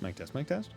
Mic test, mic test.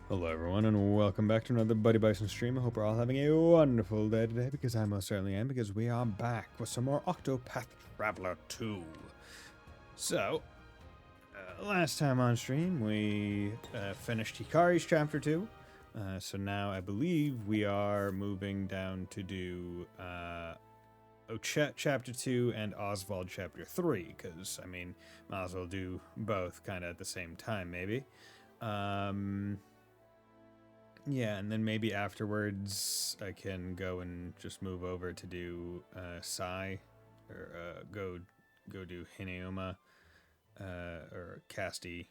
Hello everyone and welcome back to another Buddy Bison stream. I hope we're all having a wonderful day today, because I most certainly am, because we are back with some more Octopath Traveler 2. So, last time on stream we finished Hikari's Chapter 2. So now I believe we are moving down to do Ochette Chapter 2 and Oswald Chapter 3, because, I mean, might as well do both kind of at the same time, maybe. Yeah, and then maybe afterwards I can go and just move over to do Sai, or go do Hineuma, or Casty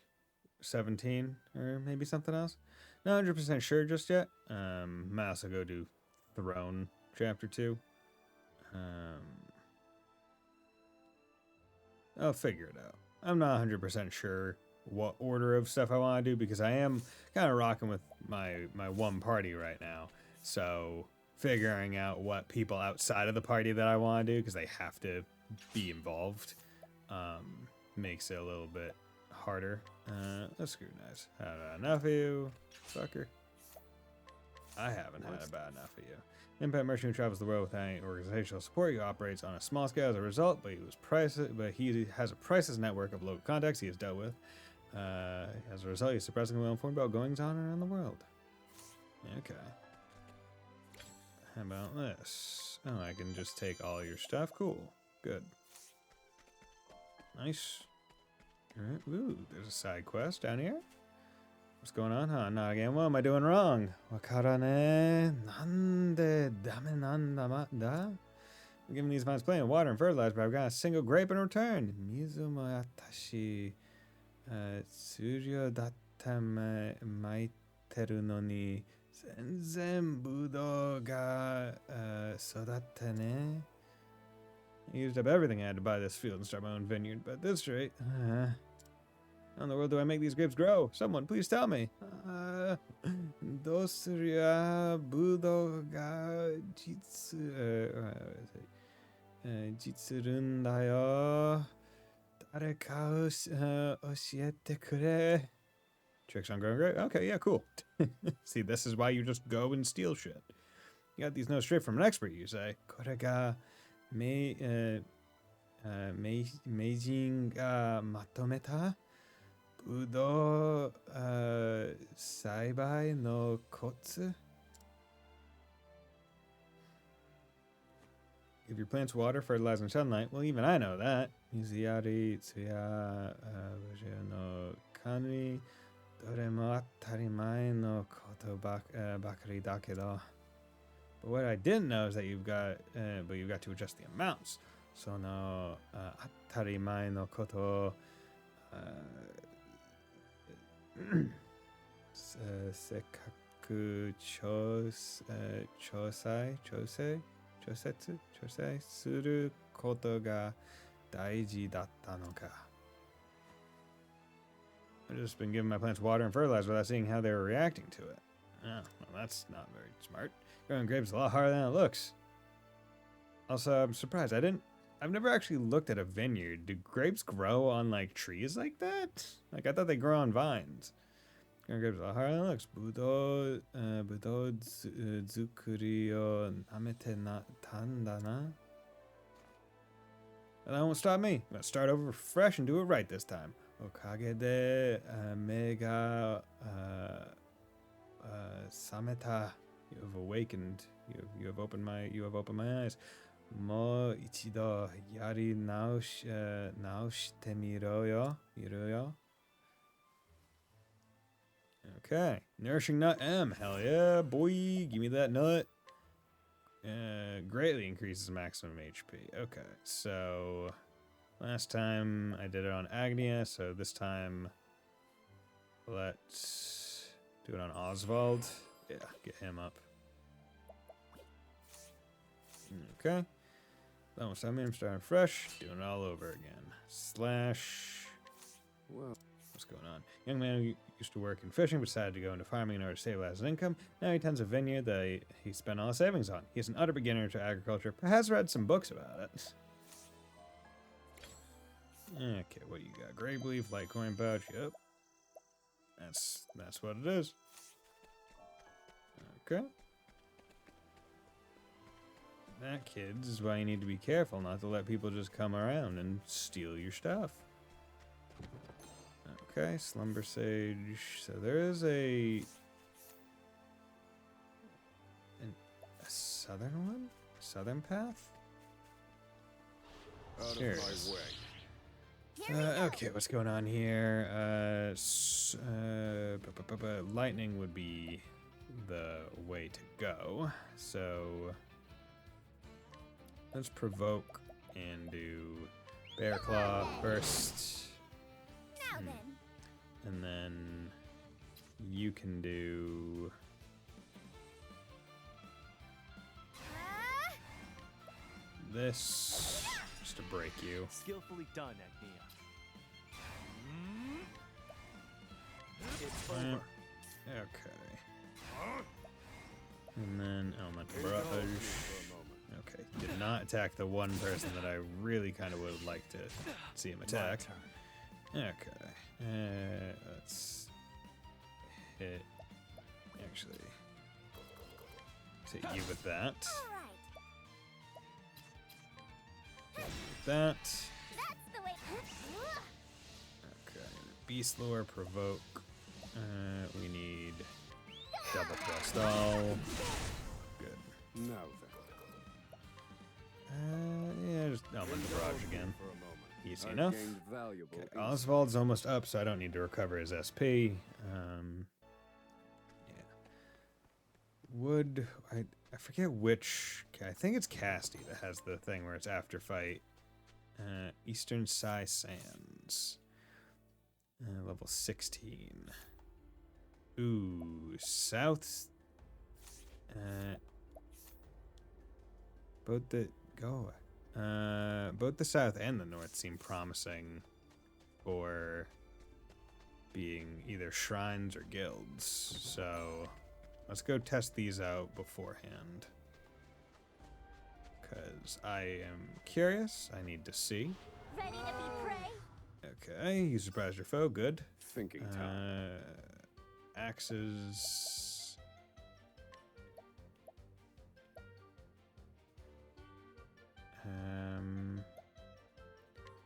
17, or maybe something else. Not 100% sure just yet. Might also go do Throne Chapter 2. I'll figure it out. I'm not 100% sure what order of stuff I want to do because I am kind of rocking with my one party right now. So figuring out what people outside of the party that I want to do, because they have to be involved, makes it a little bit harder. Let's scrutinize. Had enough of you, fucker. I haven't had about enough of you. Impact merchant who travels the world without any organizational support. He operates on a small scale as a result, but he has a priceless network of local contacts he has dealt with. As a result, he's surprisingly well informed about goings on around the world. Okay. How about this? Oh, I can just take all your stuff. Cool. Good. Nice. Alright. Ooh, there's a side quest down here. What's going on, huh? Not again. What am I doing wrong? Wakarane. Nande dame nanda da? I'm giving these vines plenty of water and fertilizer, but I've got a single grape in return. Mizu mo atashi tsuryo datta maiteru no ni zenzen budo ga sodatte ne. I used up everything I had to buy this field and start my own vineyard, but at this rate, how in the world do I make these grapes grow? Someone, please tell me. Dosuria budo ga jitsurun da yo. Dareka oshiete kure. Tricks on growing grape? Okay, yeah, cool. See, this is why you just go and steal shit. You got these notes straight from an expert, you say. Kore ga meijin ga matometa? Budo saibai no kotsu. Give your plants water, fertilizer, and sunlight. Well, even I know that. Mizuyari tsuya no kanri doremo attarimae no koto bakari dakedo. But what I didn't know is that you've got to adjust the amounts. So no attarimae no koto. Sekaku chosei suru koto ga daiji datta no ka. I've just been giving my plants water and fertilizer without seeing how they were reacting to it. Oh, well, that's not very smart. Growing grapes is a lot harder than it looks. Also, I'm surprised. I've never actually looked at a vineyard. Do grapes grow on, like, trees like that? Like, I thought they grow on vines. Growing grapes is a lot harder than it looks. Budo zukuri o namete na tanda na. And that won't stop me. I'm going to start over fresh and do it right this time. Okage de mega sameta. You have awakened. You have opened my eyes. Mo ichido yari naoshite miro yo. Okay. Nourishing nut M. Hell yeah, boy. Give me that nut. Greatly increases maximum HP. Okay, so last time I did it on Agnia, so this time let's do it on Oswald. Yeah, get him up. Okay. That one's time. I'm starting fresh, doing it all over again. Slash. Whoa. What's going on? Young man who used to work in fishing but decided to go into farming in order to stabilize his income. Now he tends a vineyard that he spent all his savings on. He's an utter beginner to agriculture, but has read some books about it. Okay, what you got? Grape leaf, light coin pouch. Yep. That's what it is. Okay. That, kids, is why you need to be careful not to let people just come around and steal your stuff. Okay, Slumber Sage. So there is a southern one? Southern path? Cheers. Okay, what's going on here? Lightning would be the way to go. So let's provoke and do Bear Claw first. And then you can do this just to break you. Skillfully done, Agnia. It's over. Okay. And then elemental barrage. Okay, did not attack the one person that I really kind of would have liked to see him attack. Okay, let's hit. Actually, hit you with that. With that. Okay, beast lore, provoke. We need double thrust all. Good. Now Yeah, just elemental barrage again. for a moment. Easy I've enough. gained valuable Okay, insight. Oswald's almost up, so I don't need to recover his SP. Yeah. Wood, I forget which. I think it's Casty that has the thing where it's after fight. Eastern Sai Sands. Level 16. Ooh, South. Both the both the South and the North seem promising for being either shrines or guilds. So let's go test these out beforehand. Because I am curious. I need to see. Ready to be prey? Okay, you surprised your foe. Good. Thinking time. Axes.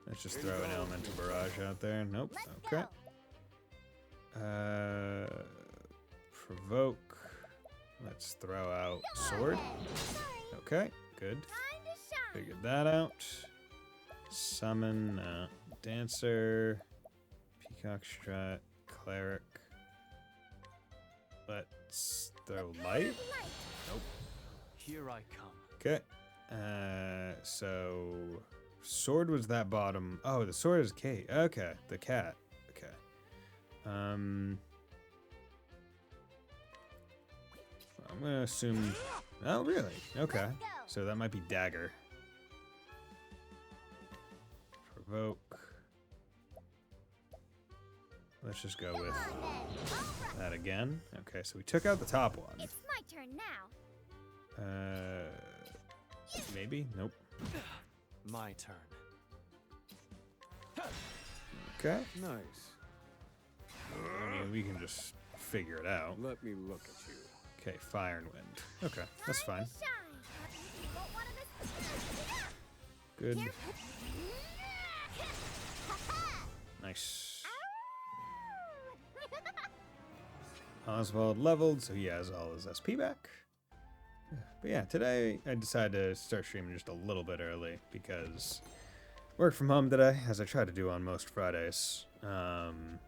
Let's just throw an elemental barrage out there. Nope. Okay. Provoke. Let's throw out sword. Okay, good. Figured that out. Summon, dancer, peacock strut, cleric. Let's throw light. Nope. Here I come. Okay. So sword was that bottom. Oh, the sword is Kate. Okay, the cat. Okay. I'm gonna assume. Oh, really? Okay. So that might be dagger. Provoke. Let's just go with that again. Okay, so we took out the top one. It's my turn now. Maybe? Nope. My turn. Okay. Nice. I mean, we can just figure it out. Let me look at you. Okay, fire and wind. Okay, that's fine. Good. Nice. Oswald leveled, so he has all his SP back. But yeah, today I decided to start streaming just a little bit early because work from home today, as I try to do on most Fridays. And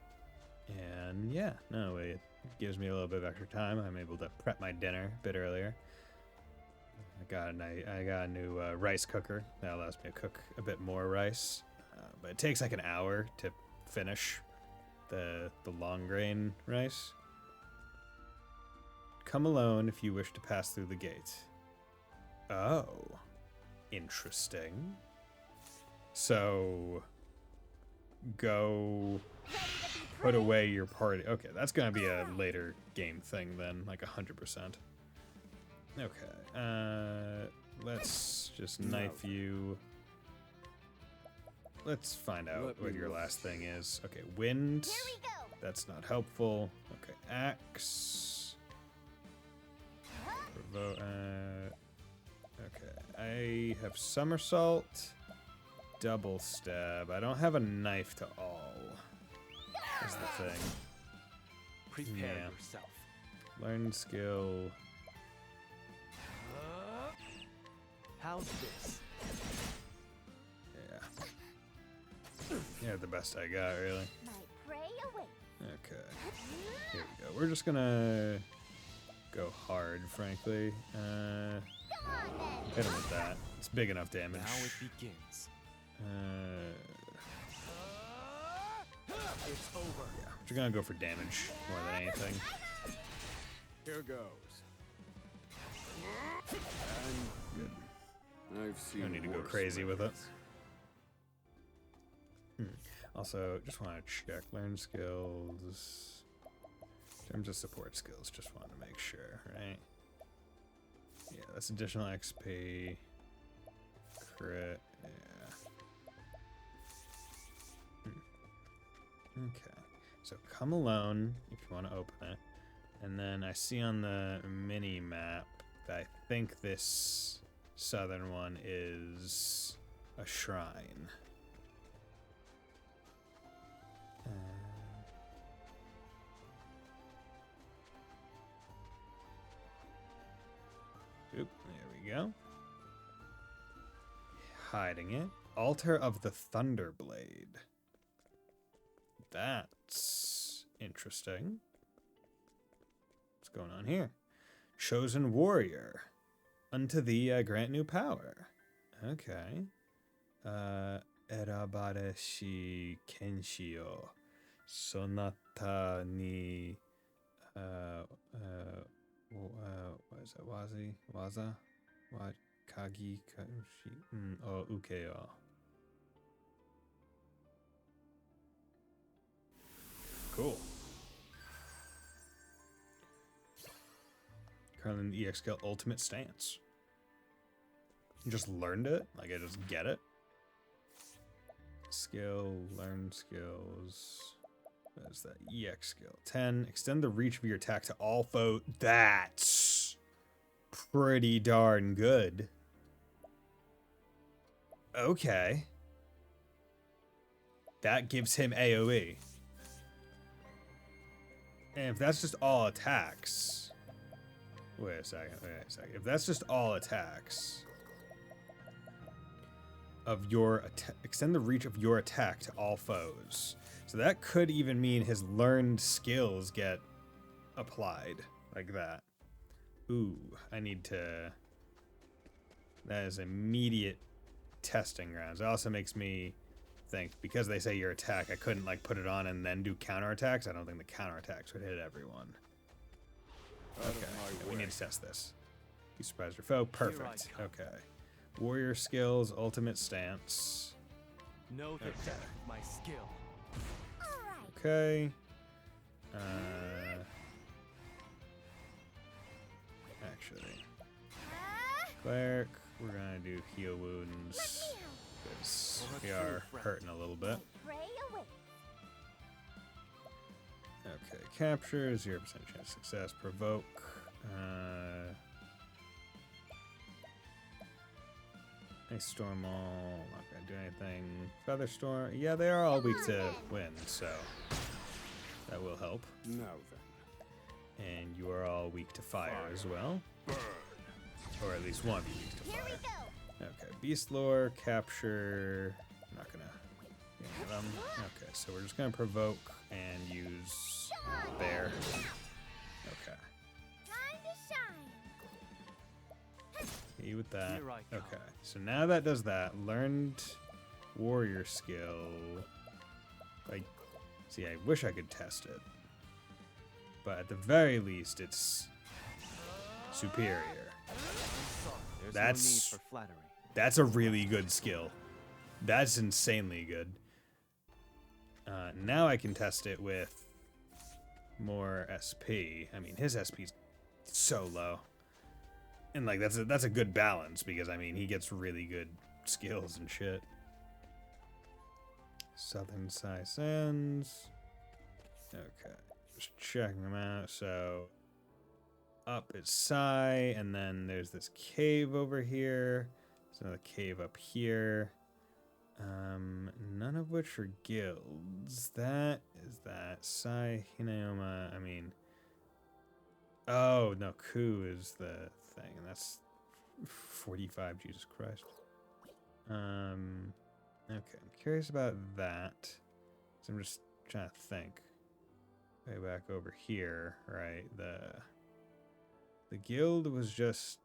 yeah, no, it gives me a little bit of extra time. I'm able to prep my dinner a bit earlier. I got a new rice cooker that allows me to cook a bit more rice, but it takes like an hour to finish the long grain rice. Come alone if you wish to pass through the gate. Oh, interesting. So, go put away your party. Okay, that's gonna be a later game thing then, like 100%. Okay, let's just knife you. Let's find out what your last thing is. Okay, wind. Here we go. That's not helpful. Okay, axe. Okay, I have somersault, double stab. I don't have a knife to all. That's the thing. Prepare yourself. Learn skill. How's this? Yeah. Yeah, the best I got, really. My prey awaits. Okay. Here we go. We're just gonna go hard, frankly. Hit him with that. It's big enough damage. Now it begins. It's over. Yeah, we're gonna go for damage more than anything. Here goes. And I've seen. Don't need to go worse crazy with it. weapons. Also, just want to check learn skills. In terms of support skills, just want to make sure, right? Yeah, that's additional XP. Crit, yeah. Okay, so come alone if you want to open it. And then I see on the mini map that I think this southern one is a shrine. Oop, there we go. Hiding it. Altar of the Thunderblade. That's interesting. What's going on here? Chosen Warrior. Unto thee I grant new power. Okay. Erabare shi kenshio. Sonata ni... what is that? Waza? What? Kagi kashi? Oh, ukeo. Cool. Currently the EX skill Ultimate Stance. You just learned it? Like I just get it? Skill, learn skills. What is that? EX skill. 10. Extend the reach of your attack to all foes. That's pretty darn good. Okay. That gives him AoE. And if that's just all attacks... Wait a second. If that's just all attacks... of your extend the reach of your attack to all foes. So that could even mean his learned skills get applied like that. Ooh, I need to... That is immediate testing grounds. It also makes me think, because they say your attack, I couldn't like put it on and then do counterattacks. I don't think the counterattacks would hit everyone. Okay, yeah, we need to test this. You surprised your foe. Perfect. Okay. Warrior skills, ultimate stance. Know the depth of my skill. Okay. Actually, cleric, we're gonna do heal wounds because we are hurting a little bit. Okay, capture, 0% chance of success, provoke. Nice storm all, not gonna do anything. Feather storm, yeah, they are all weak to wind, so that will help. Now then. And you are all weak to fire as well. Burn. Or at least one weak to fire. Okay, beast lore, capture. I'm not gonna get into them. Okay, so we're just gonna provoke and use bear. Okay. Hit you with that. Okay, so now that does that. Learned warrior skill. Like, see, I wish I could test it. But at the very least, it's superior. There's no need for flattery. That's a really good skill. That's insanely good. Now I can test it with more SP. I mean, his SP's so low. And like that's a good balance because I mean he gets really good skills and shit. Southern Sai Sands. Okay, just checking them out. So up is Sai, and then there's this cave over here. There's another cave up here. None of which are guilds. That is that Sai Hinayama. I mean, oh no, Ku is the thing, and that's 45. Jesus Christ. Okay, I'm curious about that. So I'm just trying to think. Way back over here, right? The guild was just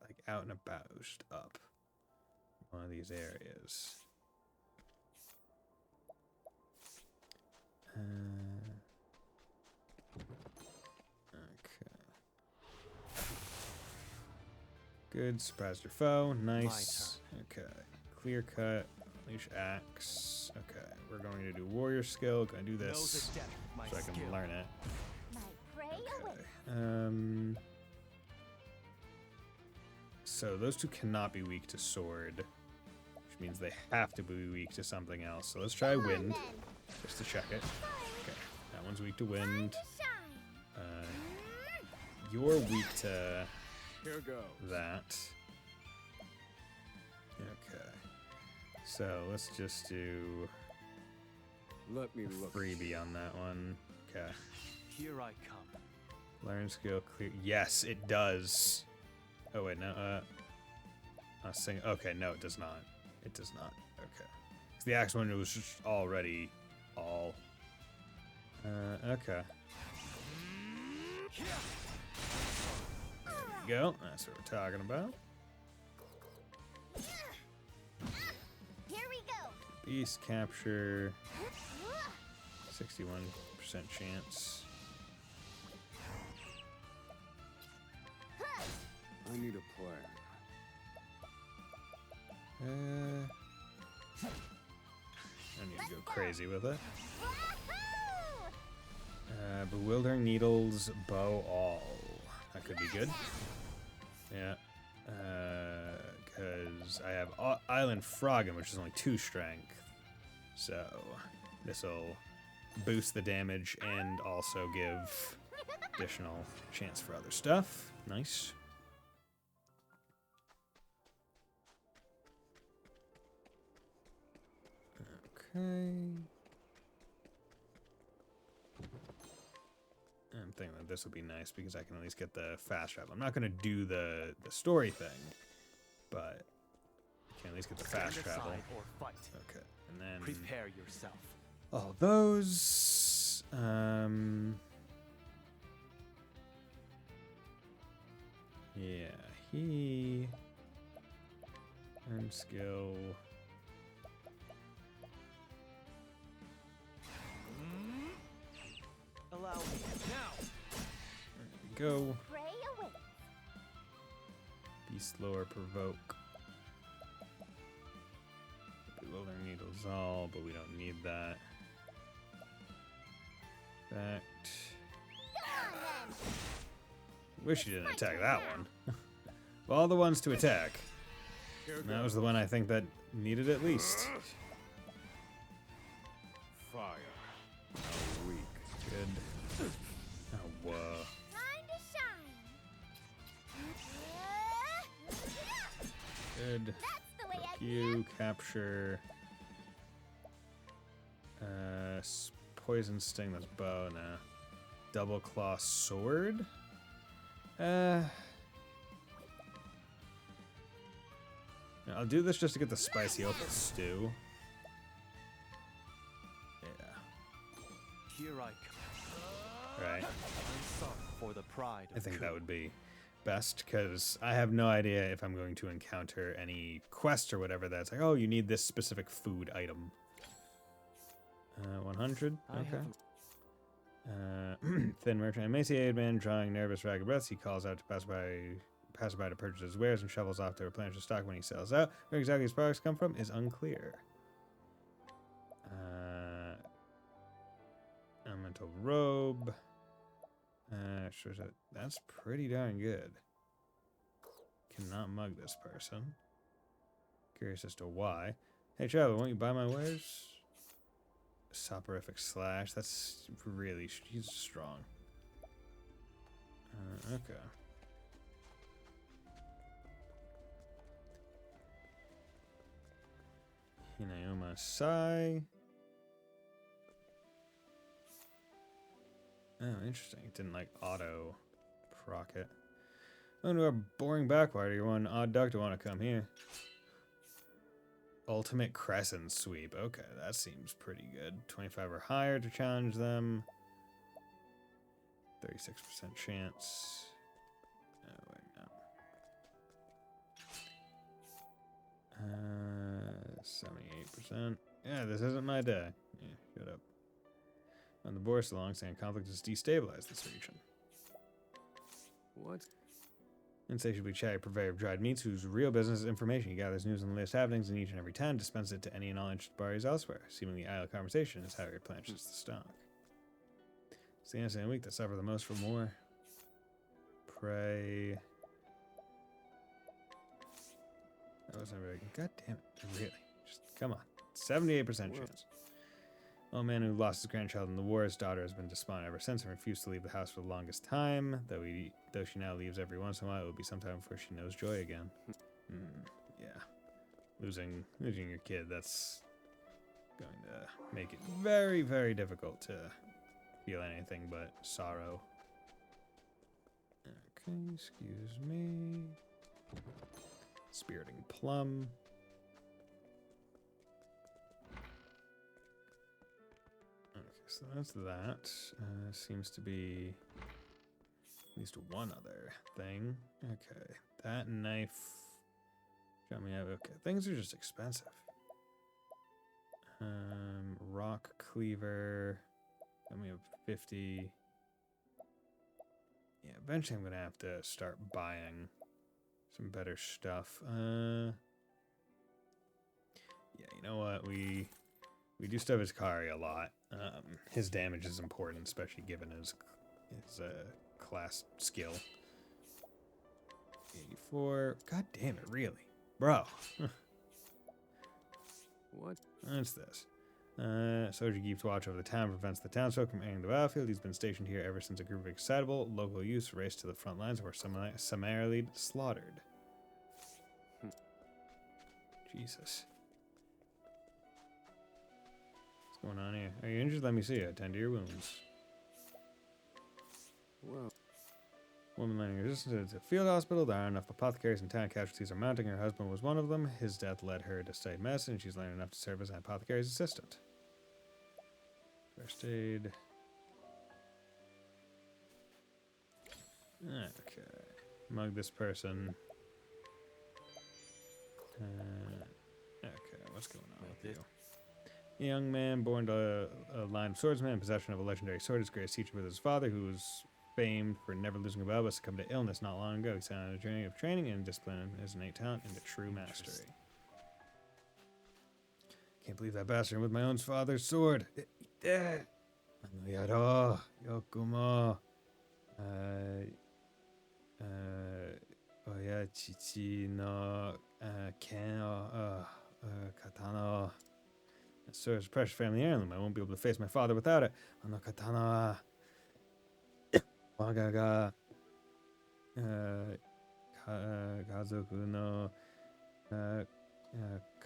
like out and about, just up one of these areas. Okay. Good. Surprised your foe. Nice. Okay. Clear cut. Unleash axe. Okay. We're going to do warrior skill. Gonna do Know this the depth of my so I can skill. learn it. My prey awaits. Okay. So those two cannot be weak to sword, which means they have to be weak to something else. So let's try Come on, wind, then. just to check it. Okay, that one's weak to Time wind. to shine. You're weak to Here goes. that. Okay. So let's just do Let me look. freebie on that one. Okay. Here I come. Learn skill clear. Yes, it does. Oh wait, no. Okay, no, it does not. It does not. Okay. 'Cause the axe one was just already all. Okay. There we go. That's what we're talking about. Here we go. Beast capture. 61% chance. I need a plan. I need to go crazy with it. Wahoo! Bewildering Needles, Bow All. That could be good. Yeah. Because I have Island Froggin, which is only 2 strength. So this'll boost the damage and also give additional chance for other stuff. Nice. Okay. I'm thinking that this will be nice because I can at least get the fast travel. I'm not going to do the story thing, but I can at least get the fast Stand travel. aside or fight. Okay, and then Prepare yourself. all those. Yeah, he and skill. Allow me now. There we go. Prey awaits. Be slower, provoke. Bewildering Needles all, but we don't need that. Fact. Come on, then. Wish you didn't attack that one. Of all the ones to attack, Here that goes. was the one I think that needed at least. Fire. How weak. Good. Oh, whoa. Time to shine. Good. That's the way I You capture. Poison sting. That's bow. Nah. Double claw sword. I'll do this just to get the spicy opal stew. Yeah. Here I come. Right. I'm sorry for the pride of I think Ku. that would be best because I have no idea if I'm going to encounter any quest or whatever that's like, oh, you need this specific food item. 100. I Okay. have Thin merchant, emaciated man, drawing nervous, ragged breaths. He calls out to passerby to purchase his wares and shovels off to replenish his stock when he sells out. Where exactly his products come from is unclear. Elemental robe. Shows that that's pretty darn good. Cannot mug this person. Curious as to why. Hey, Traveler, won't you buy my wares? Soporific slash. That's really he's strong. Okay. Hinayoma Sai. Oh, interesting. It didn't like auto proc it. Oh, to our boring backwater. You want an odd duck to want to come here. Ultimate Crescent Sweep. Okay, that seems pretty good. 25 or higher to challenge them. 36% chance. Oh, wait, no. 78%. Yeah, this isn't my day. Yeah, shut up. On the Boris, the long-standing conflict has destabilized this region. What? Insatiably chatty purveyor of dried meats, whose real business is information. He gathers news on the latest happenings in each and every town, dispenses it to any and all interested parties elsewhere. Seemingly idle conversation is how he replenishes the stock. It's the innocent and weak that suffer the most for more. Prey. That wasn't very good. God damn it. Really? Just come on. 78% chance. Old man who lost his grandchild in the war, his daughter has been despondent ever since and refused to leave the house for the longest time. Though she now leaves every once in a while, it will be sometime before she knows joy again. Yeah. Losing your kid, that's going to make it very, very difficult to feel anything but sorrow. Okay, excuse me. Spiriting Plum. Okay, so that's that. Seems to be at least one other thing. Okay, that knife. Got me out. Okay, things are just expensive. Rock cleaver. Got me up 50. Yeah, eventually I'm gonna have to start buying some better stuff. Yeah, you know what? We do stuff as Kari a lot. His damage is important, especially given his class skill. 84. God damn it, really? Bro. What? What's this? Soldier keeps watch over the town, prevents the townsfolk from entering the battlefield. He's been stationed here ever since a group of excitable local youths raced to the front lines and were summarily slaughtered. Jesus. What's going on here? Are you injured? Let me see you. Attend to your wounds. Well, Woman lending resistance to the field hospital. There are enough apothecaries and town casualties are mounting. Her husband was one of them. His death led her to study medicine. She's learned enough to serve as an apothecary's assistant. First aid. Okay. Mug this person. Okay, what's going on with you? A young man born to a line of swordsmen in possession of a legendary sword. His greatest teacher was his father, who was famed for never losing a battle, but succumbed to illness not long ago. He set on a journey of training and discipline his innate talent into true mastery. Can't believe that bastard with my own father's sword. Yaro, Yokumo. Oya chichi no ken katana. That sword is a precious family heirloom. I won't be able to face my father without it. Ano katana. Waga ga kazoku no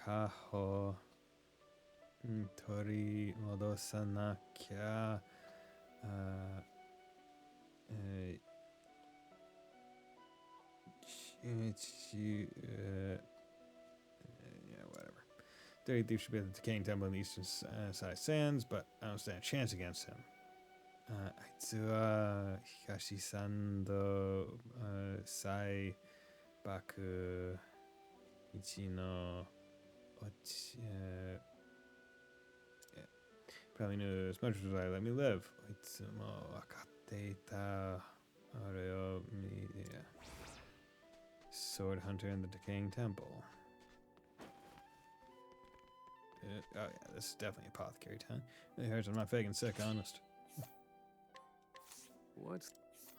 kaho tori modosanakia. Yeah, whatever. 30 thieves should be at the decaying temple in the eastern side sands, but I don't stand a chance against him. あいつは東三度最爆一の落ち Probably knew as much as I let me live. いつも分かっていた俺を見て Sword hunter in the decaying temple. Oh yeah, this is definitely apothecary time. Really hurts. I'm not faking sick, honest. what?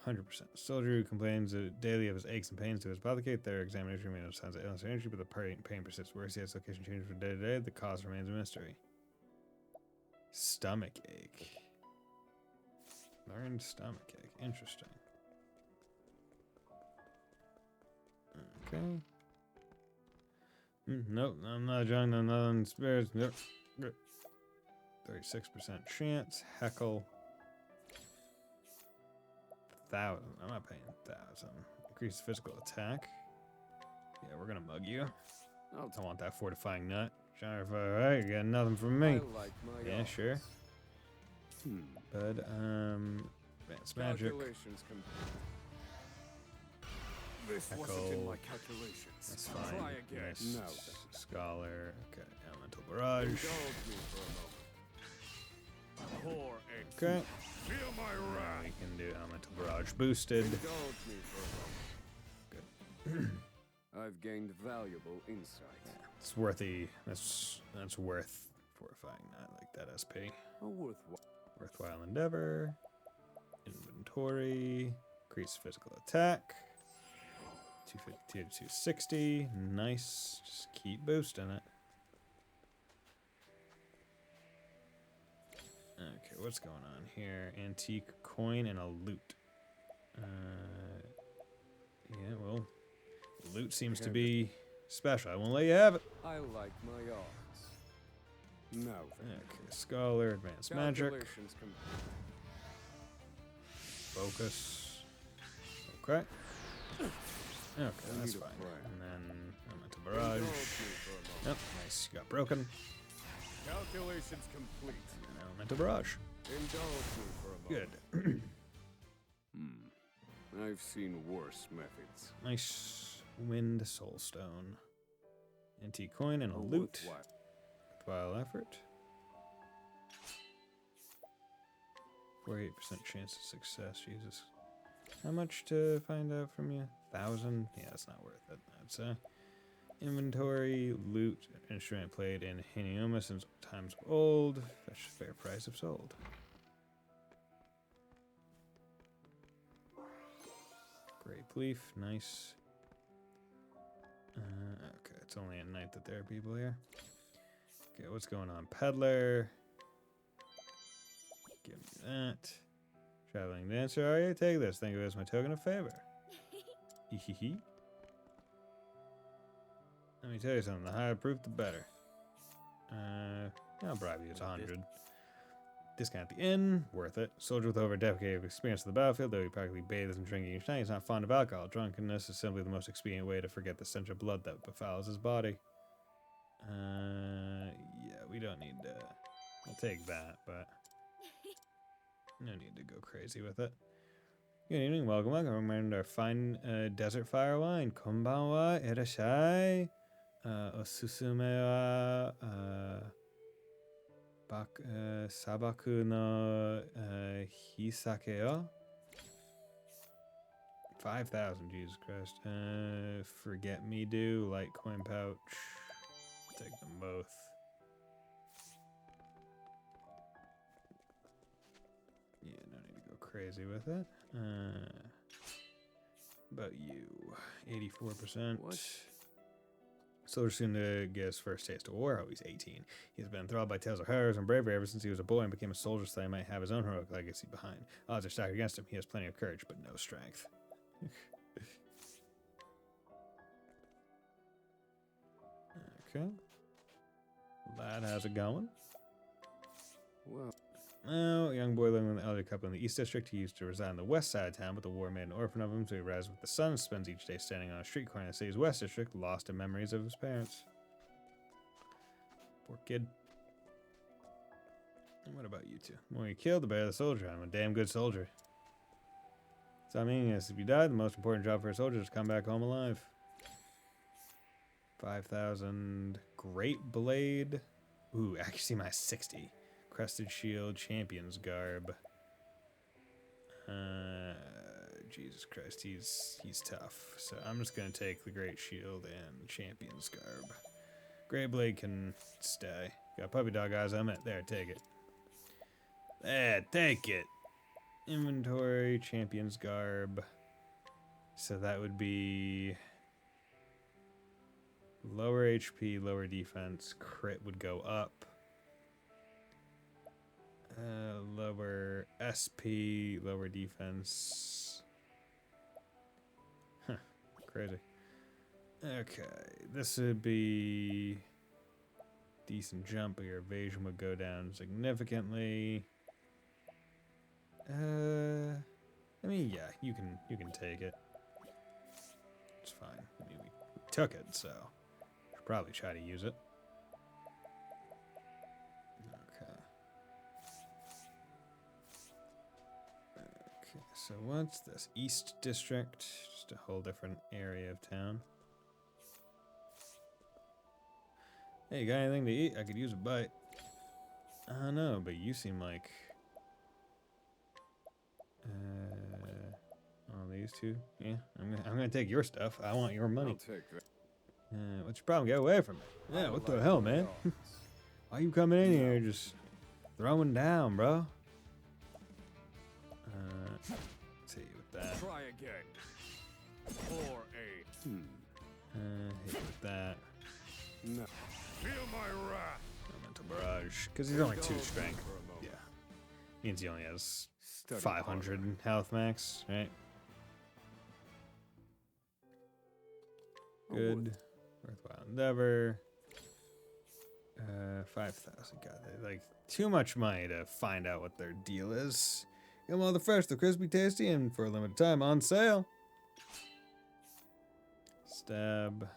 100%. Soldier who complains daily of his aches and pains to his apothecary. Their examination remains no signs of illness or injury, but the pain persists. Worse yet, its location changes from day to day. The cause remains a mystery. Stomach ache. Learned stomach ache. Interesting. Okay. Nope, I'm not drunk. I'm not on spirits. Nope. 36% chance. Heckle. 1,000. I'm not paying 1,000. Increase physical attack. Yeah, we're gonna mug you. I want that fortifying nut. Alright, you got nothing from me. I like my Yeah, odds. sure. But advanced magic. Calculations complete. This wasn't in my calculations. That's fine. Try again. Nice. No. Scholar. Okay, elemental barrage. Indulge me for a moment. Pour a Okay. feel my Now wrath. we can do elemental barrage boosted. Indulge me for a moment. I've gained valuable insight. It's worthy. That's worth fortifying that, like that SP. A worthwhile. Worthwhile endeavor. Inventory. Increase physical attack. 252 to 260. Nice. Just keep boosting it. Okay, what's going on here? Antique coin and a loot. Yeah, well, loot seems to be special. I won't let you have it. I like my odds. Now then. Okay, scholar, advanced magic, Calculations complete. focus. Okay. Okay, that's Need a fine. plan. And then elemental Indulge barrage. me for a moment. Yep, nice. Got broken. Calculations complete. And elemental barrage. Indulge me for a moment. Good. I've seen worse methods. Nice. Wind soulstone. Antique coin and a A loot. worthwhile. Worthwhile effort. 48% chance of success. Jesus. How much to find out from you? 1,000? Yeah, that's not worth it. That's inventory, loot, instrument played in Hinioma since times of old. Fetch fair price if sold. Great leaf, nice. Okay, it's only at night that there are people here. Okay, what's going on? Peddler. Give me that. Traveling dancer, are you? Take this. Think of it as my token of favor. Hehehe. Let me tell you something. The higher proof, the better. I'll bribe you. It's 100. Discount at the inn. Worth it. Soldier with over a decade of experience in the battlefield, though he practically bathes in drinking each night, he's not fond of alcohol. Drunkenness is simply the most expedient way to forget the stench of blood that befouls his body. Yeah, we don't need to... I'll take that, but... No need to go crazy with it. Good evening, welcome. Recommend our fine desert fire wine. Konbanwa, irashai. Osusume wa sabaku no hisake yo. 5,000, Jesus Christ. Forget me do, light coin pouch. Take them both. Yeah, no need to go crazy with it. About you, 84%. What? Soldier soon to get his first taste of war. Oh, he's 18. He's been enthralled by tales of heroes and bravery ever since he was a boy and became a soldier so that he might have his own heroic legacy behind. Odds are stacked against him. He has plenty of courage, but no strength. Okay. Lad, how's it going? Well, Oh, a young boy living with an elderly couple in the East District. He used to reside on the west side of town, but the war made an orphan of him, so he rises with the sun, spends each day standing on a street corner in the city's West District, lost in memories of his parents. Poor kid. And what about you two? When you killed the bear, the soldier, I'm a damn good soldier. So I mean, yes, if you die, the most important job for a soldier is to come back home alive. 5,000. Great blade. Ooh, accuracy minus 60. Crested shield, champion's garb. Jesus Christ, he's tough. So I'm just gonna take the great shield and champion's garb. Great blade can stay. Got puppy dog eyes on it. There, take it. There, take it. Inventory, champion's garb. So that would be lower HP, lower defense. Crit would go up. Lower SP, lower defense. Huh, crazy. Okay, this would be decent jump, but your evasion would go down significantly. I mean, yeah, you can take it. It's fine. I mean, we took it, so should probably try to use it. Okay, so what's this? East District, just a whole different area of town. Hey, you got anything to eat? I could use a bite. I don't know, but you seem like All these two. Yeah, I'm gonna take your stuff. I want your money. I'll take that. What's your problem? Get away from me. Yeah, what the hell, man? Why you coming in here just throwing down, bro? Let's hit you with that. Try again. For a Hit you with that. no. Feel my wrath. Elemental barrage, because he's only 2 Go strength. for a moment. Yeah, means he only has Study 500 health max, right? Oh, Good. Worthwhile endeavor. 5,000. God, like too much money to find out what their deal is. Get them all the fresh, the crispy, tasty, and for a limited time on sale. Stab.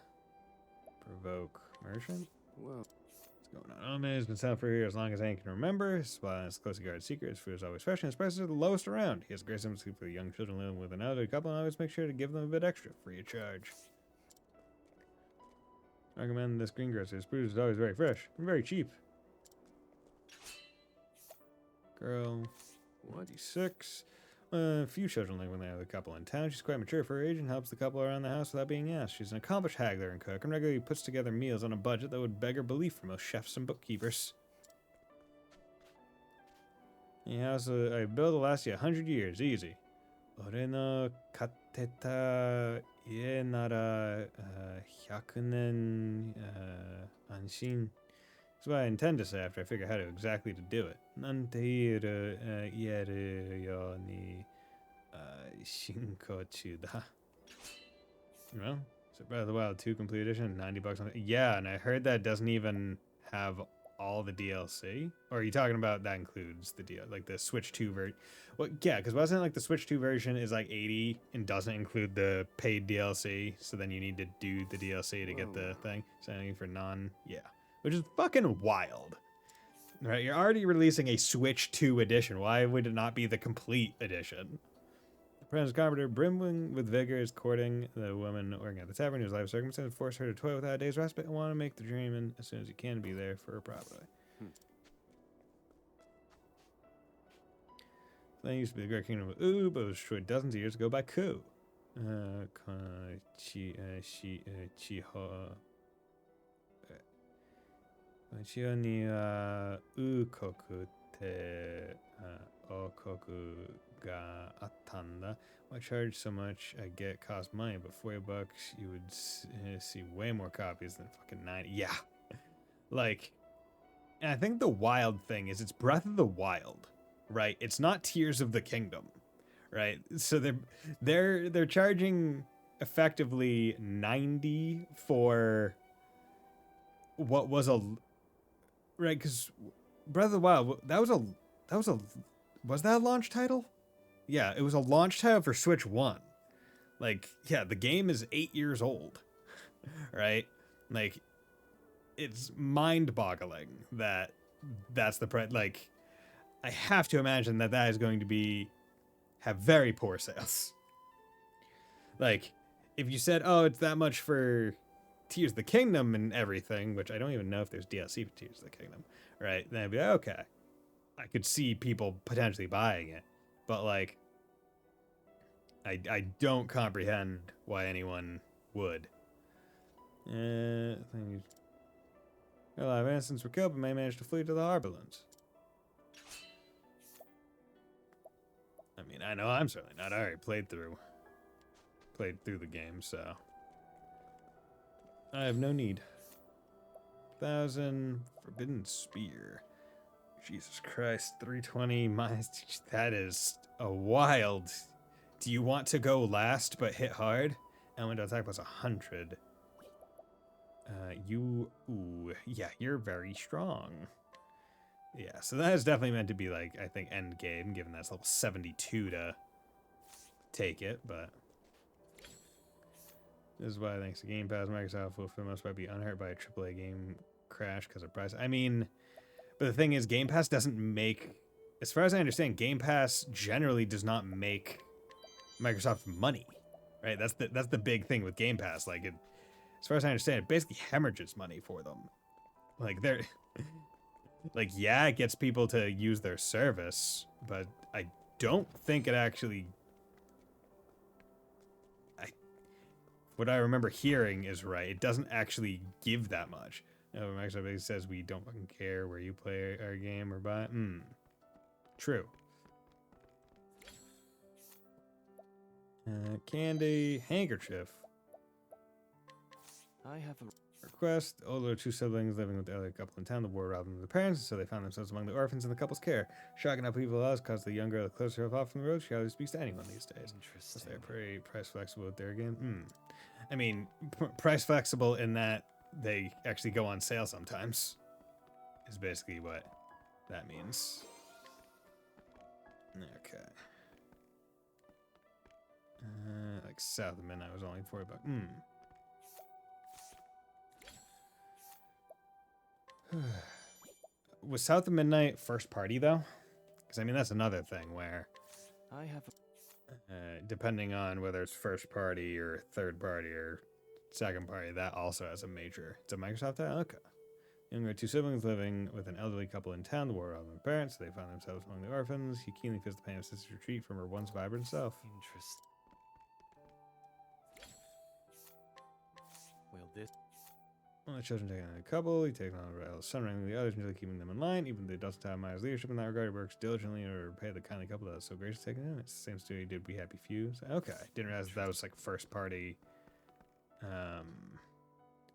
Provoke. Merchant. Well, What's going on? It's been selling for here as long as I can remember. His supply is closely guarded secret. His food is always fresh, and his prices are the lowest around. He has a great sympathy for young children living with an elderly couple, and always make sure to give them a bit extra, free of charge. I recommend this greengrocer. His produce is always very fresh and very cheap. Girl, 1d6. A few children live with another couple in town. She's quite mature for her age and helps the couple around the house without being asked. She's an accomplished haggler and cook and regularly puts together meals on a budget that would beg her belief for most chefs and bookkeepers. The house I built will last you 100 years, easy. Ore no kateta ie nara 100 nen anshin. That's what I intend to say after I figure out how to exactly to do it. Nante iru ieru yo ni shinkochu da. Well, so Breath of the Wild 2 complete edition, $90 on it. Yeah, and I heard that doesn't even have all the DLC. Or are you talking about that includes the deal, like the Switch 2 version? Well, yeah, because wasn't it like the Switch 2 version is like 80 and doesn't include the paid DLC? So then you need to do the DLC to get the thing. So for yeah. Which is fucking wild. Right? You're already releasing a Switch 2 edition. Why would it not be the complete edition? The Prince Carpenter, brimming with vigor, is courting the woman working at the tavern whose life circumstances force her to toil without a day's respite and want to make the dream and as soon as you can be there for her properly. That used to be the great kingdom of Ooh, but it was destroyed dozens of years ago by Ku. Chiho ni wa ukoku te okoku ga attanda. Why charge so much? I get cost money, but $40 you would see way more copies than fucking 90. Yeah, like, and I think the wild thing is it's Breath of the Wild, right? It's not Tears of the Kingdom, right? So they're charging effectively 90 for what was a right, because Breath of the Wild, was that a launch title? Yeah, it was a launch title for Switch 1. Like, yeah, the game is 8 years old, right? Like, it's mind-boggling that that's the price. Like, I have to imagine that is going to have very poor sales. Like, if you said, oh, it's that much for Tears of the Kingdom and everything, which I don't even know if there's DLC for Tears of the Kingdom, right? Then I'd be like, okay, I could see people potentially buying it, but like, I don't comprehend why anyone would. A lot of innocents were killed, but may manage to flee to the Harborlands. I mean, I know I'm certainly not. I already played through the game, so I have no need. 1,000 Forbidden Spear. Jesus Christ, 320 minus. That is a wild. Do you want to go last but hit hard? Elemental attack plus 100. Yeah, you're very strong. Yeah, so that is definitely meant to be like, I think, end game, given that's level 72 to take it, but this is why thanks to Game Pass, Microsoft will for the most part be unhurt by a AAA game crash because of price. I mean, but the thing is, Game Pass doesn't make, as far as I understand, Game Pass generally does not make Microsoft money, right? That's the big thing with Game Pass. Like, it, as far as I understand, it basically hemorrhages money for them. Like, they're like, yeah, it gets people to use their service, but I don't think it actually... What I remember hearing is right. It doesn't actually give that much. No, Max Up says we don't fucking care where you play our game or buy. True. Candy handkerchief. I have a Request. Older two siblings living with the other couple in town. The war robbed them of their parents, so they found themselves among the orphans in the couple's care. Shocking how people laws caused the young girl to close herself off from the road. She hardly speaks to anyone these days. interesting. They're pretty price flexible with their game. I mean, price flexible in that they actually go on sale sometimes. Is basically what that means. Okay. Like South of Midnight was only $40. Was South of Midnight first party though? Because I mean that's another thing where I have depending on whether it's first party or third party or second party, that also has a major. It's a Microsoft title? Okay. Younger two siblings living with an elderly couple in town. The war of their parents. They found themselves among the orphans. He keenly feels the pain of sister's retreat from her once vibrant self. interesting. Will this One of the children taking on a couple. He takes on a sunring the others until keeping them in line. Even though he doesn't have Maya's leadership in that regard, he works diligently in order to repay the kindly couple that was so gracious taking him. It's the same studio he did We Happy Few. So, okay. Didn't realize that was like first party.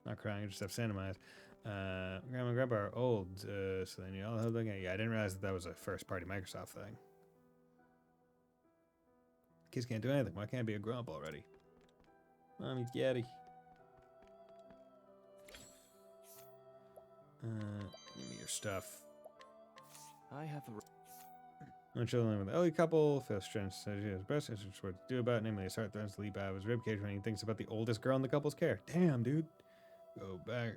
Not crying, I just have sand in my eyes. Grandma and Grandpa are old, so they need all the help they get. Yeah, I didn't realize that was a first party Microsoft thing. Kids can't do anything. Why can't I be a grown up already? Mommy, daddy. Give me your stuff. I have a No children with an elderly couple feel strange to his breast. It's what to do about it. Namely, his heart threatens to leap out of his ribcage when he thinks about the oldest girl in the couple's care. Damn, dude. Go back,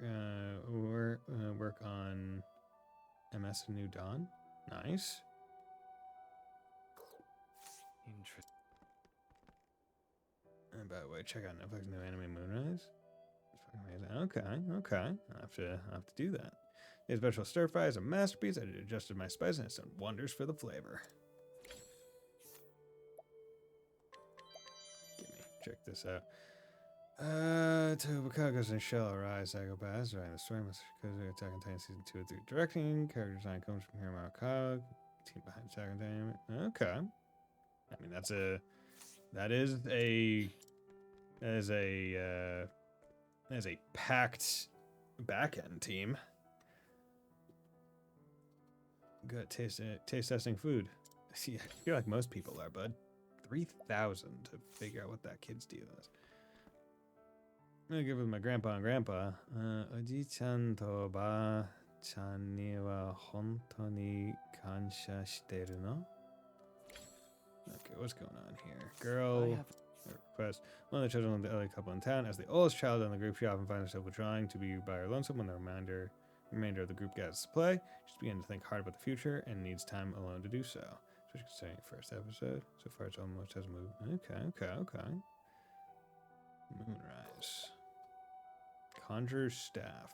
work on MS New Dawn. Nice. interesting. And by the way, check out Netflix new anime Moonrise. It's fucking amazing. Okay. I'll have to do that. His special stir fry is a masterpiece. I adjusted my spice and it's done wonders for the flavor. Check this out. Tobacco's and Shell Arise, Psychopaths, writing the story, Attack on Titan Season 2 and 3 directing. Character design comes from Hiromaru Kog, team behind Attack on Titan. Okay. I mean, that is a packed back-end team. Good taste testing food. See, I feel like most people are, bud. 3,000 to figure out what that kid's deal is. I'm gonna give it with my grandpa and grandpa. Oji-chan to ba-chan ni wa hontou ni kansha shiteru no? Okay, what's going on here? Girl. I have Request. One of the children of the elderly couple in town. As the oldest child in the group, she often finds herself withdrawing to be by her lonesome when the remainder of the group gets to play. She's beginning to think hard about the future and needs time alone to do so. Especially considering first episode. So far, it's almost has moved. Okay. Moonrise. Conjure staff.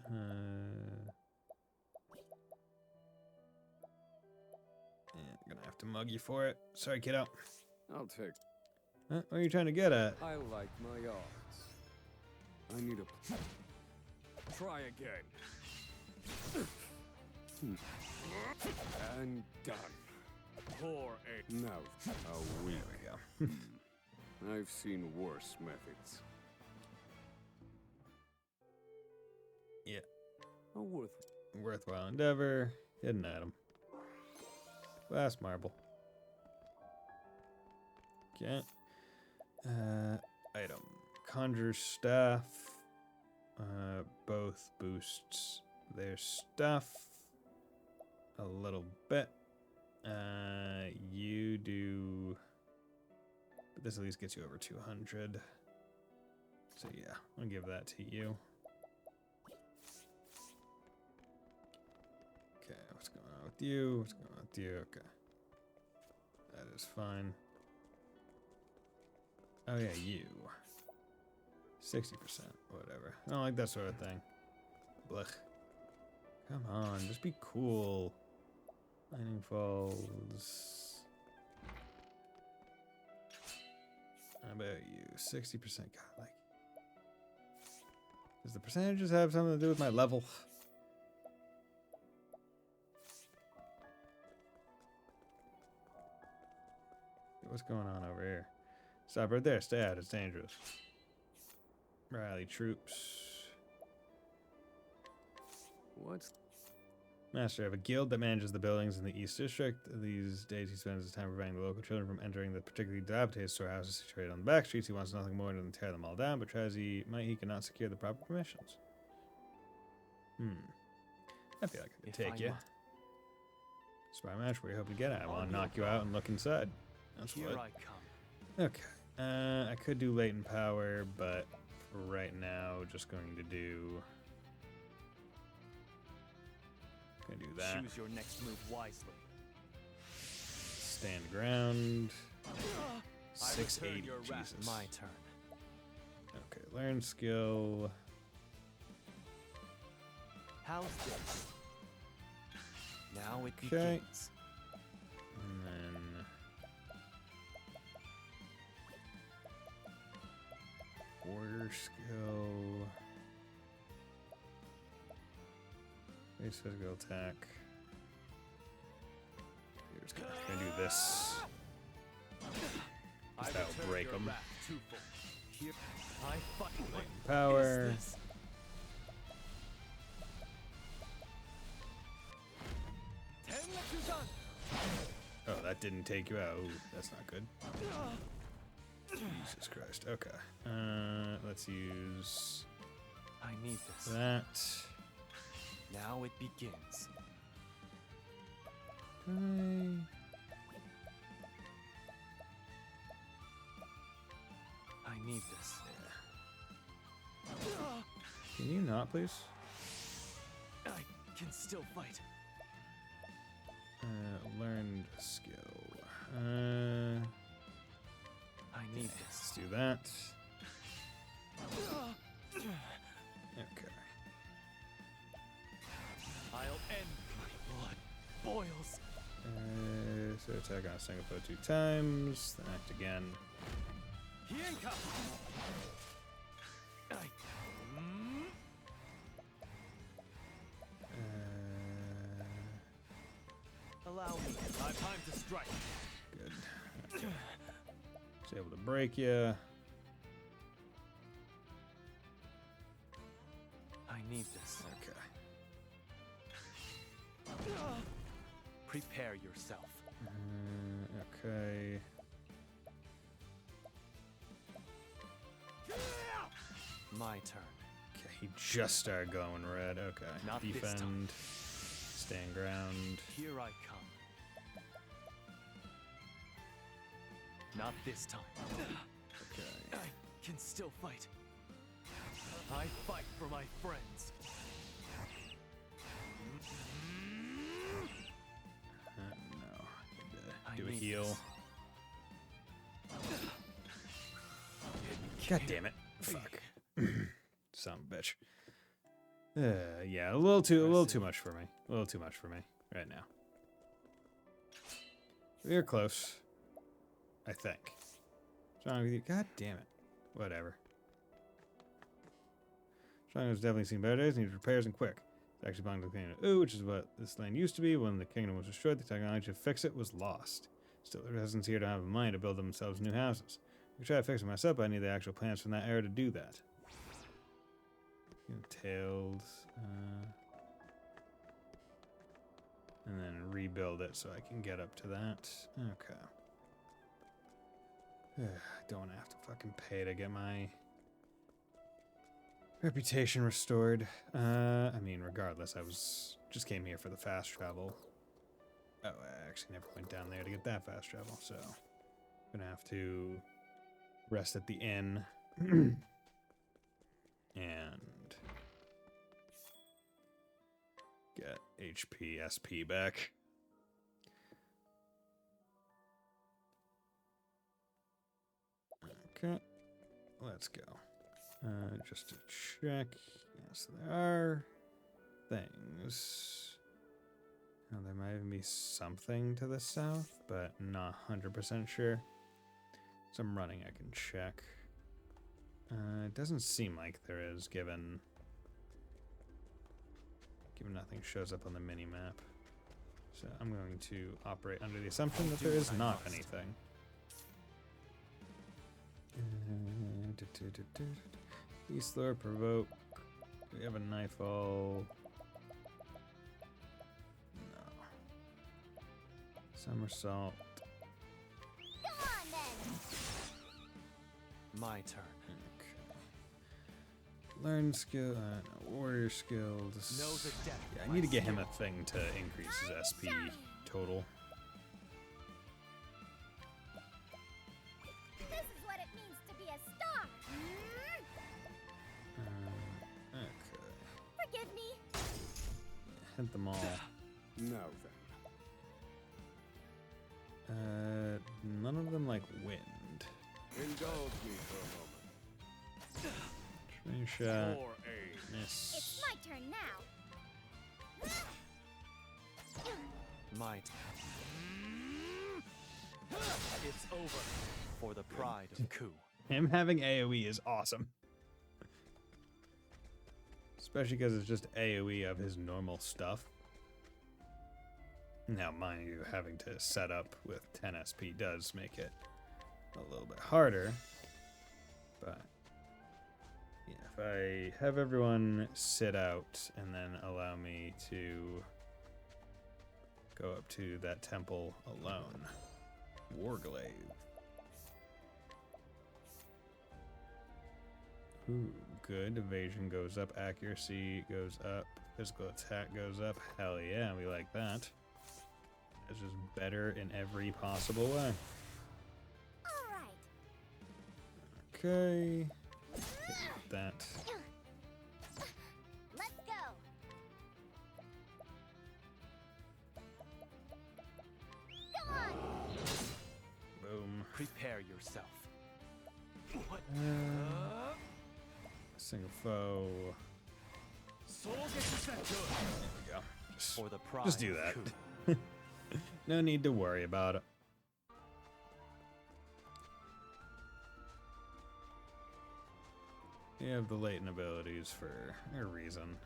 Yeah, I'm gonna have to mug you for it. Sorry, kiddo. I'll take. What are you trying to get at? I like my odds. I need a... Try again. And done. Poor eight. Now, a week. There we go. I've seen worse methods. Yeah. A Worthwhile endeavor. Hidden item. Glass marble. Okay. Item. Conjure staff. Both boosts their stuff a little bit. You do... But this at least gets you over 200. So yeah, I'll give that to you. Okay, what's going on with you? What's going on with you? Okay. That is fine. Oh yeah, you. 60%, whatever. I don't like that sort of thing. Blech. Come on, just be cool. Lightning Falls. about you? 60%. God, like, does the percentages have something to do with my level? What's going on over here? Stop right there. Stay out. It's dangerous. Rally troops. What's Master of a guild that manages the buildings in the East District. These days he spends his time preventing the local children from entering the particularly dilapidated storehouses situated on the back streets. He wants nothing more than to tear them all down, but tries he cannot secure the proper permissions. I feel like I could take you. Spy match, where you hope to get at? I want to knock you out and look inside. That's Here what. I come. Okay. I could do latent power, but for right now, just going to do. Gonna do that. Choose your next move wisely. Stand ground. I 680. return your wrath. Jesus. My turn. Okay, learn skill. How's this? Now it Okay. begins. And then. Warrior skill. Base physical attack. We're just gonna do this. I That'll return break your 'em. wrath twofold. Here, I fucking Latent power. Is this? Oh, that didn't take you out. Ooh, that's not good. Jesus Christ. Okay. Let's use I need this. that. Now it begins. I need this. Can you not, please? I can still fight. Learned skill. I need Let's this. do that. Okay. I'll end my blood boils. So attack on a single foe 2 times. Then act again. Hienka. Allow me. I've time to strike. Good. Okay. It's able to break you. I need this. Okay. Prepare yourself. Okay. My turn. Okay, he just started going red. Okay. Not this Defend. time. Stand ground. Here I come. Not this time. Okay. I can still fight. I fight for my friends. No. I Do a need heal. this. God damn it. Fuck. Son of a bitch. Yeah, a little too much for me. A little too much for me right now. We're close. I think. What's wrong with you? God damn it. Whatever. Strong has definitely seen better days, needs repairs and quick. It's actually belonged to the kingdom. Ooh, which is what this land used to be. When the kingdom was destroyed, the technology to fix it was lost. Still, the residents here don't have the money to build themselves new houses. I could try to fix it myself, but I need the actual plans from that era to do that. Tailed. And then rebuild it so I can get up to that. Okay. I don't want to have to fucking pay to get my reputation restored. I mean, regardless, just came here for the fast travel. Oh, I actually never went down there to get that fast travel, so I'm gonna have to rest at the inn and get HP, SP back. Okay, let's go. Just to check. Yes, there are things. Now, there might even be something to the south, but not 100% sure. some running I can check. It doesn't seem like there is, given nothing shows up on the mini-map. So I'm going to operate under the assumption that there is not anything. East Lord, provoke. Do we have a Nightfall? No. Somersault. Go on then. My turn. Learn skill, no, warrior skills. Know the depth Yeah, of I need to my get him a skill. thing to increase his SP total. This is what it means to be a star. Okay. Forgive me. Hit them all. Now then. None of them like wind. Indulge me for a moment. Screenshot. For aid. Miss. It's my turn now. My turn. It's over for the pride of Ku. Him having AoE is awesome. Especially because it's just AoE of his normal stuff. Now, mind you, having to set up with 10 SP does make it a little bit harder. But, yeah, if I have everyone sit out and then allow me to go up to that temple alone. Warglaive. Ooh, good. Evasion goes up. Accuracy goes up. Physical attack goes up. Hell yeah, we like that. It's just better in every possible way. All right. Okay. That. Let's go. Go on. Boom. Prepare yourself. What? Single foe. Soul gets set to it. There we go. For the pride Just do of that. Ku. No need to worry about it. You have the latent abilities for a reason.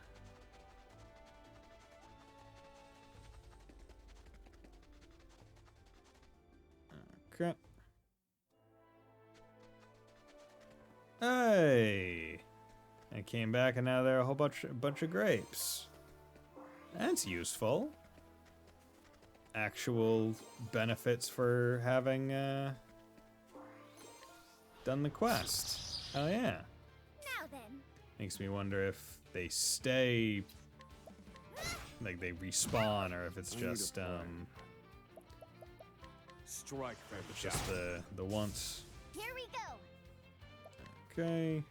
Okay. Hey! I came back and now there are a whole bunch of grapes. That's useful. Actual benefits for having done the quest. Oh yeah. Now then. Makes me wonder if they stay, like they respawn, or if it's I need a just plan. Strike them just the once. Here we go. Okay.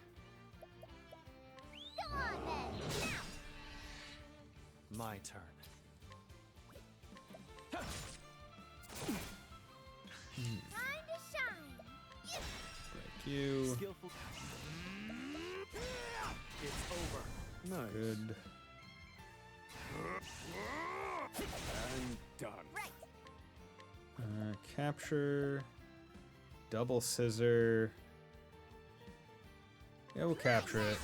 Go on then. Now. My turn. Time to shine. Thank you. Skillful. It's over. Nice. Good. And done. Right. Capture. Double scissor. Yeah, we'll capture it.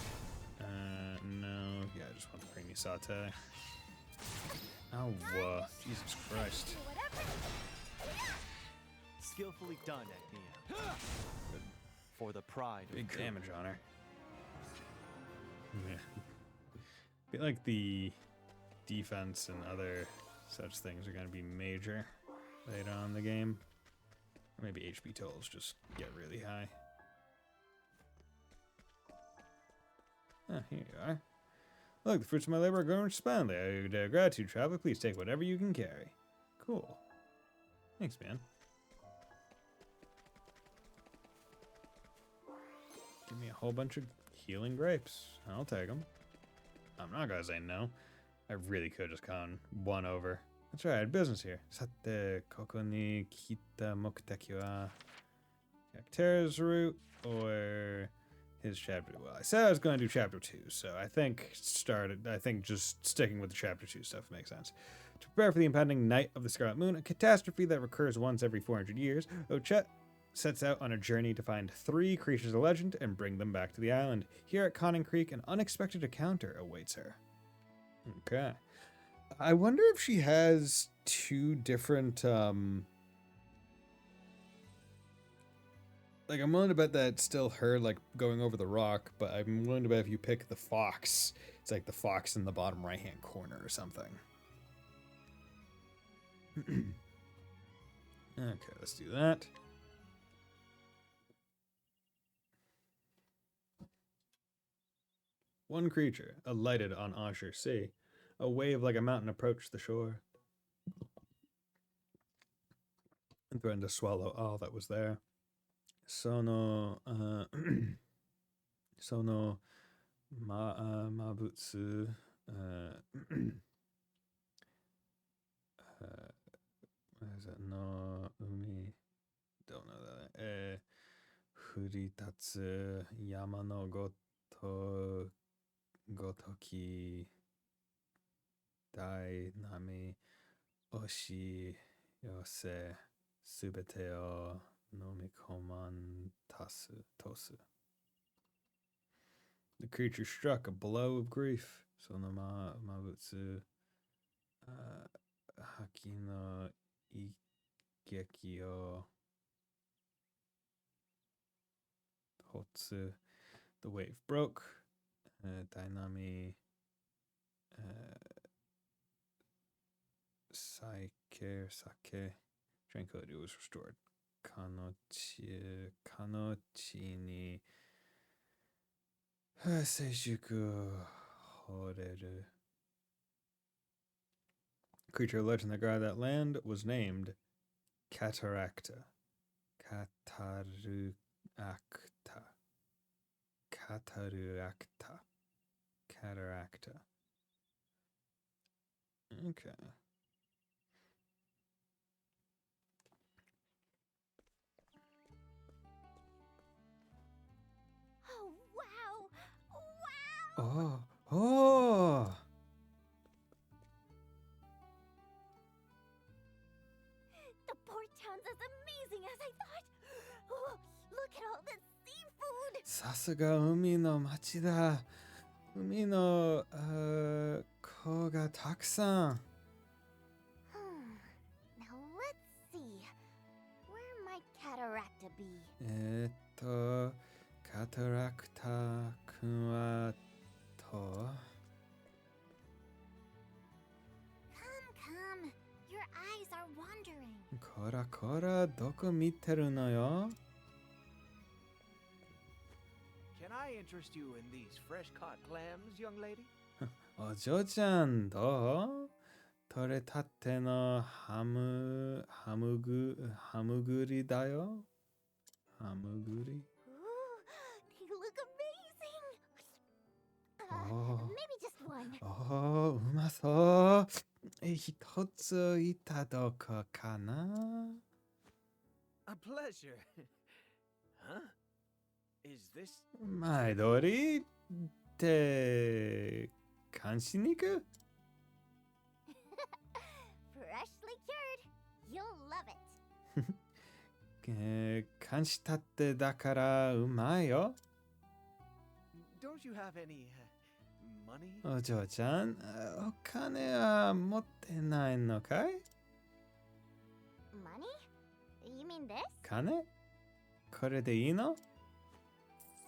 No. Yeah, I just want the creamy saute. Oh, Jesus Christ. Do whatever. Skillfully done, Agnia. For the pride Big of Ku. damage on her. Yeah. I feel like the defense and other such things are going to be major later on in the game. Or maybe HP totals just get really high. Ah, here you are. Look, the fruits of my labor are growing splendidly. I would, gratitude, traveler. Please take whatever you can carry. Cool. Thanks, man. Give me a whole bunch of healing grapes. I'll take them. I'm not gonna say no. I really could just gone one over. That's right, I had business here. Sate koko ni kita mokuteki wa Cactera's route or his chapter. Well, I said I was going to do chapter 2, so I think just sticking with the chapter 2 stuff makes sense. To prepare for the impending Night of the Scarlet Moon, a catastrophe that recurs once every 400 years, sets out on a journey to find 3 creatures of legend and bring them back to the island. Here at Conning Creek, an unexpected encounter awaits her. Okay. I wonder if she has 2 different, like, I'm willing to bet that it's still her, like, going over the rock, but I'm willing to bet if you pick the fox, it's like the fox in the bottom right-hand corner or something. Okay, let's do that. One creature alighted on Asher Sea. A wave like a mountain approached the shore and threatened to swallow all that was there. Sono mabutsu what is it? No umi. Don't know that. Furitatsu yama no gotoki dai nami oshi yose subete o nomikoman tosu. The creature struck a blow of grief. Sono mabutsu haki no igeki o hotsu. The wave broke. Dainami sake. Tranquility was restored. Kanochi ni seishuku horeru. Creature of legend that guarded that land was named Cataracta. Cataracta. Okay. Oh, wow! Wow! Oh. Oh. The port town's as amazing as I thought! Oh, look at all the seafood! さすが海の町だ。海の子がたくさん。Now let's see. Where might Cataracta be? カタラクタ君はと Come. Your eyes are wandering. こらこらどこ見てるのよ Can I interest you in these fresh caught clams, young lady? お嬢ちゃんどう取れたてのハムグリだよハムグリ Ooh, they look amazing. Oh. Maybe just one. おーうまそう一ついただこうかな A pleasure. Huh? Is this... 前通りって監視に行く Freshly cured. You'll love it. 監視たってだからうまいよ Don't you have any... money? お嬢ちゃんお金は持ってないのかい Money? You mean this? 金これでいいの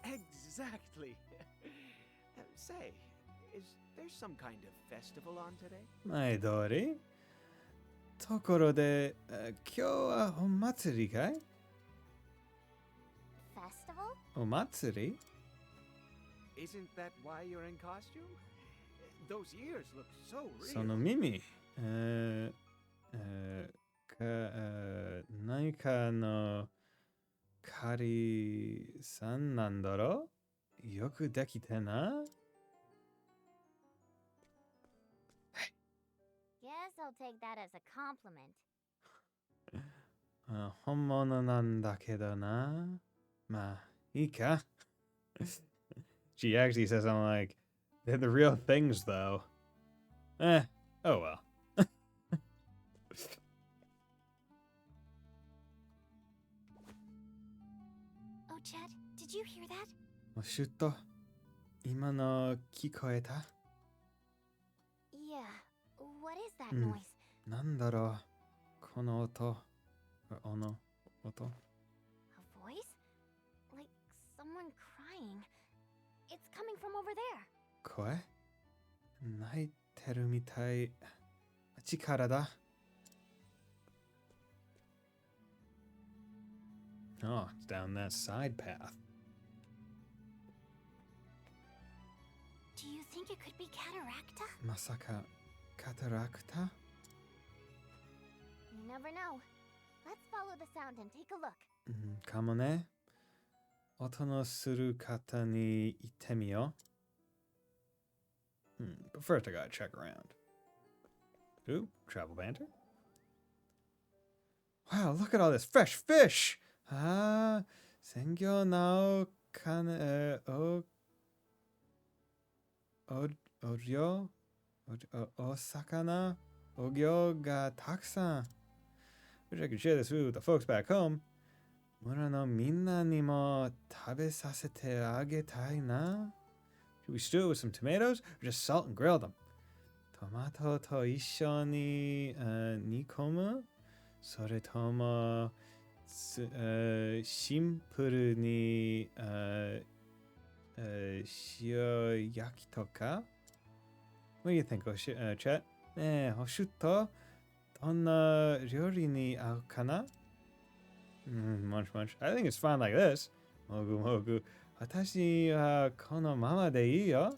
Exactly. Say, is there some kind of festival on today? 前通りところで今日はお祭りかい Festival? お祭り Isn't that why you're in costume? Those ears look so real. その耳何かの狩りさんなんだろよくできてな Guess I'll take that as a compliment. 本物なんだけどなまあいいか She actually says something like they're the real things though oh well Oh, Chet, did you hear that? おシュッと今の聞こえた Yeah. What is that Hmm. noise? なんだろうこの音音 A voice? Like someone crying. It's coming from over there. 声泣いてるみたいあっちからだ Oh, it's down that side path. Do you think it could be Cataracta? まさかカタラクタ You never know. Let's follow the sound and take a look. かもね音のする方に行ってみよう But first I gotta check around. Ooh, travel banter. Wow, look at all this fresh fish! Ah, Sengyo nao kan oryo osakana ogyo ga takusan. Wish I could share this food with the folks back home. Mura no minna ni mo tabe sasete agetai na. Should we stew it with some tomatoes or just salt and grill them? Tomato to issho ni nikomu? Soretomo simple ni shio yaki toka? What do you think, Chet? Hoshuto? Donna ryori ni au kana? Munch munch. I think it's fine like this. Mogu mogu. Watashi wa kono mama de ii yo. A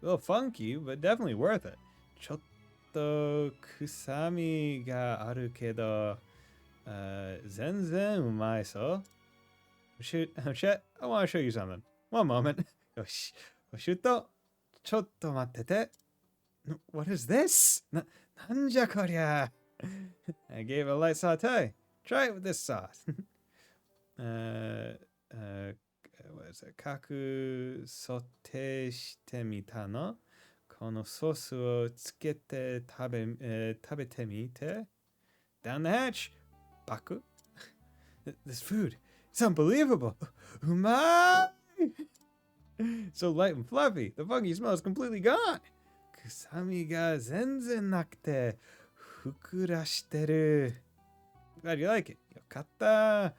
little funky, but definitely worth it. Chotto kusami ga aru kedo, zenzen umai so. Chet, I want to show you something. One moment. Oshuto, chotto mattete. What is this? Nanja korya? I gave it a light saute. Try it with this sauce. What is it? Kaku sote shite mita no? Kono sosu wo tsukete tabete mite? Down the hatch. Baku. This food. It's unbelievable. Umai! So light and fluffy. The funky smell is completely gone. Kusami ga zenzen nakute fukurashiteru. Glad you like it. Yokatta.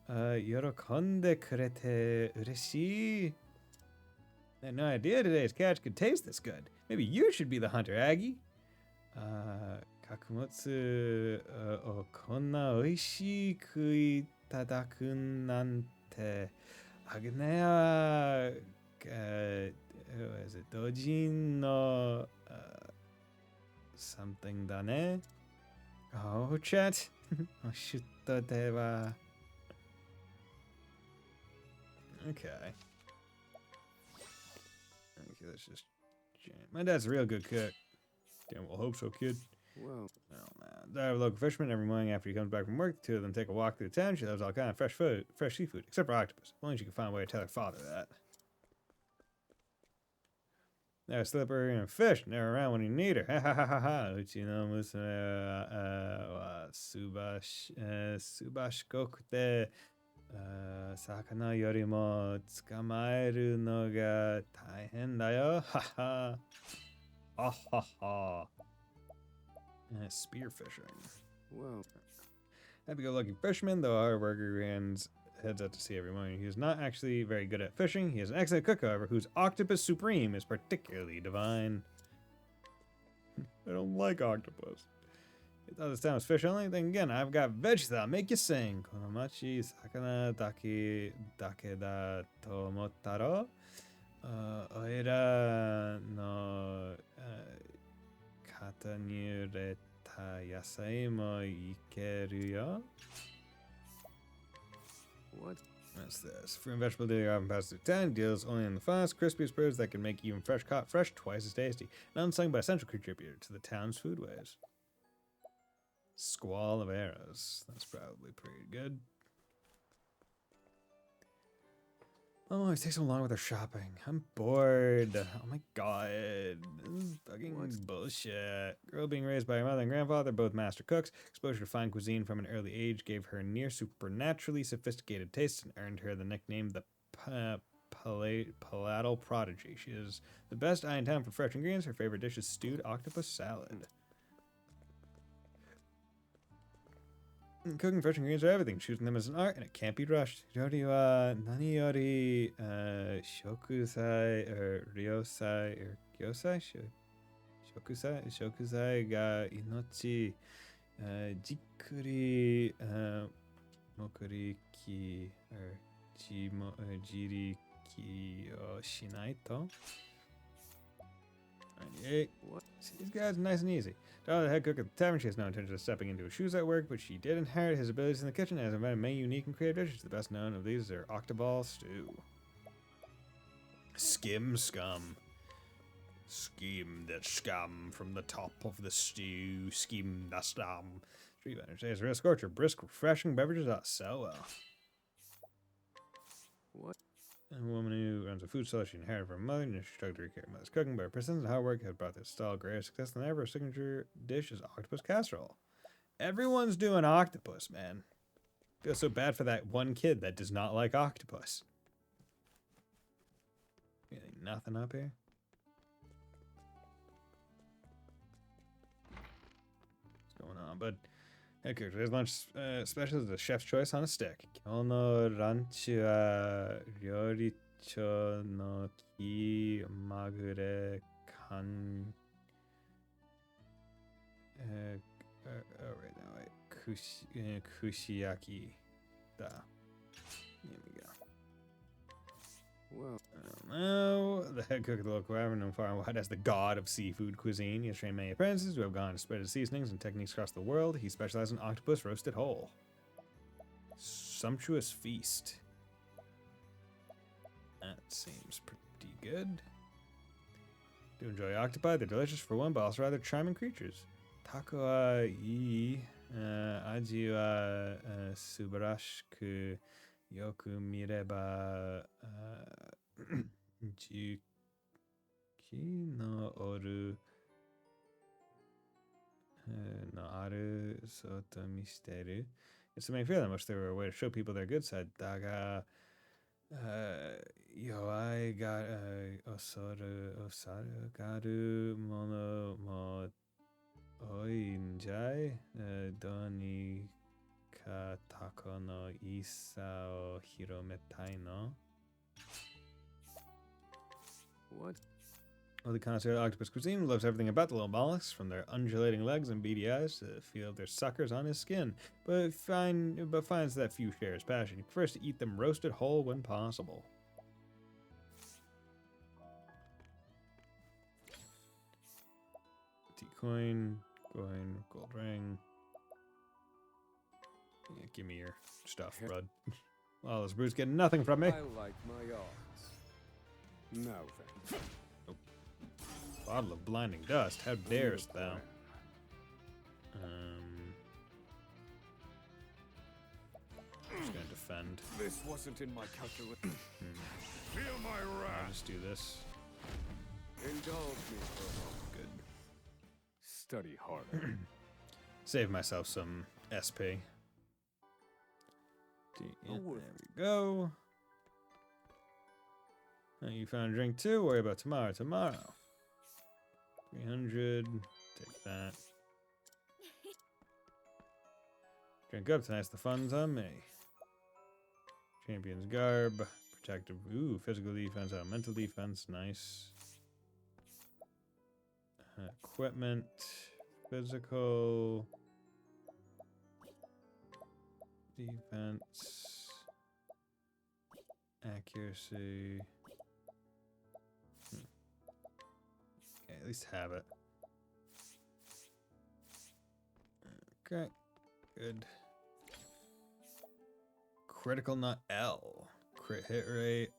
Yorokonde kurete ureshii. I had no idea today's catch could taste this good. Maybe you should be the hunter, Aggie. Kakumotsu o konna oishii kui tadaku nante. Agane wa what is it? Dojin no something da ne. Oh, chat. Oshutta de wa. Okay. Okay, let's just jam. My dad's a real good cook. Damn, we'll hope so, kid. Well, Oh man, I have a local fisherman every morning after he comes back from work. The two of them take a walk through the town. She loves all kind of fresh seafood, except for octopus. If only she could find a way to tell her father that. Never slippery and fish, never around when you need her. Ha ha ha ha ha. Uchi no musume wa subashikokute sakana yorimo tsukamaeru no ga taihen da yo. Ha ha. Ha ha ha. Spearfishing. well, Happy-go-lucky fisherman, though a hard worker heads out to sea every morning. He is not actually very good at fishing. He is an excellent cook, however, whose octopus supreme is particularly divine. I don't like octopus. You thought this town was fish only? Then again, I've got veggies that'll make you sing. Konomachi sakana dake da to omottaro. Oira no kata ni ureta yasai mo ikeru yo. what? What's this? Fruit and vegetable dealer often passes through town, deals only in the fast, crispiest birds that can make even fresh caught fresh twice as tasty. And unsung by a central contributor to the town's foodways. Squall of arrows. That's probably pretty good. Oh, it takes so long with her shopping. I'm bored. Oh my god. This is fucking bullshit. Girl being raised by her mother and grandfather, both master cooks. Exposure to fine cuisine from an early age gave her near supernaturally sophisticated tastes and earned her the nickname the Palatal Prodigy. She is the best eye in town for fresh ingredients. Her favorite dish is stewed octopus salad. Cooking fresh ingredients are everything. Choosing them is an art, and it can't be rushed. Yori wa nani yori shokusai or ryosai or gyosai? Shokusai ga inochi jikkuri mokuriki or jiriki o shinai to. 98. What? See, these guys are nice and easy. Daughter of the head cook at the tavern, she has no intention of stepping into his shoes at work, but she did inherit his abilities in the kitchen and has invented many unique and creative dishes. The best known of these are octoball stew. Skim scum. Skim the scum from the top of the stew. Skim the scum. Street vendor says real scorcher. Brisk, refreshing beverages that sell well. What? A woman who runs a food stall she inherited from her mother, and she struggled to recreate her mother's cooking, but her persistence and hard work has brought this stall greater success than ever. Her signature dish is octopus casserole. Everyone's doing octopus, man. I feel so bad for that one kid that does not like octopus. Really nothing up here? What's going on, bud? Head cook. Today's lunch special is the chef's choice on a stick. Kyo no ranchi wa ryoricho no ki magure kan... kushiyaki da. Here we go. Well, No, the head cook of the local tavern, known far and wide as the god of seafood cuisine. He has trained many apprentices who have gone to spread his seasonings and techniques across the world. He specializes in octopus roasted whole. Sumptuous feast. That seems pretty good. Do enjoy octopi. They're delicious for one, but also rather charming creatures. Taco wa ii, aji wa subarashiku, yoku mireba, juki no oru no aru soto mishiteru. It's to make fear that much they were a way to show people their good side. Daga yoai ga osaru garu mono mo oinjai doni ka tako no isa o hirometai no. what? Well, the connoisseur of octopus cuisine loves everything about the little mollusks, from their undulating legs and beady eyes to the feel of their suckers on his skin, but finds that few share his passion. He prefers to eat them roasted whole when possible. T-coin, coin, gold ring. Yeah, give me your stuff, bud. Well, this brute's getting nothing from me. I like my odds. Now then. Bottle of blinding dust. How darest thou? I'm just gonna defend. This wasn't in my calculation. Feel my wrath. I'll just do this. Indulge me for a moment. Good. Study harder. Save myself some SP. Yeah, Oh, there we go. Now you found a drink too. Worry about tomorrow. 300. Take that. Drink up tonight's the fun's on me. Champion's garb. Protective. Ooh, physical defense. Mental defense. Nice. Equipment. Physical. Defense. Accuracy. Okay, at least have it. Okay, good. Critical nut L. Crit hit rate.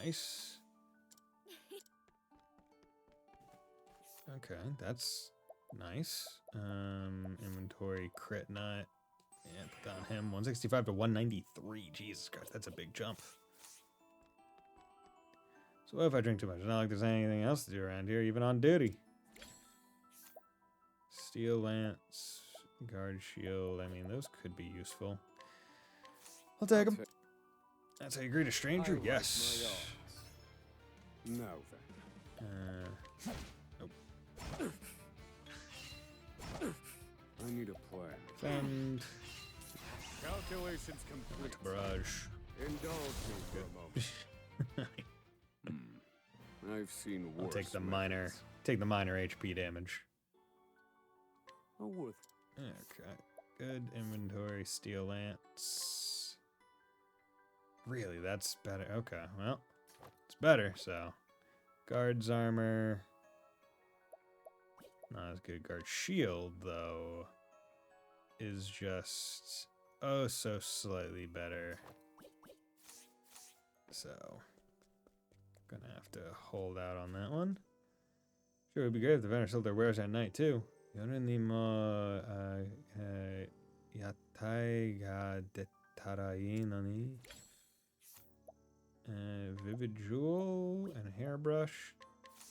Nice. Okay, that's nice. Inventory crit nut. Yeah, put that on him. 165 to 193. Jesus Christ, that's a big jump. So what if I drink too much? It's not like there's anything else to do around here, even on duty. Steel lance, guard shield. I mean, those could be useful. I'll take them. That's how you greet a stranger? I like Yes. my odds. Now then. Nope. I need a plan. Fend. Calculations complete. Barrage. Indulge me for a moment. I've seen worse. I'll take the weapons. minor HP damage. Oh, worth. Okay. Good inventory, steel lance. Really, that's better. Okay, well, it's better, so. Guard's armor. Not as good. Guard shield, though, is just oh so slightly better. So, gonna have to hold out on that one. Sure, it would be great if the vendor sold their wares at night, too. Yorin mo yatai ga detarai nani? Vivid jewel and a hairbrush.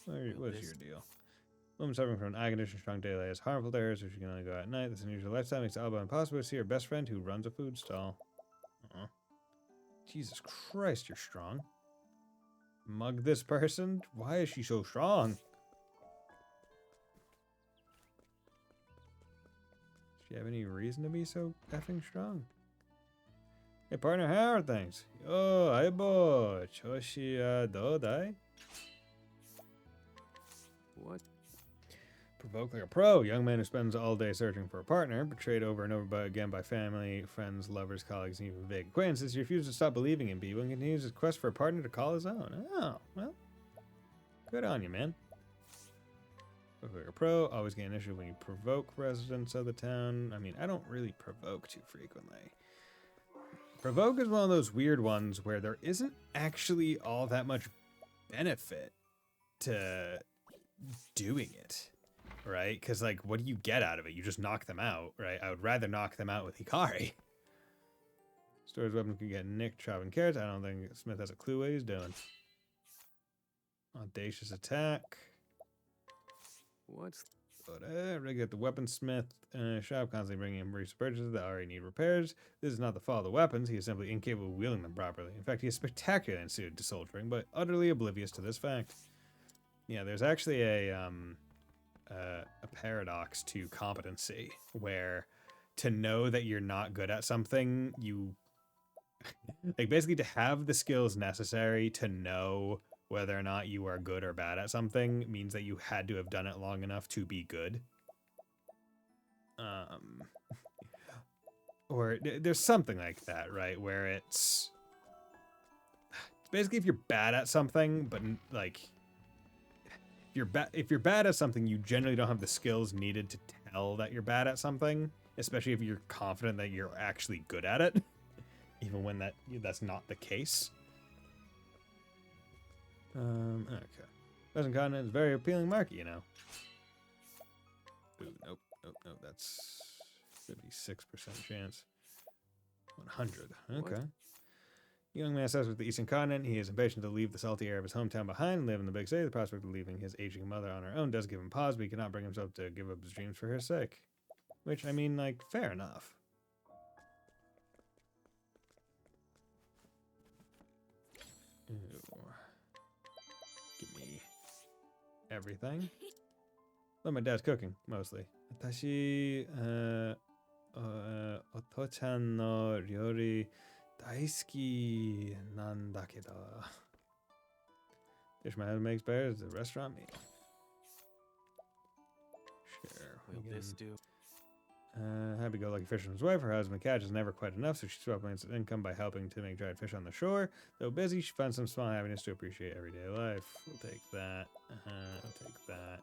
What's your deal? Woman suffering from an eye condition, strong daylight is harmful to her, so she can only go at night. This unusual lifestyle makes it all but impossible to see her best friend who runs a food stall. Jesus Christ, you're strong. Mug this person? Why is she so strong? Does she have any reason to be so effing strong? Hey partner, how are things? Yo, aibo, choshi dodai? What? Provoke like a pro. Young man who spends all day searching for a partner, betrayed over and over again by family, friends, lovers, colleagues, and even vague acquaintances, he refuses to stop believing in people and continues his quest for a partner to call his own. Oh, well. Good on you, man. Provoke like a pro. Always get an issue when you provoke residents of the town. I mean, I don't really provoke too frequently. Provoke is one of those weird ones where there isn't actually all that much benefit to doing it, right? Because, like, what do you get out of it? You just knock them out, right? I would rather knock them out with Hikari. Storage weapon can get nicked, chopping carrots. I don't think Smith has a clue what he's doing. Audacious attack. What's... But regulate at the weaponsmith shop, constantly bringing in recent purchases that already need repairs. This is not the fault of the weapons. He is simply incapable of wielding them properly. In fact, he is spectacularly suited to soldiering, but utterly oblivious to this fact. Yeah, there's actually a paradox to competency, where to know that you're not good at something, you like basically to have the skills necessary to know whether or not you are good or bad at something means that you had to have done it long enough to be good. Or there's something like that, right? Where it's basically if you're bad at something, but like if you're bad at something, you generally don't have the skills needed to tell that you're bad at something, especially if you're confident that you're actually good at it, even when that's not the case. Okay. Bison continent is a very appealing market, you know. Ooh, nope. That's 56% chance. 100. Okay. What? Young man says with the Eastern Continent, he is impatient to leave the salty air of his hometown behind and live in the big city. The prospect of leaving his aging mother on her own does give him pause, but he cannot bring himself to give up his dreams for her sake. Which, I mean, like, fair enough. Ew. Give me everything. Well, my dad's cooking, mostly. Watashi, oto-chan no ryori daisuki nandakedo. Dish my husband makes better as a restaurant meal. Sure. Will this do? Happy-go-lucky fisherman's wife. Her husband catches never quite enough, so she supplements his income by helping to make dried fish on the shore. Though busy, she finds some small happiness to appreciate everyday life. We'll take that. I'll take that.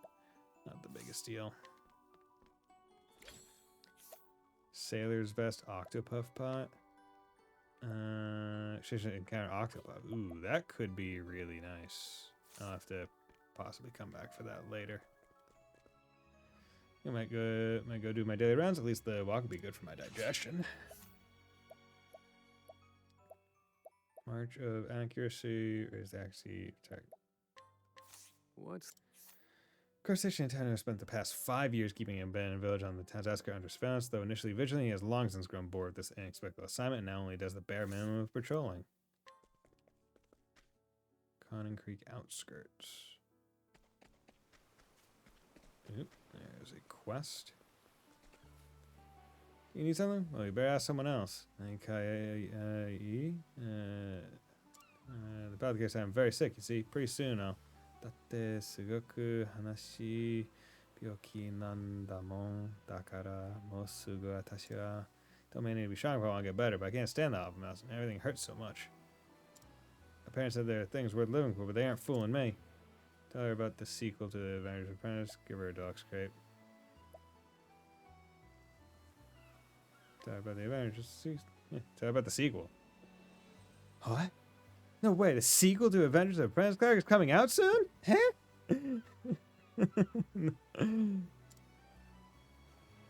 Not the biggest deal. Sailor's vest, Octopath pot. She should encounter Octopath. Ooh, that could be really nice. I'll have to possibly come back for that later. I might go do my daily rounds. At least the walk would be good for my digestion. March of accuracy. Raise the accuracy. Attack. What's... Of course, Antonio has spent the past 5 years keeping an abandoned village on the town's outskirts under surveillance, though initially vigilant, he has long since grown bored with this inexplicable assignment and now only does the bare minimum of patrolling. Conning Creek outskirts. Oop, there's a quest. You need something? Well, you better ask someone else. The bad case, I'm very sick, you see. Pretty soon I'll... だってすごく話病気なんだもんだからもうすぐ私は Don't mean to be strong if I want to get better, but I can't stand the album mouse. Everything hurts so much. My parents said there are things worth living for, but they aren't fooling me. Tell her about the sequel to The Avengers Apprentice. Give her a dog scrape. Tell her about the Avengers. Tell her about the sequel. What? No way, the sequel to Avengers Apprentice Clark is coming out soon? Huh?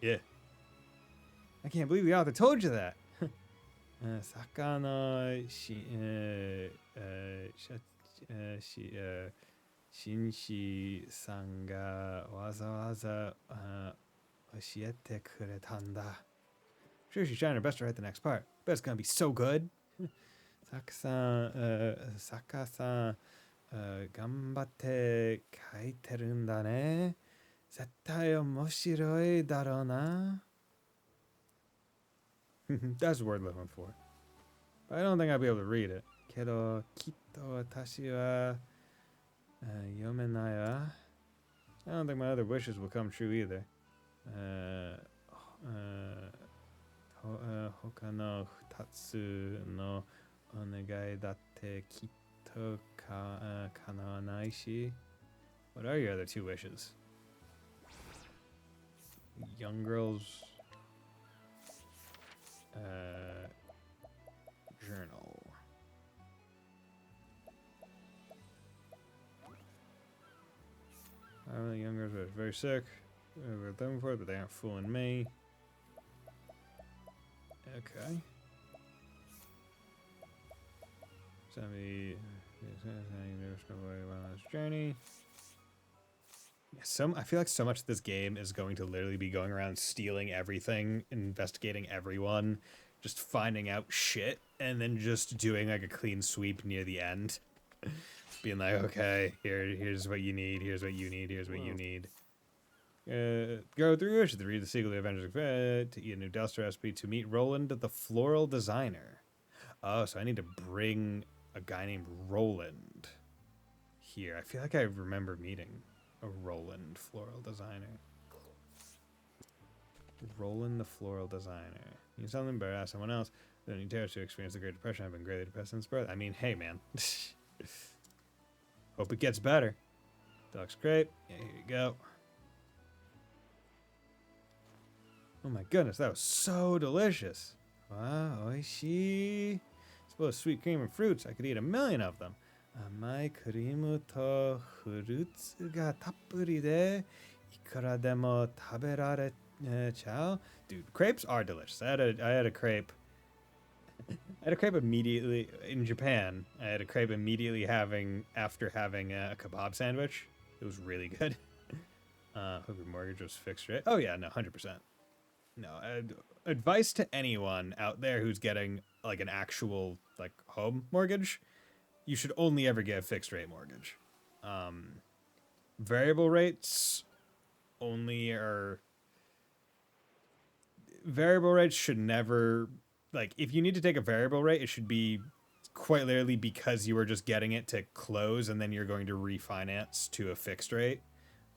Yeah. I can't believe the author told you that. Sakano Shinshi san ga waza oshiete kuretanda. Sure, she's trying her best to write the next part, but it's gonna be so good. Saka-san, 頑張って書いてるんだね。絶対面白いだろうな。That's the word looking for. But I don't think I'll be able to read it. けど、きっと私は読めないわ。I don't think my other wishes will come true either. 他の2つのお願いだってきっと叶わないし。What are your other 2 wishes? Young girls journal. I really young girls are very sick. We're looking for it, but they aren't fooling me. Okay. Somebody on this journey. Yeah, I feel like so much of this game is going to literally be going around stealing everything, investigating everyone, just finding out shit, and then just doing like a clean sweep near the end. Being like, okay, here's what you need, here's what you need, here's what you need. Go through wishes to read the sequel to Avengers, to eat a new Delta recipe, to meet Roland the floral designer. Oh, so I need to bring a guy named Roland here. I feel like I remember meeting a Roland floral designer. Roland the floral designer. Need something better, ask someone else. Don't need terrorists to experience the Great Depression. I've been greatly depressed since birth. I mean, hey man. Hope it gets better. Dog scrape. Yeah, here you go. Oh my goodness, that was so delicious. Wow, oishii. Suppose sweet cream and fruits. I could eat 1,000,000 of them. Amai cream to fruits ga tappuri de ikura demo taberare chao. Dude, crepes are delicious. I had a crepe. I had a crepe immediately in Japan. I had a crepe immediately after having a kebab sandwich. It was really good. Hope your mortgage was fixed, right? Oh yeah, no, 100%. No, advice to anyone out there who's getting like an actual like home mortgage, you should only ever get a fixed rate mortgage. Variable rates should never, like, if you need to take a variable rate, it should be quite literally because you were just getting it to close and then you're going to refinance to a fixed rate.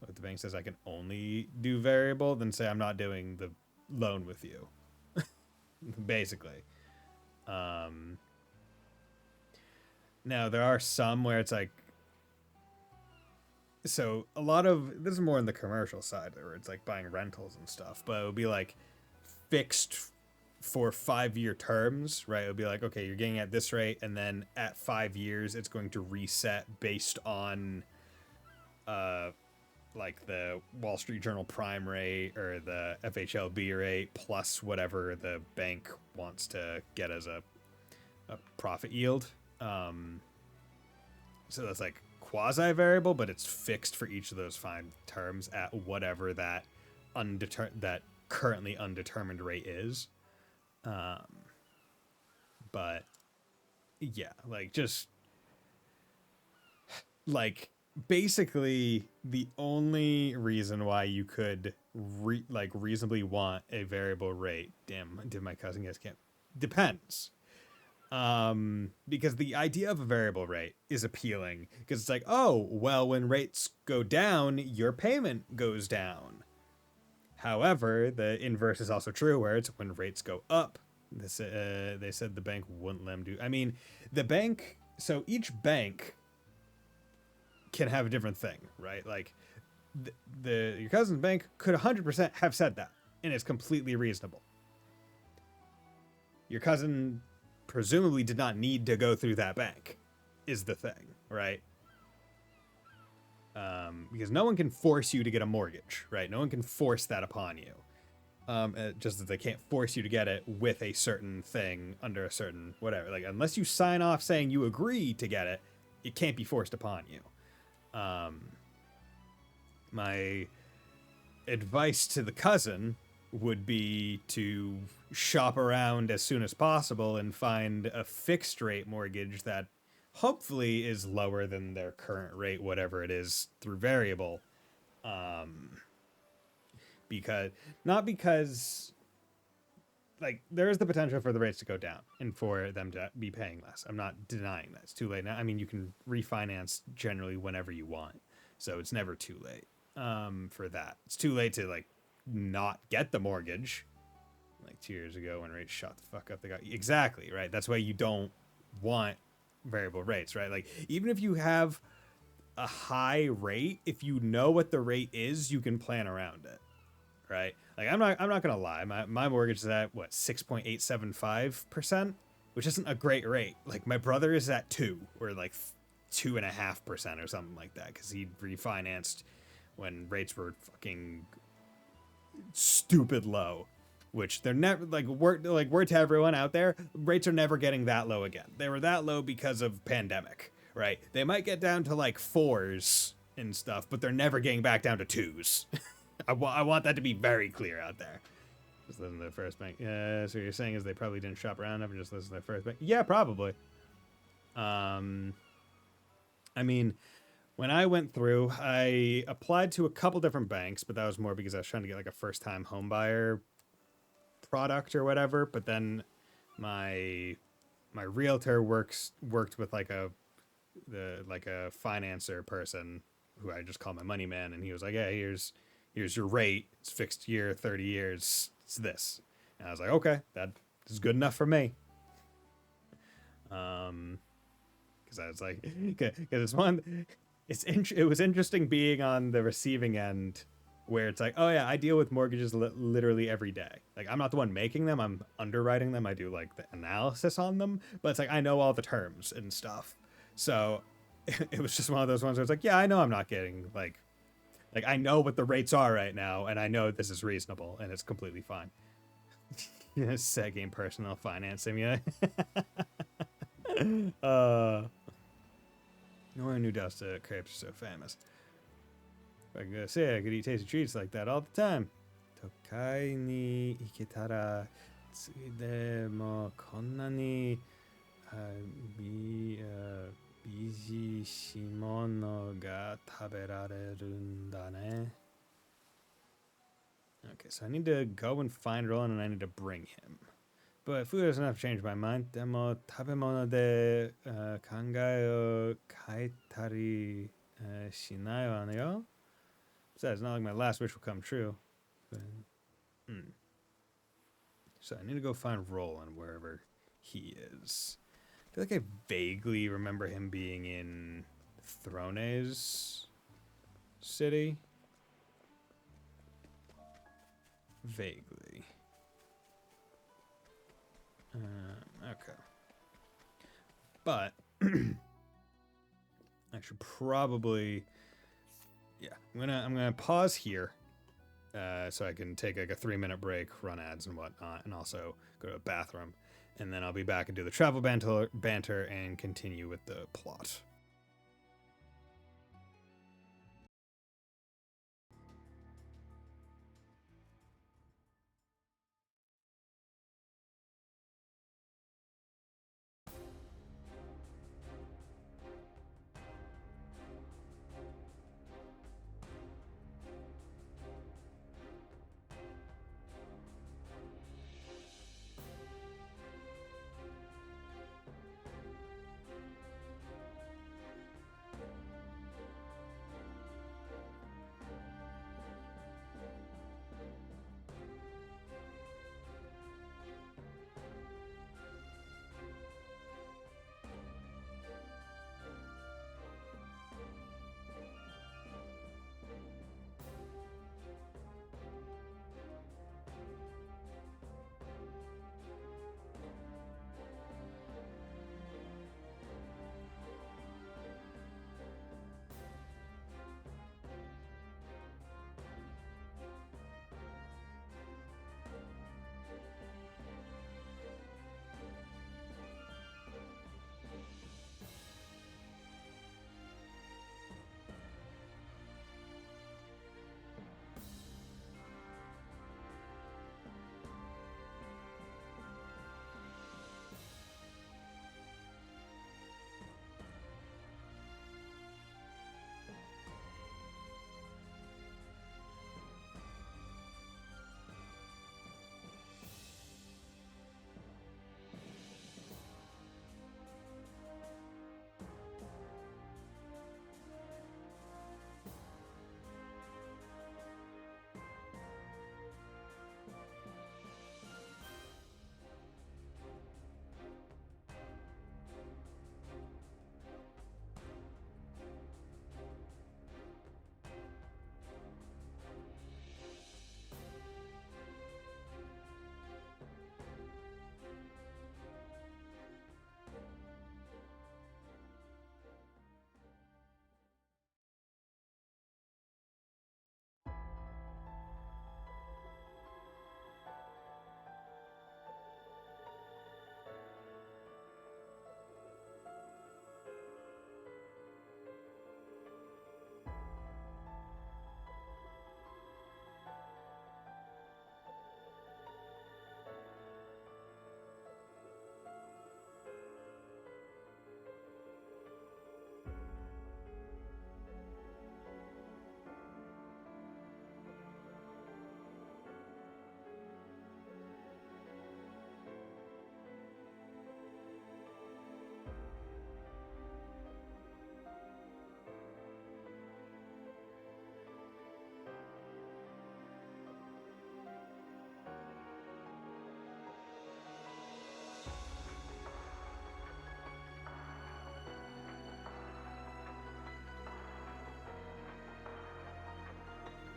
If the bank says I can only do variable, then say I'm not doing the loan with you. Basically. Now there are some where it's like, so a lot of this is more on the commercial side where it's like buying rentals and stuff, but it would be like fixed for 5-year terms, right? It would be like, okay, you're getting at this rate, and then at 5 years it's going to reset based on like the Wall Street Journal prime rate or the FHLB rate plus whatever the bank wants to get as a profit yield. So that's like quasi-variable, but it's fixed for each of those 5 terms at whatever that currently undetermined rate is. But yeah, like just like basically the only reason why you could reasonably want a variable rate. Damn, did my cousin guess can't depends. Because the idea of a variable rate is appealing because it's like, oh, well, when rates go down, your payment goes down. However, the inverse is also true, where it's when rates go up. They said the bank wouldn't let them do. I mean, the bank. So each bank can have a different thing, right? Like, your cousin's bank could 100% have said that, and it's completely reasonable. Your cousin presumably did not need to go through that bank, is the thing, right? Because no one can force you to get a mortgage, right? No one can force that upon you. Just as they can't force you to get it with a certain thing under a certain whatever. Like, unless you sign off saying you agree to get it, it can't be forced upon you. My advice to the cousin would be to shop around as soon as possible and find a fixed rate mortgage that hopefully is lower than their current rate, whatever it is, through variable. Because like there is the potential for the rates to go down and for them to be paying less. I'm not denying that. It's too late now. I mean, you can refinance generally whenever you want, so it's never too late for that. It's too late to like not get the mortgage. Like 2 years ago when rates shot the fuck up, they got exactly right. That's why you don't want variable rates, right? Like even if you have a high rate, if you know what the rate is, you can plan around it. Right? Like I'm not gonna lie. My mortgage is at what 6.875%, which isn't a great rate. Like my brother is at 2 or like 2.5% or something like that because he refinanced when rates were fucking stupid low. Which they're never word to everyone out there. Rates are never getting that low again. They were that low because of pandemic, right? They might get down to like 4s and stuff, but they're never getting back down to 2s. I want that to be very clear out there. Just listen to their first bank. Yeah, so what you're saying is they probably didn't shop around enough and just listen to their first bank. Yeah, probably. I mean, when I went through, I applied to a couple different banks, but that was more because I was trying to get like a first-time home buyer product or whatever. But then my realtor worked with like a financer person who I just call my money man, and he was like, yeah, here's your rate. It's fixed year, 30 years. It's this. And I was like, okay, that is good enough for me. Because I was like, because it was interesting being on the receiving end where it's like, oh yeah, I deal with mortgages literally every day. Like I'm not the one making them. I'm underwriting them. I do like the analysis on them, but it's like, I know all the terms and stuff. So it was just one of those ones where it's like, yeah, I know I'm not getting like I know what the rates are right now, and I know this is reasonable, and it's completely fine. Set game personal finance simulator. No one knew Dust crepes are so famous. I gotta say, I could eat tasty treats like that all the time. Tokai ni iketara tsude mo konna ni biji shimono ga taberareru nda ne. Okay, so I need to go and find Roland, and I need to bring him. But food doesn't have to change my mind. Demo tabemono de kangai o kaetari shinai wa ne yo. Besides, it's not like my last wish will come true. But, So I need to go find Roland wherever he is. I feel like I vaguely remember him being in Throne's city. Vaguely. Okay. But I should probably, yeah. I'm gonna pause here, so I can take like a 3-minute break, run ads and whatnot, and also go to the bathroom, and then I'll be back and do the travel banter and continue with the plot.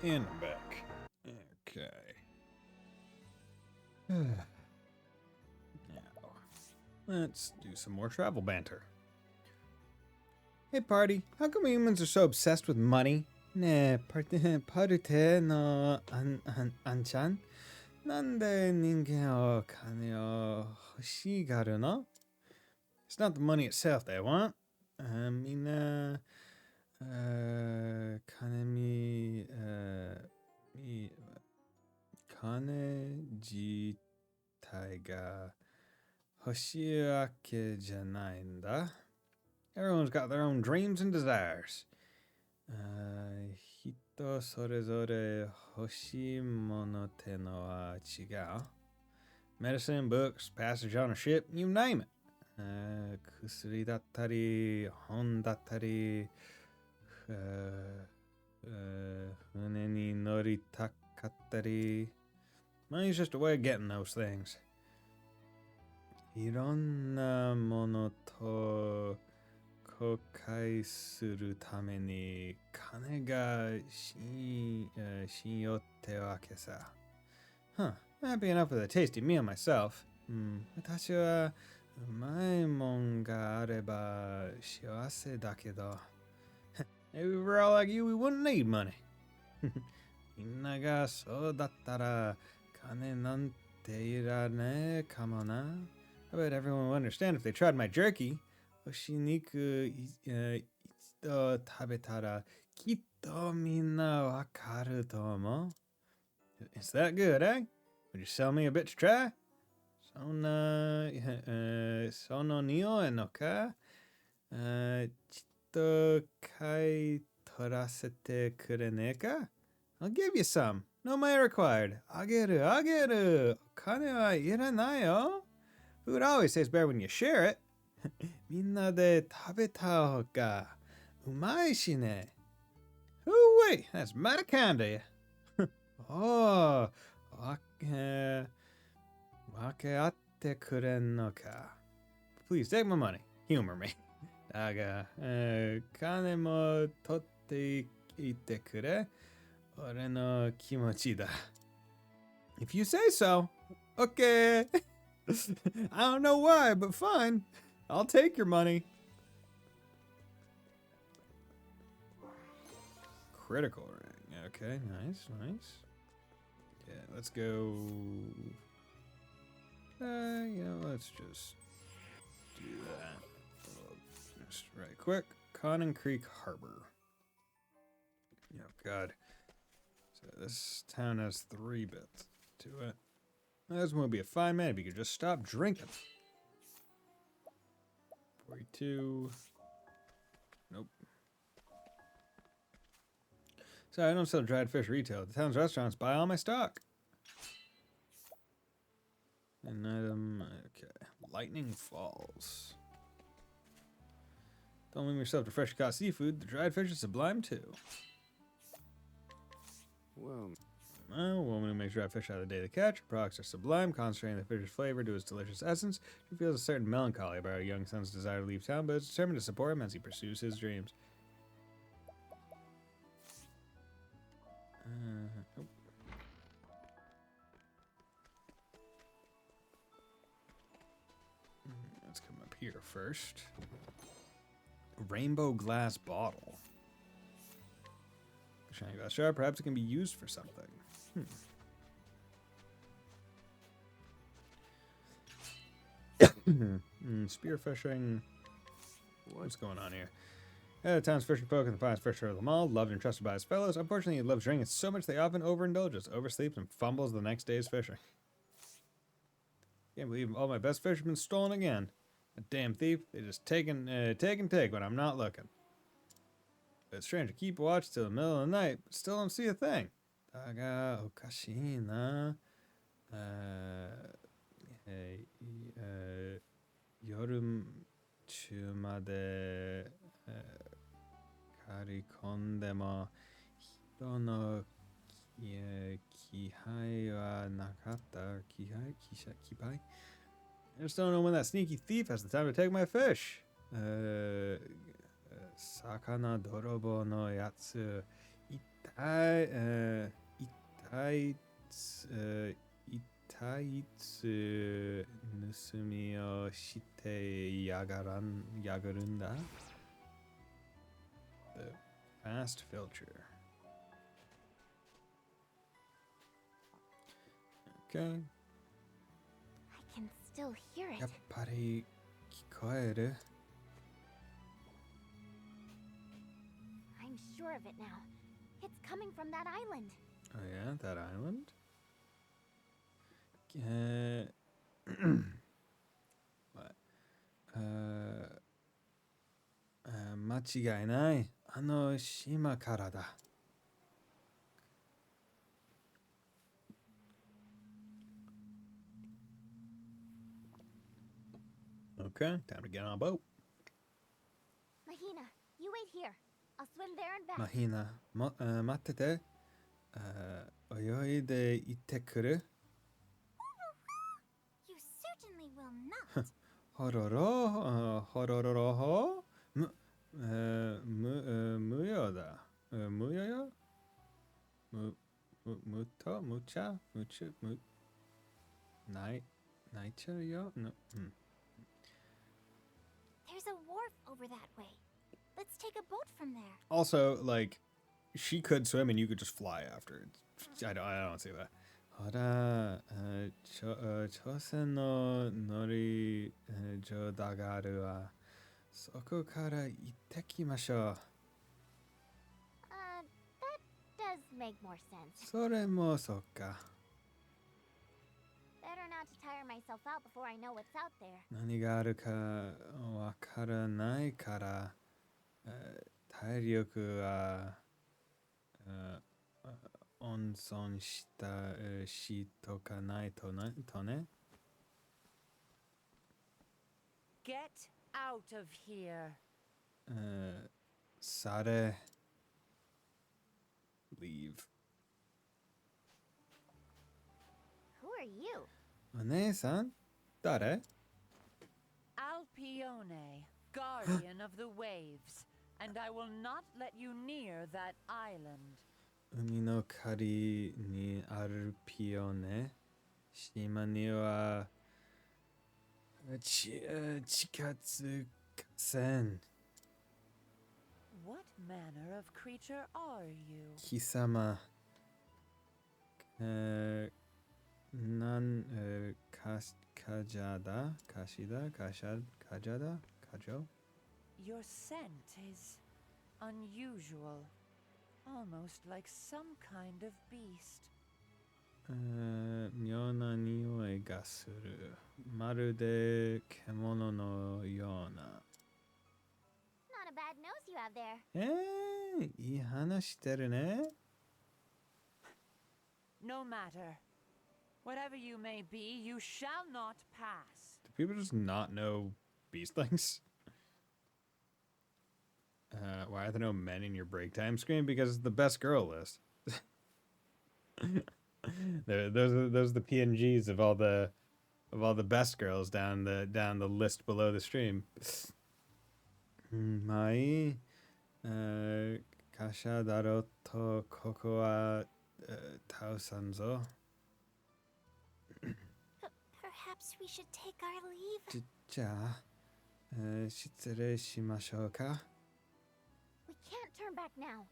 And I'm back. Okay. Now, let's do some more travel banter. Hey party, how come humans are so obsessed with money? Ne, parute no anchan? Nande ningen o kane o hoshigaru no? It's not the money itself they want. Mina kane kane jitai ga hoshiu wake janai n da. Everyone's got their own dreams and desires. Hito sorezore hoshii mono te no wa chigau. Medicine, books, passage on a ship, you name it. Kusuri dattari, hon dattari, hune ni noritakattari. Money's just a way of getting those things. Ironna mono to kokai suru tame ni kane ga shinyotte wake sa. Huh, happy enough with a tasty meal myself. Watashi wa umai mon ga areba shiawase dakedo. If we were all like you, we wouldn't need money. Minna ga so dattara kane nante irane kamo na. I bet everyone would understand if they tried my jerky. Hoshiniku ichido tabetara kitto minna wakaru tomo. It's that good, eh? Would you sell me a bit to try? Sono nio no ka? Chitto kai torasete kurene ka? I'll give you some. No money required. Ageru. Kane wa iranai yo. Food always tastes better when you share it. Minna de tabeta hoka. Umai shi ne. Hoo-wee, that's mighty kind of you. Oh, wake atte kuren no ka. Please take my money. Humor me. Daga, kane mo totte ite kure. Ore no kimochi da. If you say so. Okay. I don't know why, but fine. I'll take your money. Critical ring. Okay, nice. Yeah, let's go. Let's just do that. Just right quick. Conning Creek Harbor. Oh, God. So this town has 3 bits to it. This would be a fine man if you could just stop drinking. 42. Nope. So I don't sell dried fish retail. The town's restaurants buy all my stock. An item. Okay. Lightning Falls. Don't limit yourself to fresh caught seafood. The dried fish is sublime too. Well, A woman who makes dried fish out of the day they catch. Her products are sublime, concentrating the fish's flavor to its delicious essence. She feels a certain melancholy about her young son's desire to leave town, but is determined to support him as he pursues his dreams. Nope. Let's come up here first. Rainbow glass bottle. Shiny glass jar. Perhaps it can be used for something. Spearfishing. What's going on here? The town's fishing folk and the finest fisher of them all, loved and trusted by his fellows. Unfortunately, he loves drinking so much they often overindulges, oversleeps, and fumbles the next day's fishing. Can't believe all my best fish have been stolen again. A damn thief. They just take when I'm not looking. It's strange to keep watch till the middle of the night, but still don't see a thing. Daga okashi na. Yoru chumade karikondemo hito no kihai wa nakatta. Kipai? I just don't know when that sneaky thief has the time to take my fish. Sakana dorobo no yatsu Itaitsu Nusumi o Shite Yagarunda. The fast filter. Okay. I can still hear it. Yappari kikoeru. I'm sure of it now. It's coming from that island. Oh yeah, that island. What? 間違いない。あの島からだ。Okay, time to get on a boat. Mahina, you wait here. I'll swim there and back. Mahina, 待ってて。泳いで行ってくる。You certainly will not. ほろろ、ほろろろほ。無用だ。無用よ。むちゃ泣いちゃうよ。There's a wharf over that way. Let's take a boat from there. Also, like, she could swim and you could just fly after. I don't see that. ほら、朝鮮の乗り場だがあるわ。そこから行ってきましょう。That does make more sense. それもそっか。Better not to tire myself out before I know what's out there. 何があるかわからないから、体力は温存しとかないとね。Get out of here. され leave. Who are you? お姉さん誰 Alpione, guardian of the waves, and I will not let you near that island. 海の狩りにあるピオネ。島には近づかせん。What manner of creature are you? 貴様。カジャダ Your scent is unusual, almost like some kind of beast. 妙な匂いがする。まるで獣のような。Not a bad nose you have there. いい話してるね。No matter. Whatever you may be, you shall not pass. Do people just not know beast things? Why are there no men in your break time screen? Because it's the best girl list. Those are the PNGs of all the best girls down the list below the stream. Mai kasha daro to koko wa tausan zo. Perhaps we should take our leave. じゃあ、失礼しましょうか。We can't turn back now.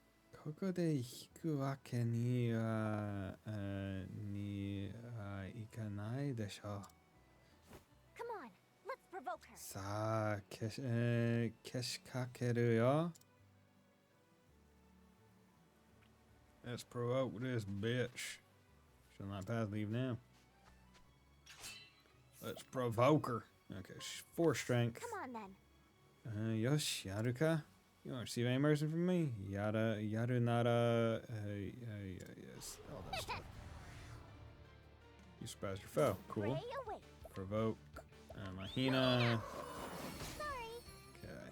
ここで引くわけには、いかないでしょう。Come on, let's provoke her. さあ、けしかけるよ。Let's provoke this bitch. Shall not pass leave now. Let's provoke her. Okay, she's 4 strength. Come on then. よし、やるか You want to receive any mercy from me? Yaru nara. Yes, all that stuff. You surprised your foe. Cool. Pray away. Provoke. Mahina. Sorry. Okay.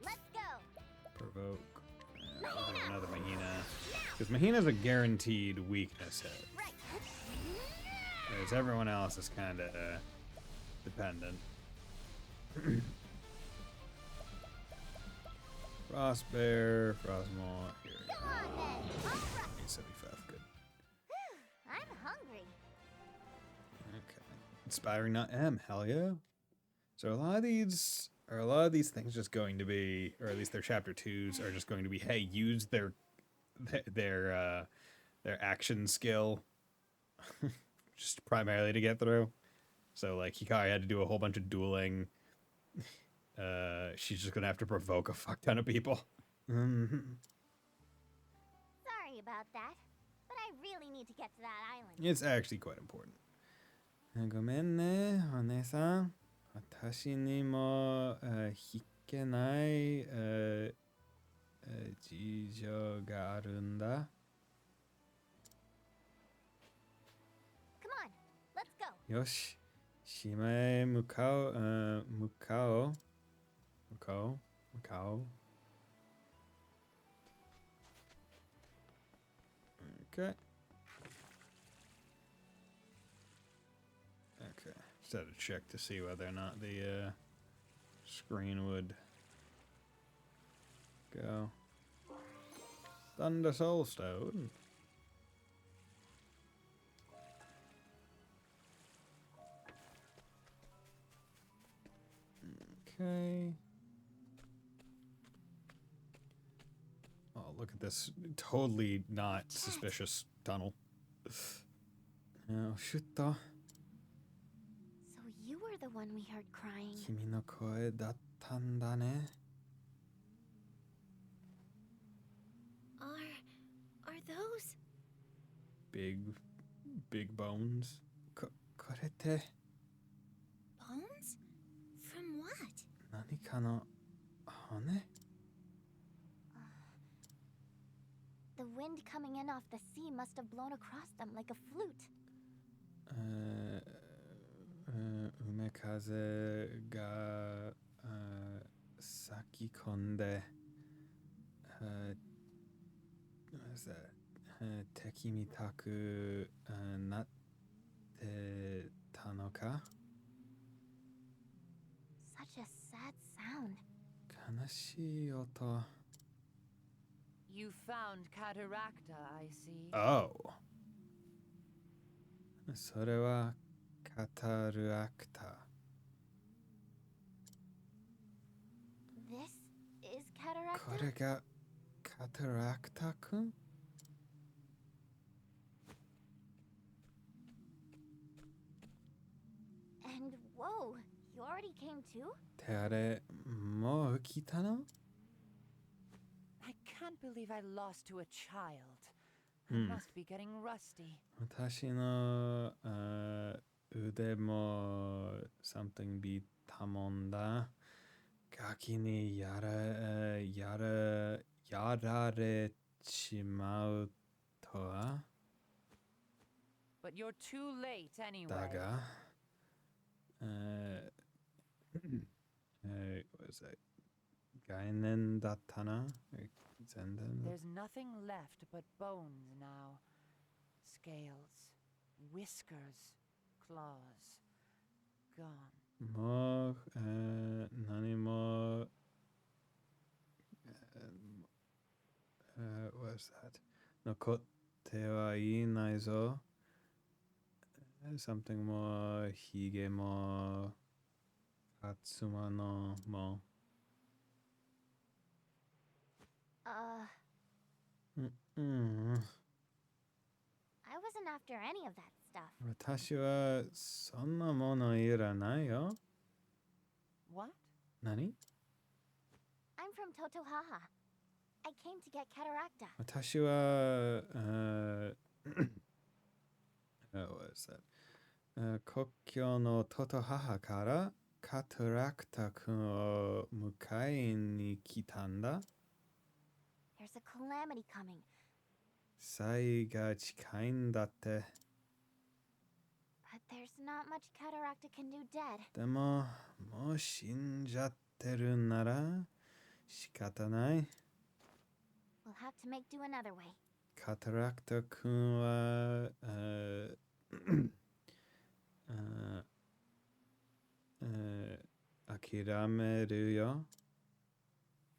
Let's go. Provoke. We'll do another Mahina. Because Mahina's a guaranteed weakness hit. Right. Whereas everyone else is kind of dependent. Frost Bear, Frostmaw. Here we go. Come on then. All right. 875. Good. I'm hungry. Okay. Inspiring not M. Hell yeah. So a lot of these things just going to be, or at least their chapter 2s are just going to be, hey, use their action skill just primarily to get through. So like Hikari had to do a whole bunch of dueling. She's just gonna have to provoke a fuck ton of people. Sorry about that, but I really need to get to that island. It's actually quite important. ごめんね、お姉さん。私にも引けない事情があるんだ。Come on, let's go. よし、島へ向かおう。向かおう。Okay. Okay. Just had to check to see whether or not the screen would go. Thunder Soulstone. Okay. Oh, look at this totally not suspicious tunnel. Oh, shoot. So you were the one we heard crying. 君の声だったんだね。Are those? Big bones. これって Bones? From what? 何かの骨? The wind coming in off the sea must have blown across them like a flute. 海風が咲き込んで敵みたくなってたのか? Such a sad sound. 悲しい音. You found Cataracta, I see. Oh. それはカタルアクタ. This is Cataracta? これがカタラクタくん? And whoa, you already came too? ってあれ、もう来たの? I can't believe I lost to a child. I must be getting rusty. 私の腕も something ビったもんだ。ガキにやられちまうとは。But you're too late anyway. だが、what is that? 概念だったな。全然。 There's nothing left but bones now. Scales, whiskers, claws. Gone. もう、何も、what is that? 残ってはいないぞ。something も、ひげも、頭のも。I wasn't after any of that stuff. 私はそんなものいらないよ。 What? 何? I'm from Totohaha. I came to get Cataracta. 私は、what is that? 国境のトト母からカタラクタ君を迎えに来たんだ。 There's a calamity coming. 災が近いんだって。 But there's not much Cataracta can do dead. でも、もう死んじゃってるなら仕方ない。 We'll have to make do another way. カタラクタ君は、諦めるよ。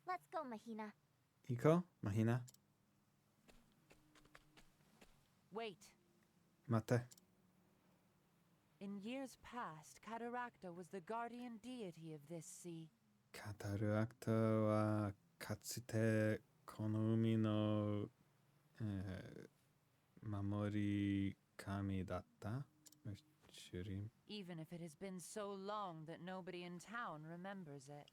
Let's go, Mahina. Iko? Mahina? Wait. Mate. In years past, Cataracta was the guardian deity of this sea. Kataruakta wa katsute kono umi no mamori kami datta? Shuri. Even if it has been so long that nobody in town remembers it.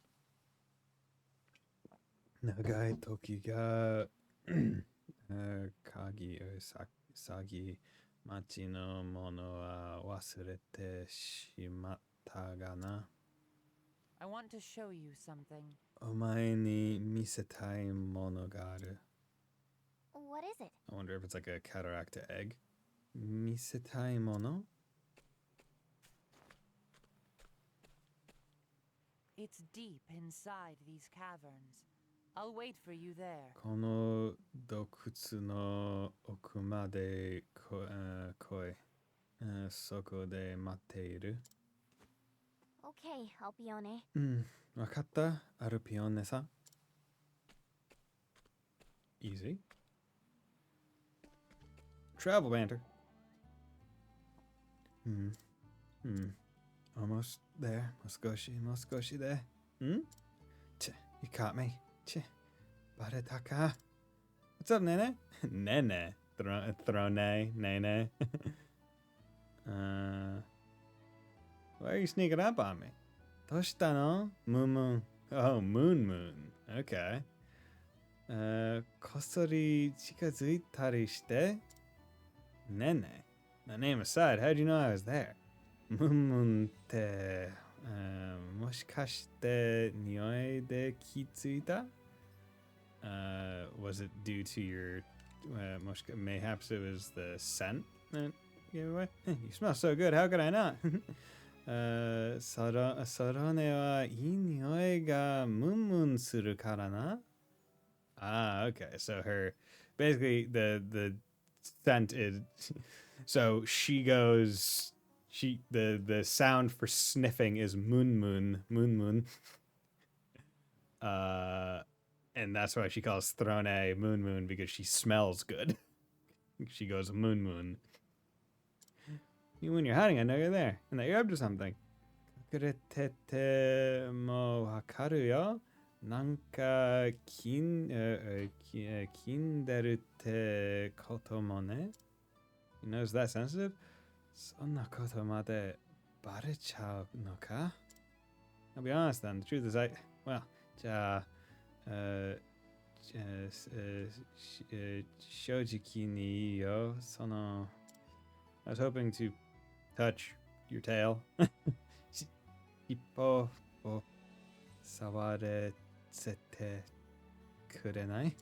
Nagai toki ga kagi or sagi machi no mono wa wasurete shimatta ga na. I want to show you something. Omae ni misetai mono ga aru. What is it? I wonder if it's like a cataract egg. Misetai mono? It's deep inside these caverns. I'll wait for you there. この洞窟の奥まで来い。そこで待っている。Okay, Alpione. わかった、アルピオネさん。Easy. Travel banter. Almost there. もう少しで。You caught me. バレたか What's up, Nene? Nene. Throne. Nene. Why are you sneaking up on me? どうしたの Moon. Oh, Moon. Okay. こっそり近づいたりして Nene. My name aside, how'd you know I was there? Moon ってもしかして匂いで気づいた Was it due to your mayhaps it was the scent that gave away? You smell so good, how could I not? それはいい匂いがムンムンするからな okay, so basically the scent is so she goes the sound for sniffing is moon. And that's why she calls Throne moon because she smells good. She goes moon. When you're hiding, I know you're there and that you're up to something. Kakuretete mo wakaru yo. Nanka kinderu te koto mo ne. You know, is that sensitive? そんなことまでバレちゃうのか I'll be honest then. The truth isじゃあ、正直にいいよ。I was hoping to touch your tail. 尻尾を触れせてくれない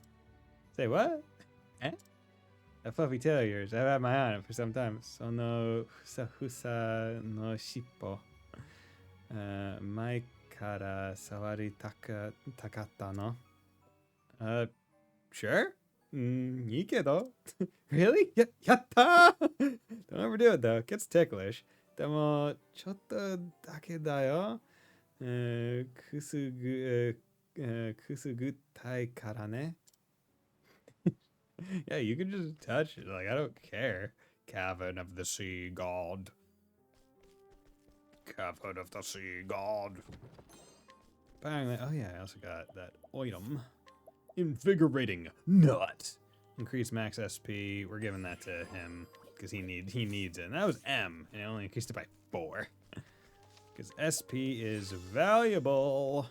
Say what? That fluffy tail of yours. I've had my eye on it for some time. そのふさの尻尾。前から触りたかったの Sure? いいけど Really? やった Don't overdo it though. It gets ticklish. でも、ちょっとだけだよ。くすぐったいからね。Yeah, you can just touch it. Like, I don't care. Cavern of the Sea God. Cavern of the Sea God. Apparently, oh yeah, I also got that item. Invigorating Nut. Increase max SP. We're giving that to him because he needs it. And that was M, and it only increased it by 4. Because SP is valuable.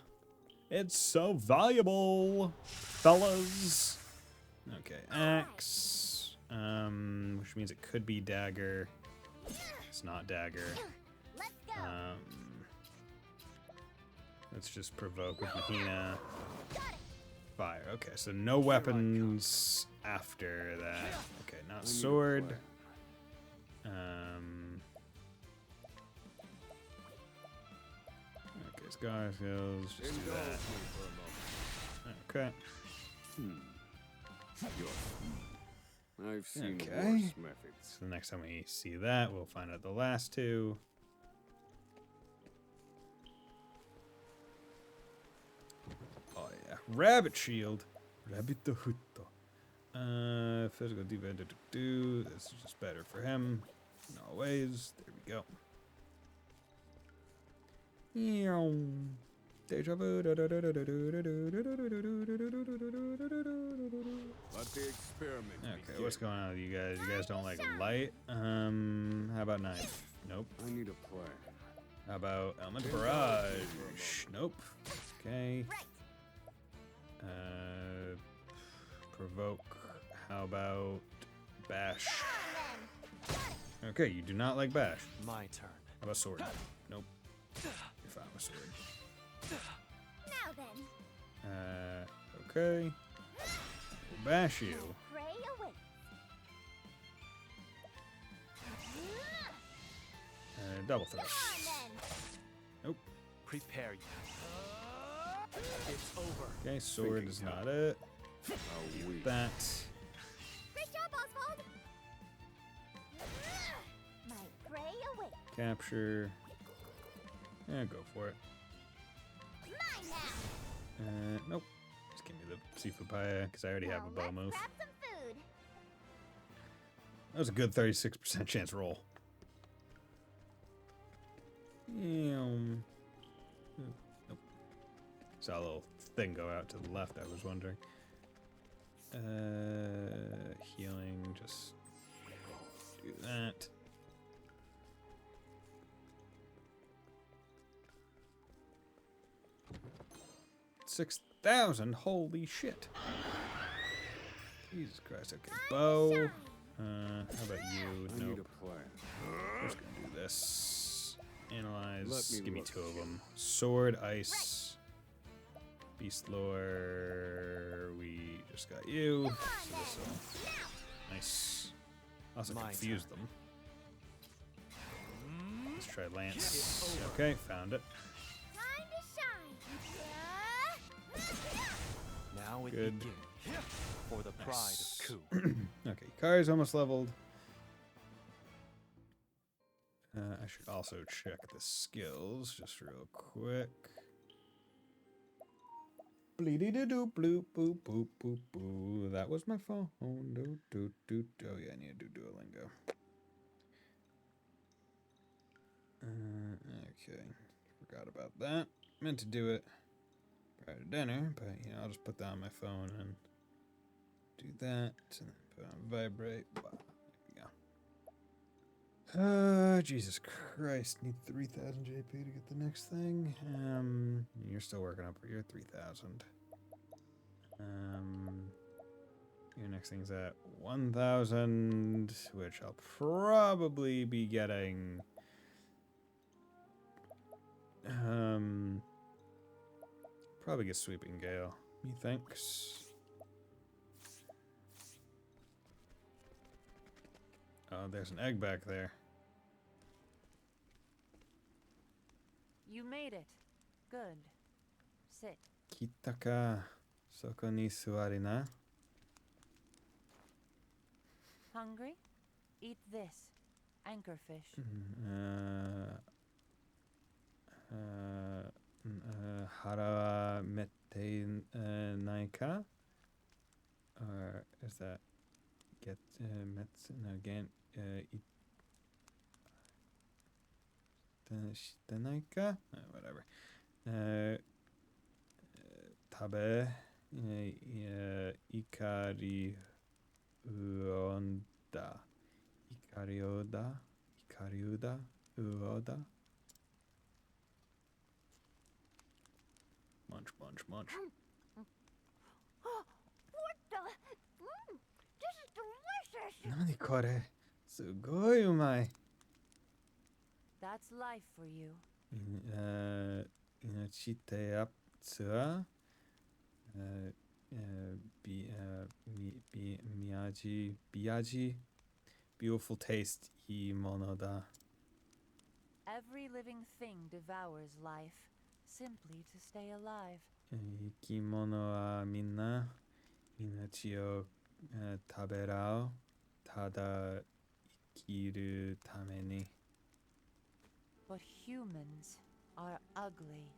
It's so valuable, fellas. Okay, axe, which means it could be dagger. It's not dagger. Let's go. Let's just provoke with Mahina. Fire. Okay, so no weapons after that. Okay, not sword. Okay, Scar skills. Just do that. Okay. I've seen Okay. worse methods. So the next time we see that, we'll find out the last two. Oh yeah, Rabbit shield. Rabbito hutto. Physical defense. This is just better for him. In all ways. There we go. Deja vu. Let the experiment Okay, begin. what's going on with you guys? You guys don't like light? How about knife? Nope. I need a plan. How about element barrage? Nope. Okay. Provoke. How about bash? Okay, you do not like bash. My turn. How about sword? Nope. You're fine with sword. Now then, Okay. We'll bash you. pray away. Double Come thrust. on then. Nope. Prepare you. It's over. Okay, sword Thinking is cap. not it. How weak. That. Great job, Oswald. My pray away. Capture. Yeah, go for it. Mine now. Nope. Just give me the seafood paella because I already have a Now bow let's move. grab some food. That was a good 36% chance roll. Nope. Saw a little thing go out to the left, I was wondering. Healing, just do that. $6,000, holy shit. Jesus Christ, okay. Bow. How about you? I need Nope. a plan. We're just gonna do this. Analyze. Let me Give me look. 2 of them. Sword, ice, beast lore. We just got you. So this'll- nice. Also My confuse turn. them. Let's try lance. Okay, found it. Time to shine. Now it Good. begins. For the pride Nice. of Ku. Okay, Kari's almost leveled. I should also check the skills just real quick. Bleedy-doo, bloop, boop, boop, boop, boo. That was my phone. Do, do, do, do. Oh, yeah, I need to do Duolingo. Okay. Forgot about that. Meant to do it prior to dinner, but, you know, I'll just put that on my phone and do that. And then put on vibrate. Wow. Jesus Christ, need 3,000 JP to get the next thing. You're still working up. You're 3,000. Your next thing's at 1,000, which I'll probably be getting. Probably get Sweeping Gale. Methinks. Oh, there's an egg back there. You made it. Good. Sit. Kitaka soko ni suari na. Hungry? Eat this. Anchorfish. Hara wa mette nai ka? Or is that get mets no again shite nai ka? Whatever. Tabe ikari uonda. Ikariuda uoda. Munch, munch, munch. What the? This is delicious. Nani kore? Sugoi umai. That's life for you. Inachite aptsua. Miyaji. Beautiful taste. I mono da. Every living thing devours life, simply to stay alive. Ikimono wa minna minachi o taberao tada ikiru tame ni. But humans are ugly.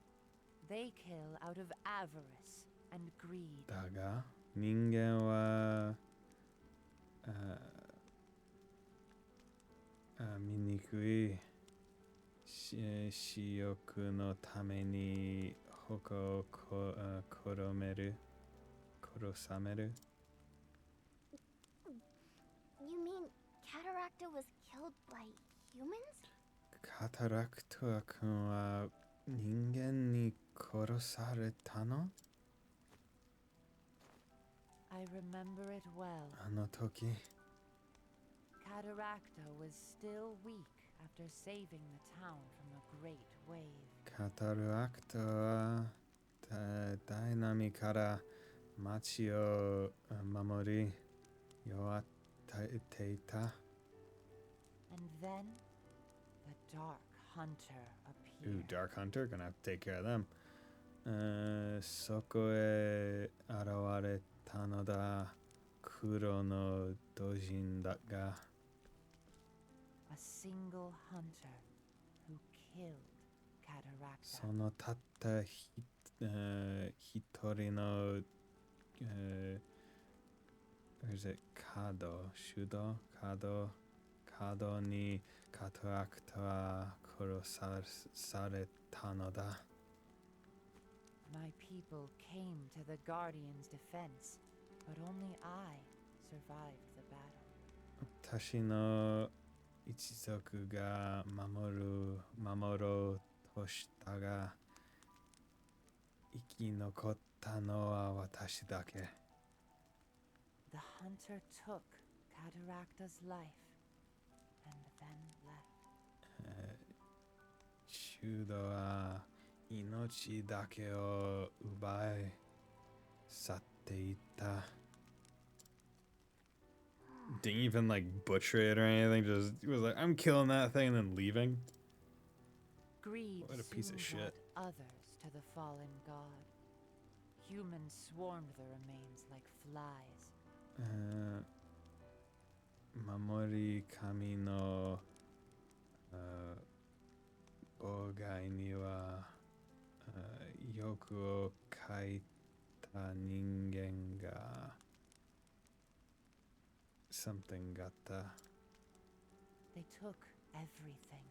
They kill out of avarice and greed. だが、人間は、醜い私欲のために他を殺める、殺さめる。You mean Cataracta was killed by humans? カタラクト君は人間に殺されたの？ I remember it well. あの時。Cataracta was still weak after saving the town from a great wave. カタラクトは大波から町を守り弱っていた。And then the Dark Hunter Ooh, appeared. Dark Hunter, gonna have to take care of them. そこへ現れたのだ。黒の土人だが。A single hunter who killed Cataracta. そのたった一人のis it 手動にカタラクタは殺されたのだ。My people came to the Guardian's defense, but only I survived the battle. 私の一族が守ろうとしたが、生き残ったのは私だけ。The hunter took Cataracta's life and then left. シュドは命だけを奪い去っていった。Didn't even like butcher it or anything, just he was like, I'm killing that thing and then leaving. Greed What a piece of soon shit. brought others to the fallen god. Humans swarmed the remains like flies. 守り神の妨害には欲をかいた人間が something があった。They took everything,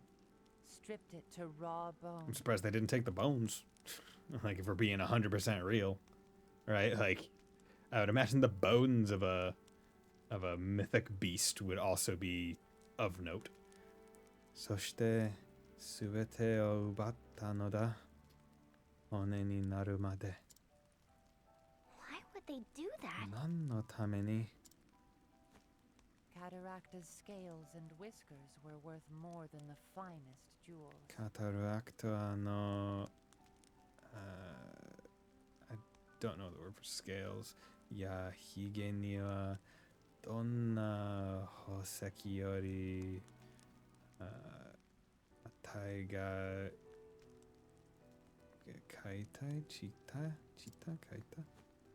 stripped it to raw I'm bone. surprised they didn't take the bones. Like if we're being 100% real, right? Like I would imagine the bones of a mythic beast would also be of note. そして全てを奪ったのだ。骨になるまで。Why would they do that? 何のために？ Cataracta's scales and whiskers were worth more than the finest jewels. カタラクトのI don't know the word for scales. やヒゲにはどんな宝石より値が買いたいちった買いた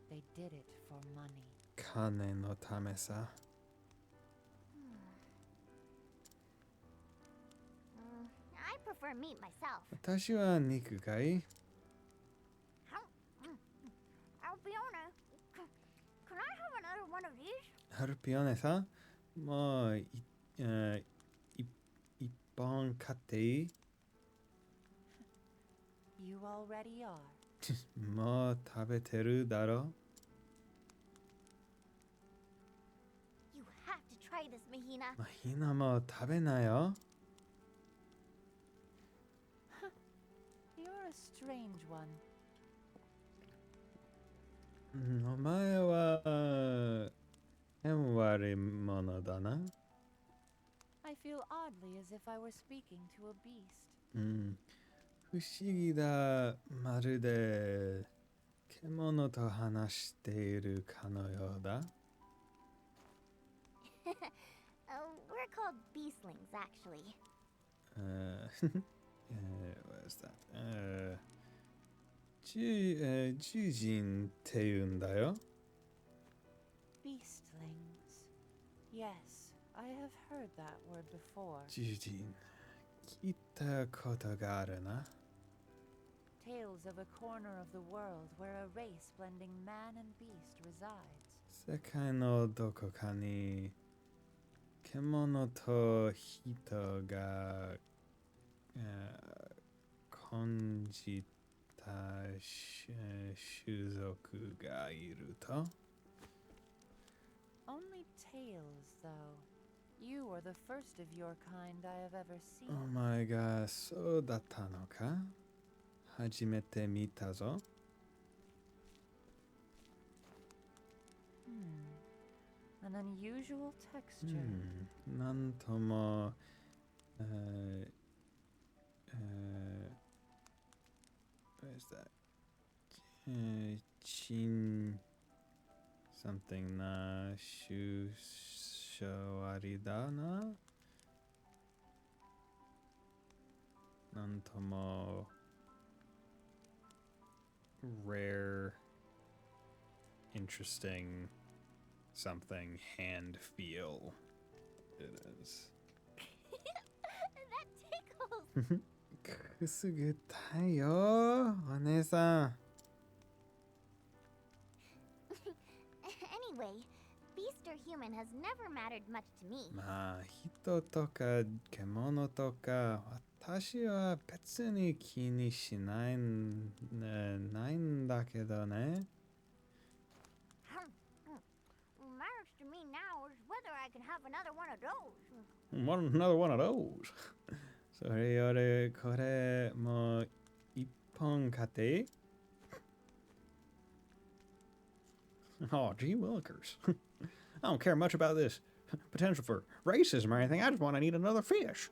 They did it for money. 金のためさ。I prefer meat myself. 私は肉がいい。I'll be honest. Can I have another one of these? ハルピオネさん、もう一本買っていい？ You already are. もう食べてるだろ？ You have to try this, Mahina. まあ、ひなも食べなよ。You're a strange one. お前は変わり者だな。I feel oddly as if I were speaking to a beast. 不思議だ。まるで獣と話しているかのようだ。We're called beastlings, actually. What is that? 獣人って言うんだよ。Beastlings. Yes, I have heard that word before. 獣人聞いたことがあるな。tales of a corner of the world where a race blending man and beast resides. 世界のどこかに獣と人が、感じた種族がいると Only tales, though. You are the first of your kind I have ever seen. お前がそうだったのか初めて見たぞ。An unusual texture. なんとも、where's that? something な終わりだな。なんとも rare, interesting something hand feel it is. That tickles. くすぐったいよお姉さん。Anyway, beast or human has never mattered much to me. まあ人とか獣とか私は別に気にしないんだけどね。What matters to me now is whether I can have another one of those. Another one of those. それよりこれもう一本買っていいOh, gee willikers. I don't care much about this potential for racism or anything. I just want to eat another fish.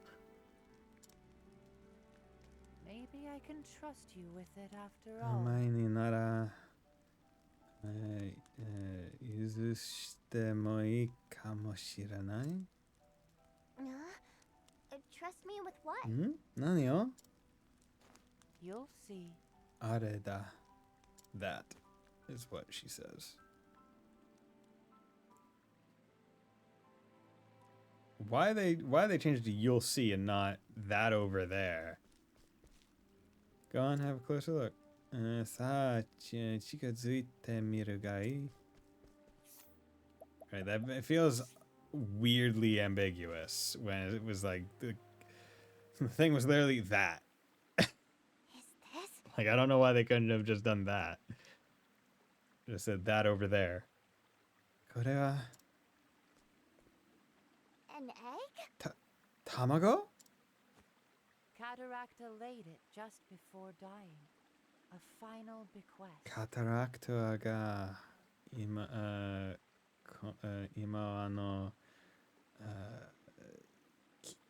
Maybe I can trust you with it after お all. 前になら、許してもいいかもしれない。Trust me with what? 何よ You'll see. あれだ。That is what she says. Why they changed it to you'll see and not that over there? Go on, have a closer look. さあ、近づいてみるがいい Right, that it feels weirdly ambiguous when it was like the thing was literally that. Is this? Like I don't know why they couldn't have just done that. Just said that over there. これは An egg? 卵 Cataracta laid it just before dying. A final bequest. カタラクタが今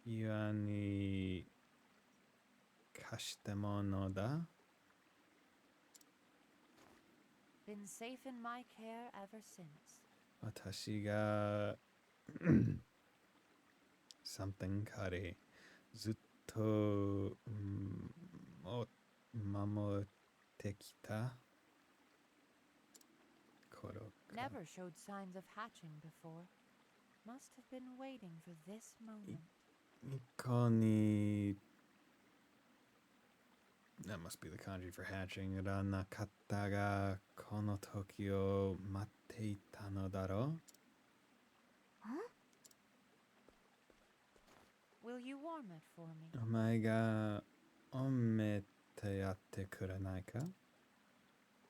キアに貸したものだ Been safe in my care ever since. 私が something 彼ずっと、守ってきた頃か Never showed signs of hatching before. Must have been waiting for this moment. こに That must be the kanji for hatching らなかったがこの時を待っていたのだろう Will you warm it for me? お前がおめてやってくれないか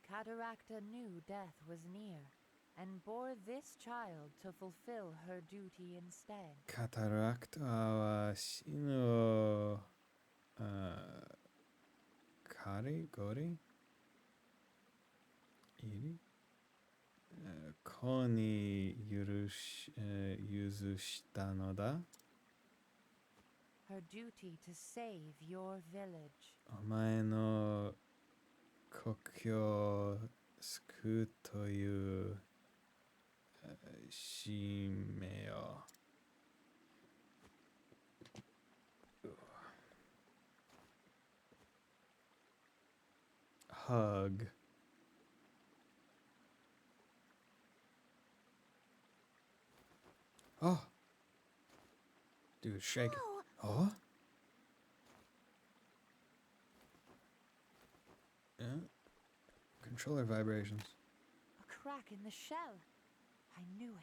Cataracta knew death was near and bore this child to fulfill her duty instead. カタラクタは死ぬをカリゴリいり子に許したのだ Her duty to save your village. お前の故郷を救うという使命を Hug. Oh. Dude, shake it. Oh? controller vibrations. A crack in the shell. I knew it.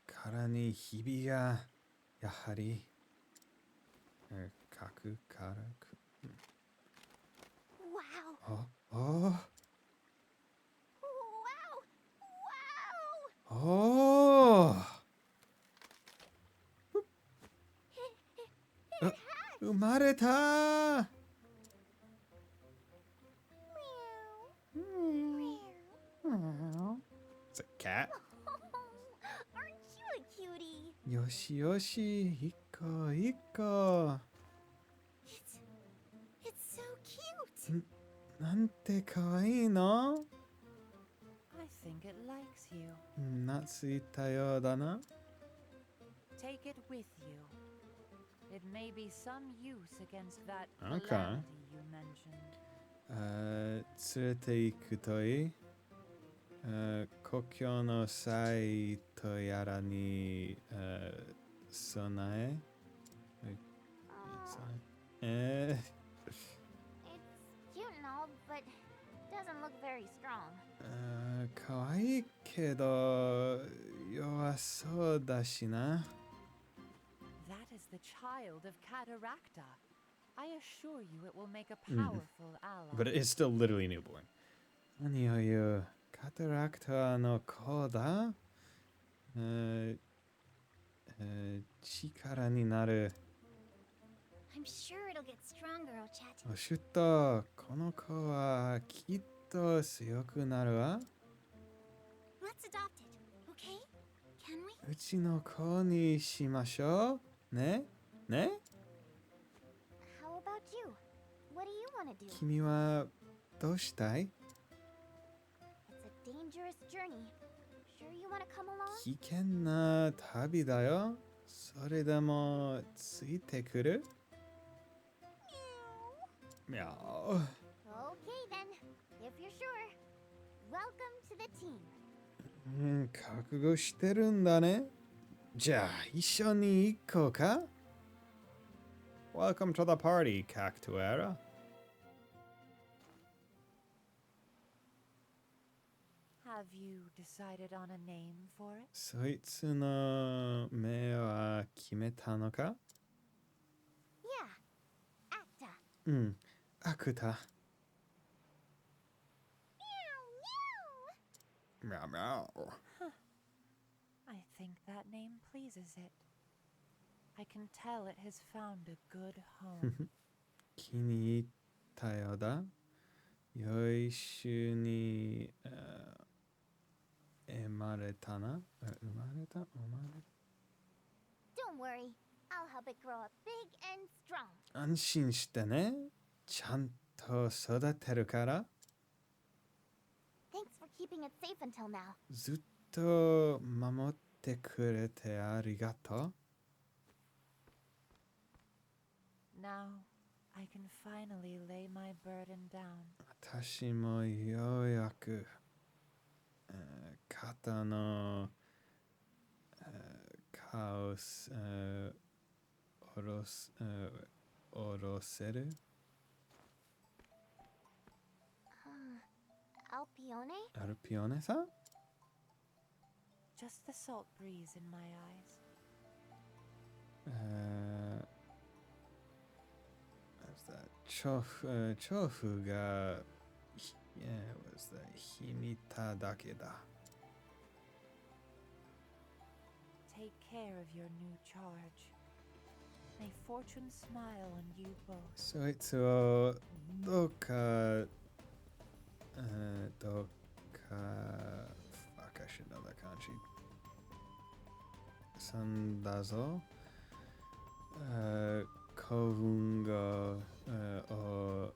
殻にひびがやはりかくからく Wow. ああ Wow. Wow. おお It hatched. 生まれた Meow. うん It's a cat? Aren't you a cutie? よしよし一個一個 It's so cute. なんてかわいいの I think it likes you. 懐いたようだな Take it with you. It may be some use against that Okay. calamity you mentioned. 連れて行くといい故郷の際とやらに備え It's cute and all, but doesn't look very strong. かわいいけど弱そうだしな That is the child of Cataracta. I assure you it will make a powerful ally. But it is still literally newborn 何を言うカタラクターの子だ力になる I'm sure it'll get stronger, Ochat. おしゅっとこの子はきっと強くなるわ Let's adopt it, okay? Can we? うちの子にしましょうねね How about you? What do you want to do? 君はどうしたい It's a dangerous journey. Sure you want to come along? 危険な旅だよそれでもついてくる Meow. みゃ Okay then, if you're sure. Welcome to the team. 覚悟してるんだねじゃあ一緒に行こうか Welcome to the party, Cactuera. Have you decided on a name for it? そいつの目は決めたのか Yeah. Acta. うんアクタ Meow, meow. みゃみゃ I think that name pleases it. I can tell it has found a good home. 気に入ったようだよいしゅに生まれたな生まれた Don't worry. I'll help it grow up big and strong. 安心してねちゃんと育てるから Thanks for keeping it safe until now. ずっと守ってくれてありがとう Now I can finally lay my burden down. 私もようやく肩の顔す下ろす下ろせる Alpione? アルピオネさん Just the salt breeze in my eyes. What's that? 調布がwas that 秘めただけだ Take care of your new charge. May fortune smile on you both. そいつをどうかfuck I should know that kanji さんだぞ幸運がを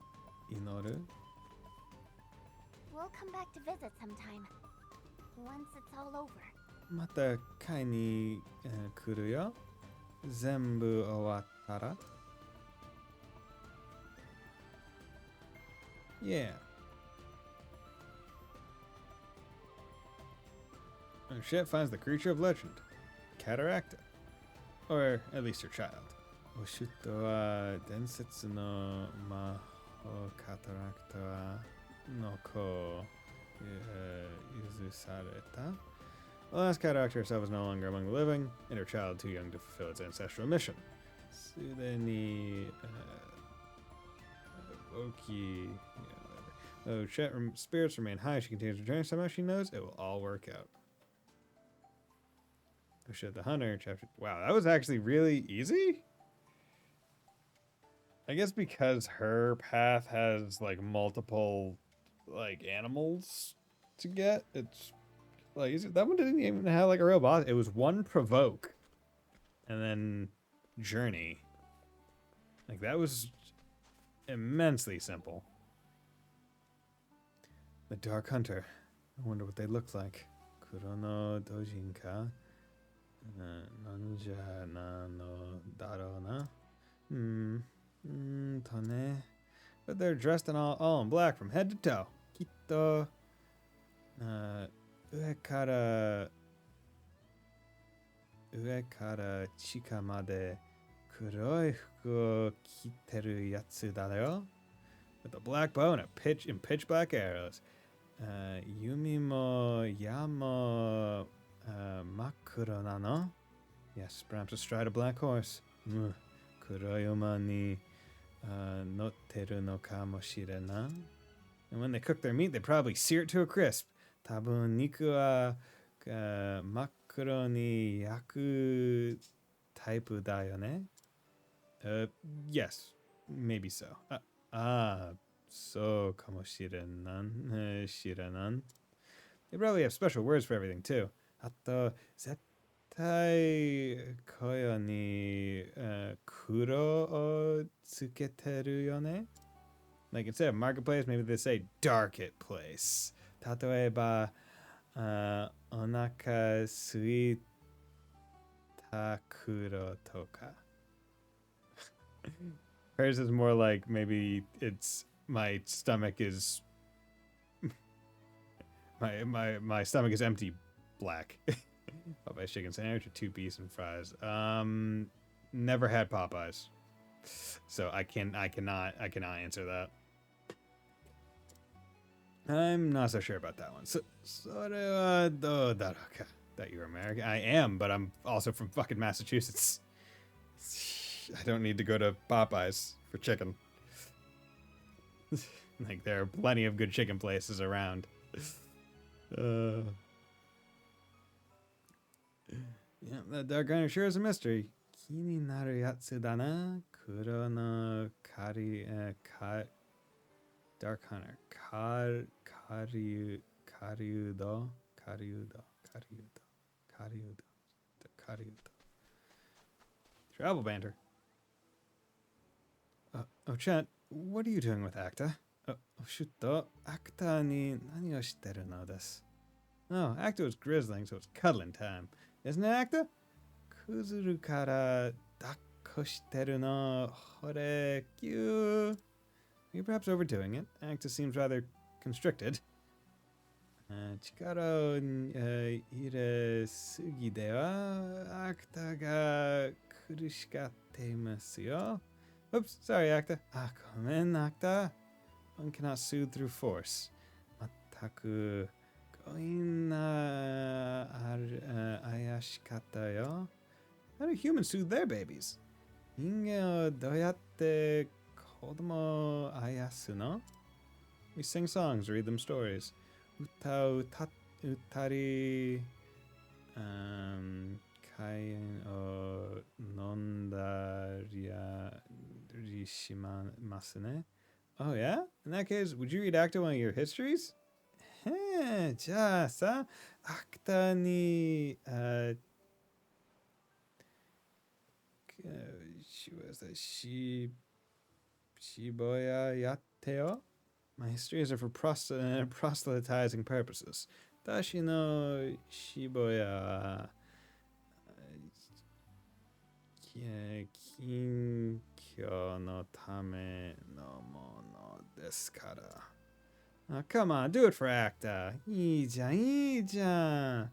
祈る We'll come back to visit sometime. Once it's all over. また買いに来るよ全部終わったら Yeah And Shep finds the creature of legend, Cataracta. Or at least her child. おしゅとは伝説の魔法カタラクタは no ko yuzusareta. The last cat actor herself is no longer among the living, and her child too young to fulfill its ancestral mission. Sudeni Oki. Though spirits remain high, she continues to journey. Somehow she knows it will all work out. Oh shit, the hunter chapter. Wow, that was actually really easy. I guess because her path has like multiple like animals to get, it's like that one didn't even have like a real boss. It was one provoke, and then journey. Like that was immensely simple. The Dark Hunter. I wonder what they look like. Kurono Dojinka. Nanja na no daro na. Tone. But they're dressed in all in black from head to toe. Kitto. Ue kara chika made kuroi fuku o kiteru yatsu da yo. With a black bow and pitch black arrows. Yumi mo yamo makuro nano? Yes, perhaps astride a black horse. Kuroyoma ni notteru no kamoshirenan. And when they cook their meat, they probably sear it to a crisp. Tabun niku wa makuro ni yaku taipu da yo ne? Yes, maybe so. So kamoshirenan, shirenan. They probably have special words for everything too. Ato zettai koyo ni kuro o tsuketeru yo ne? Like instead of marketplace, maybe they say darket place. Tatoeba onaka suita kuro toka. Hers is more like maybe it's my stomach is my stomach is empty black. Popeye's chicken sandwich with 2 beefs and fries. Never had Popeyes. So I cannot answer that. I'm not so sure about that one. So that you're American. I am, but I'm also from fucking Massachusetts. I don't need to go to Popeyes for chicken. Like, there are plenty of good chicken places around. Yeah, that Dark Hunter sure is a mystery. Kini naru yatsu da na. Kuro no Dark Hunter. Karyudo. Travel banter. Oh, Chet, what are you doing with Acta? Shutto, Acta ni nani o shitteru no desu? Oh, Acta was grizzling, so it's cuddling time. Isn't it, Acta? Kuzuru kara dakko shitteru no hore kyu. You're perhaps overdoing it. Acta seems rather constricted. Chikara o ire sugi de wa Acta ga kurushikatte imasu yo. Oops, sorry, Acta. Gomen, Acta. One cannot soothe through force. Mataku goin na ayashikata yo. How do humans soothe their babies? Ingen o doyatte kodomo ayasu no? We sing songs, read them stories. Uta utari kaien o nondarishimasu ne? Oh yeah? In that case, would you read Acta one of your histories? Ja sa Acta ni Shiboya Yateo? My histories are for proselytizing purposes. Dashi no Shiboya Kinkyo no tame no mono desu kara. Oh, come on, do it for Acta. Ii-jan.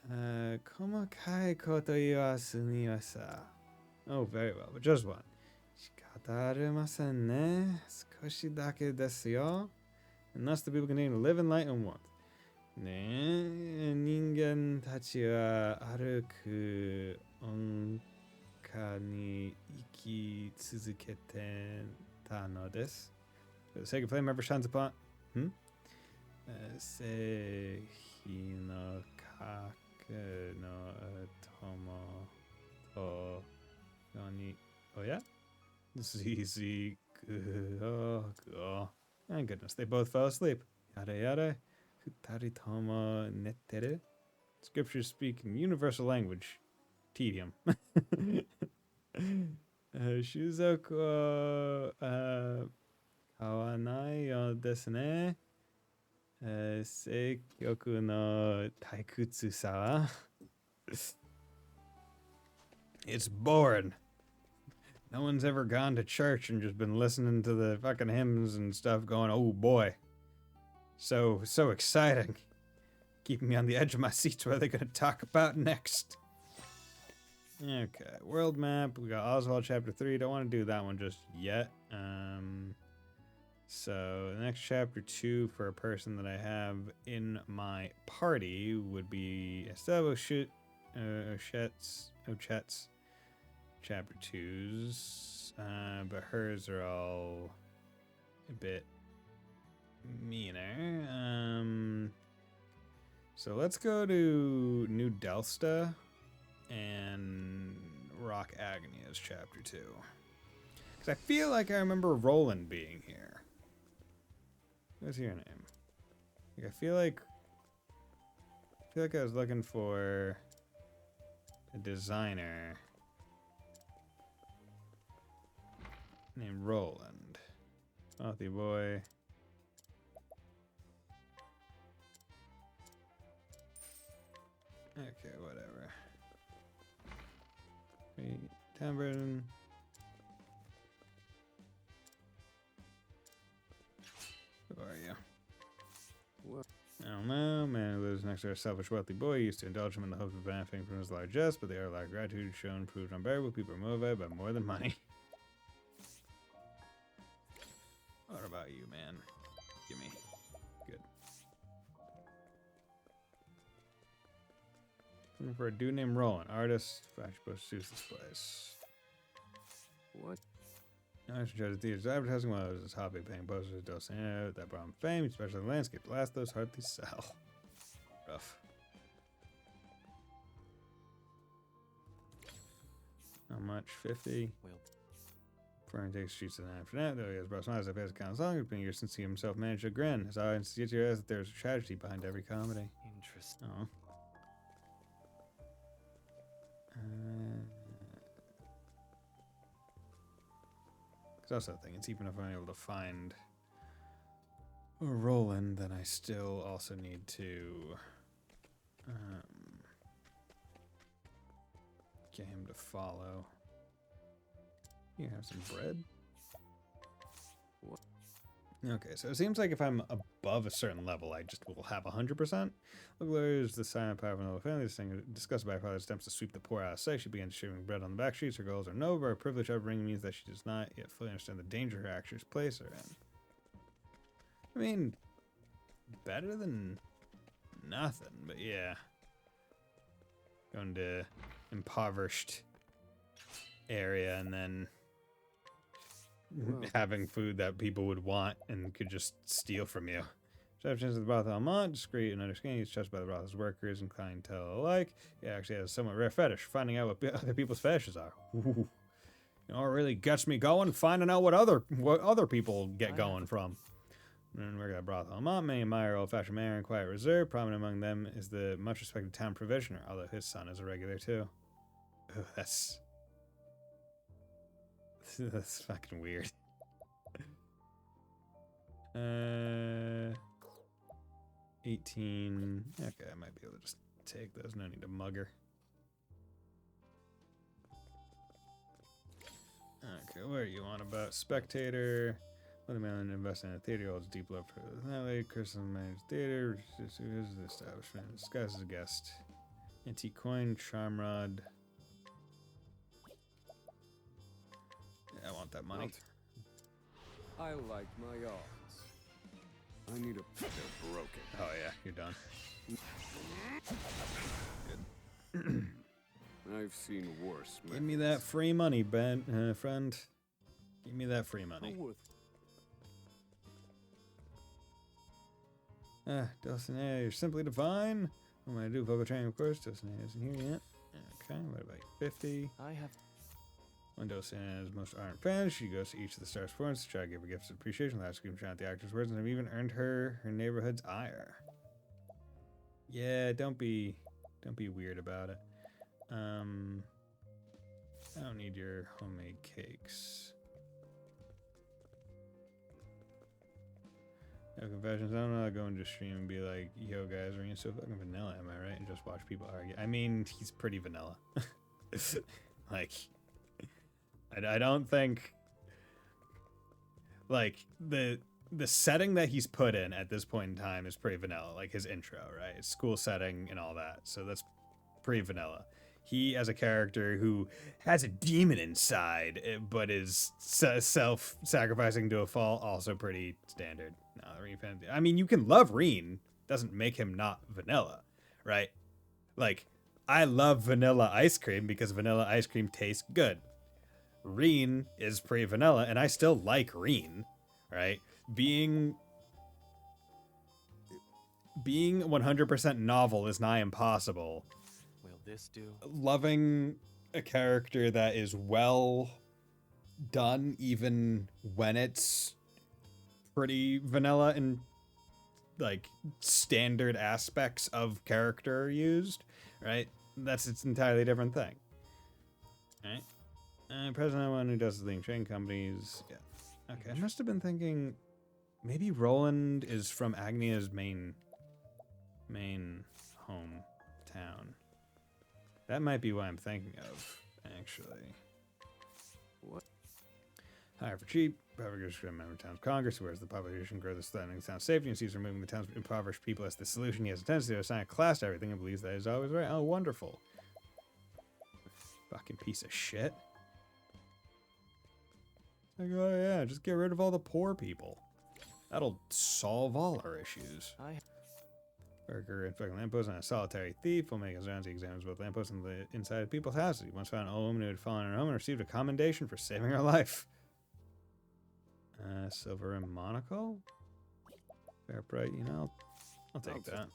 Komakai koto iwasu ni wa sa. Oh, very well, but just one. Shikata arimasen ne. Skoshi dake desu yo. And thus the people continue to live in light and warmth. ね、人間たちは歩く音化に生き続けてたのです。For the sake of flame ever shines upon... 世紀の核の友と何おやzizi oh my goodness, they both fell asleep. Yada yada. Futari tomo netteru. Scriptures speak in universal language. Tedium. Shuzoku kawanai yo desu ne. Seikyoku no taikutsu sa. It's boring. No one's ever gone to church and just been listening to the fucking hymns and stuff going, oh boy. So exciting. Keeping me on the edge of my seats. What are they going to talk about next? Okay, world map. We got Oswald chapter 3. Don't want to do that one just yet. So the next chapter 2 for a person that I have in my party would be Estelle Ochet's chapter 2s. But hers are all a bit meaner. So let's go to New Delsta and Rock Agony as chapter 2. Because I feel like I remember Roland being here. What's your name? Like, I feel like I was looking for a designer named Roland. Wealthy boy. Okay, whatever. Town Burden. Who are you? What? I don't know. Man who lives next to a selfish wealthy boy used to indulge him in the hope of benefiting from his largesse, but they are lack gratitude shown proved unbearable. People are motivated by more than money. What about you, man? Gimme. Good. Looking for a dude named Roland, artist. Fashion post suits this place. What? I should try to theaters advertising while I was his hobby, paying posters, don't stand out. That brought him fame, especially in the landscape. The last of those hardly sell. Rough. How much? 50? Well, Fern takes streets in the afternoon, though he has brought smiles. I've had his account long. It's been years since he himself managed a grin. His audience gets you as that there's a tragedy behind every comedy. interesting. Oh. Because also thinking, even if I'm able to find a Roland, then I still also need to get him to follow. You have some bread? What? Okay, so it seems like if I'm above a certain level, I just will have 100%. Look, there's the silent power of an old family. This thing discussed by her father's attempts to sweep the poor out of sight. She began distributing bread on the back streets. Her goals are noble. Her privilege upbringing means that she does not yet fully understand the danger her actions place her in. I mean, better than nothing, but yeah. Going to impoverished area and then having food that people would want and could just steal from you. Receptions of the brothel Almont, discreet and understanding, he's trusted by the brothel's workers and clientele alike. He actually has a somewhat rare fetish, finding out what other people's fetishes are. Ooh. You know what really gets me going? Finding out what other people get going from. And we're at brothel Almont. Many admire old-fashioned manner and quiet reserve. Prominent among them is the much-respected town provisioner, although his son is a regular too. Ooh, that's fucking weird. 18. Okay, I might be able to just take those. No need to mug her. Okay, what are you on about? Spectator. When the man invests in a theater, holds deep love for the lady. Criticism managed theater. Who is the establishment? Disguised as a guest. Antique coin. Charm rod. Yeah, I want that money. I like my odds. I need a... They're broken. Oh yeah, you're done. I've seen worse. Give me that free money, friend. Give me that free money. Dulcinea, you're simply divine. What am I do? Vocal training, of course. Dulcinea isn't here yet. Okay, what about 50? I have. When Dulcinea's most ardent fans, she goes to each of the stars' forums to try to give her gifts of appreciation. Last scream chant the actor's words, and have even earned her neighborhood's ire. Yeah, don't be weird about it. I don't need your homemade cakes. No confessions. I don't know how to go into stream and be like, yo guys, are you so fucking vanilla, am I right? And just watch people argue. I mean, he's pretty vanilla. Like, I don't think, like, the setting that he's put in at this point in time is pretty vanilla. Like his intro, right? It's school setting and all that. So that's pretty vanilla. He, as a character who has a demon inside, but is self-sacrificing to a fault, also pretty standard. No, Reen fan. I mean, you can love Reen. Doesn't make him not vanilla, right? Like, I love vanilla ice cream because vanilla ice cream tastes good. Reen is pretty vanilla, and I still like Reen, right? Being 100% novel is nigh impossible. Will this do? Loving a character that is well done, even when it's pretty vanilla and like standard aspects of character are used, right? It's an entirely different thing, right? President one who does the leading trading companies. Yeah. Okay, I must have been thinking maybe Roland is from Agnia's main hometown. That might be what I'm thinking of, actually. What? Hire for cheap. Propaganda should member town's Congress, whereas the population grows the threatening the town's safety and sees removing the town's impoverished people as the solution. He has a tendency to assign a class to everything and believes that is always right. Oh, wonderful. Fucking piece of shit. Like, oh yeah, just get rid of all the poor people. That'll solve all our issues. Burger and fucking lamppost and a solitary thief will make his rounds. He examines both lampposts and the inside of people's houses. He once found an old woman who had fallen in her home and received a commendation for saving her life. Silver and monocle? Fair bright, you know, I'll take that.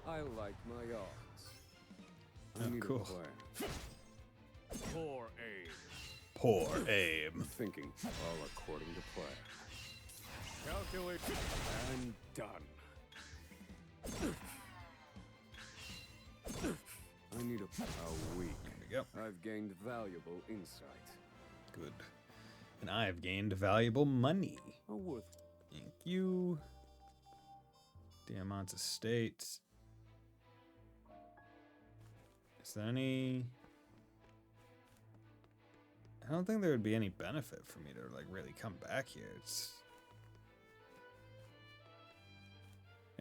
I like my odds. Oh, I need cool. a plan. Poor aim. Poor aim. Thinking all according to plan. Calculate and done. I need a week. There we go. I've gained valuable insight. Good. And I've gained valuable money. Oh, worth. Thank you. Diamant's estate. Is there any... I don't think there would be any benefit for me to, like, really come back here. It's...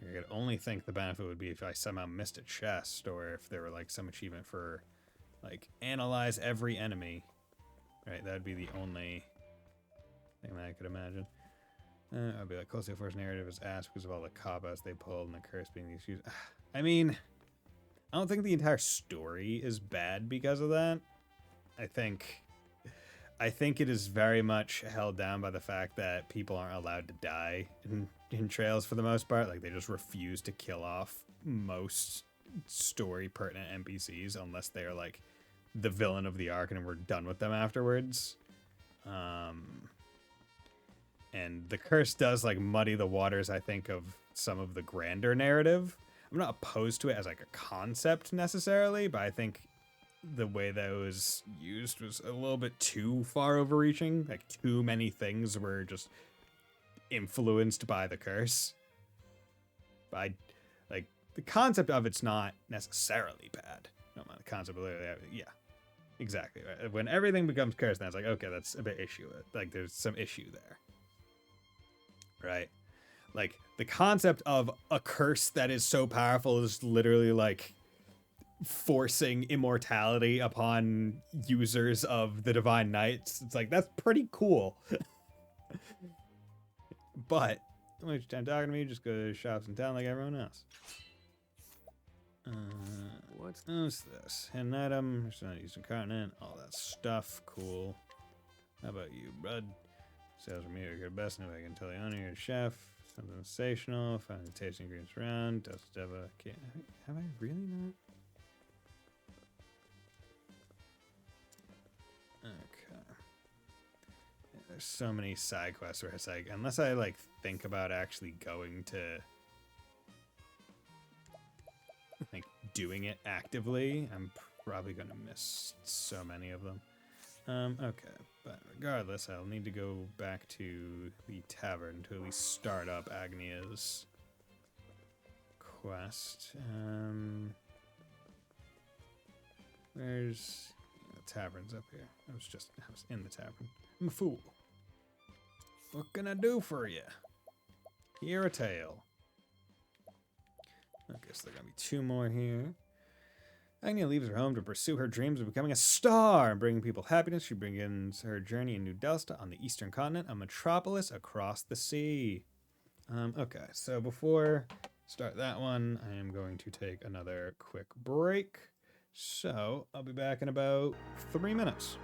I could only think the benefit would be if I somehow missed a chest, or if there were, like, some achievement for, like, analyze every enemy. Right, that would be the only thing that I could imagine. I'd be like, closely forced narrative is asked because of all the cop-outs they pulled and the curse being the excuse. I mean, I don't think the entire story is bad because of that. I think it is very much held down by the fact that people aren't allowed to die in Trails for the most part. Like, they just refuse to kill off most story pertinent NPCs unless they are like the villain of the arc and we're done with them afterwards. And the curse does like muddy the waters, I think, of some of the grander narrative. I'm not opposed to it as like a concept necessarily, but I think the way that it was used was a little bit too far overreaching. Like, too many things were just influenced by the curse. By, like, the concept of it's not necessarily bad. No, the concept of it, yeah, exactly. Right? When everything becomes cursed, then it's like, okay, that's a bit issue. Like, there's some issue there. Right? Like, the concept of a curse that is so powerful is literally like forcing immortality upon users of the Divine Knights. It's like, that's pretty cool. But Don't waste your time talking to me. Just go to shops in town like everyone else. What's What's this? Hidden item. It's not Eastern Continent. All that stuff. Cool. How about you, bud? Sales from you are good best. Nobody can tell the owner you're a chef. Something sensational. Find the tasting ingredients around. Dust Deva. Have I really not? Okay. Yeah, there's so many side quests where it's like, unless I like think about actually going to like doing it actively, I'm probably gonna miss so many of them. Okay, but regardless, I'll need to go back to the tavern to at least start up Agnia's quest. Where's the tavern's up here? I was in the tavern. I'm a fool. What can I do for you? Hear a tale. I guess there are gonna be two more here. Agnia leaves her home to pursue her dreams of becoming a star and bringing people happiness. She begins her journey in New Delta on the Eastern Continent, a metropolis across the sea. Okay, so before I start that one, I am going to take another quick break. So I'll be back in about 3 minutes.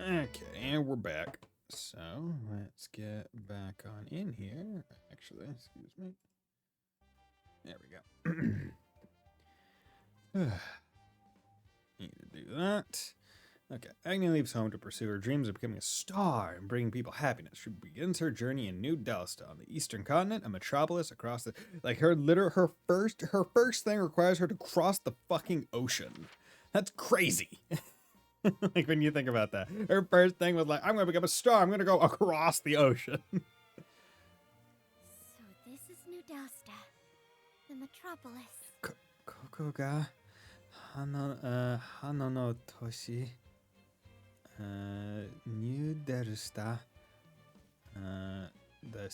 Okay, and we're back. So let's get back on in here. Actually, excuse me. There we go. Need to do that. Okay, Agni leaves home to pursue her dreams of becoming a star and bringing people happiness. She begins her journey in New Delsta on the eastern continent, a metropolis across the her first thing requires her to cross the fucking ocean. That's crazy. Like when you think about that. Her first thing was like, I'm gonna become a star, I'm gonna go across the ocean. So this is New Delsta, the metropolis. ここが花の都市 New Delsta the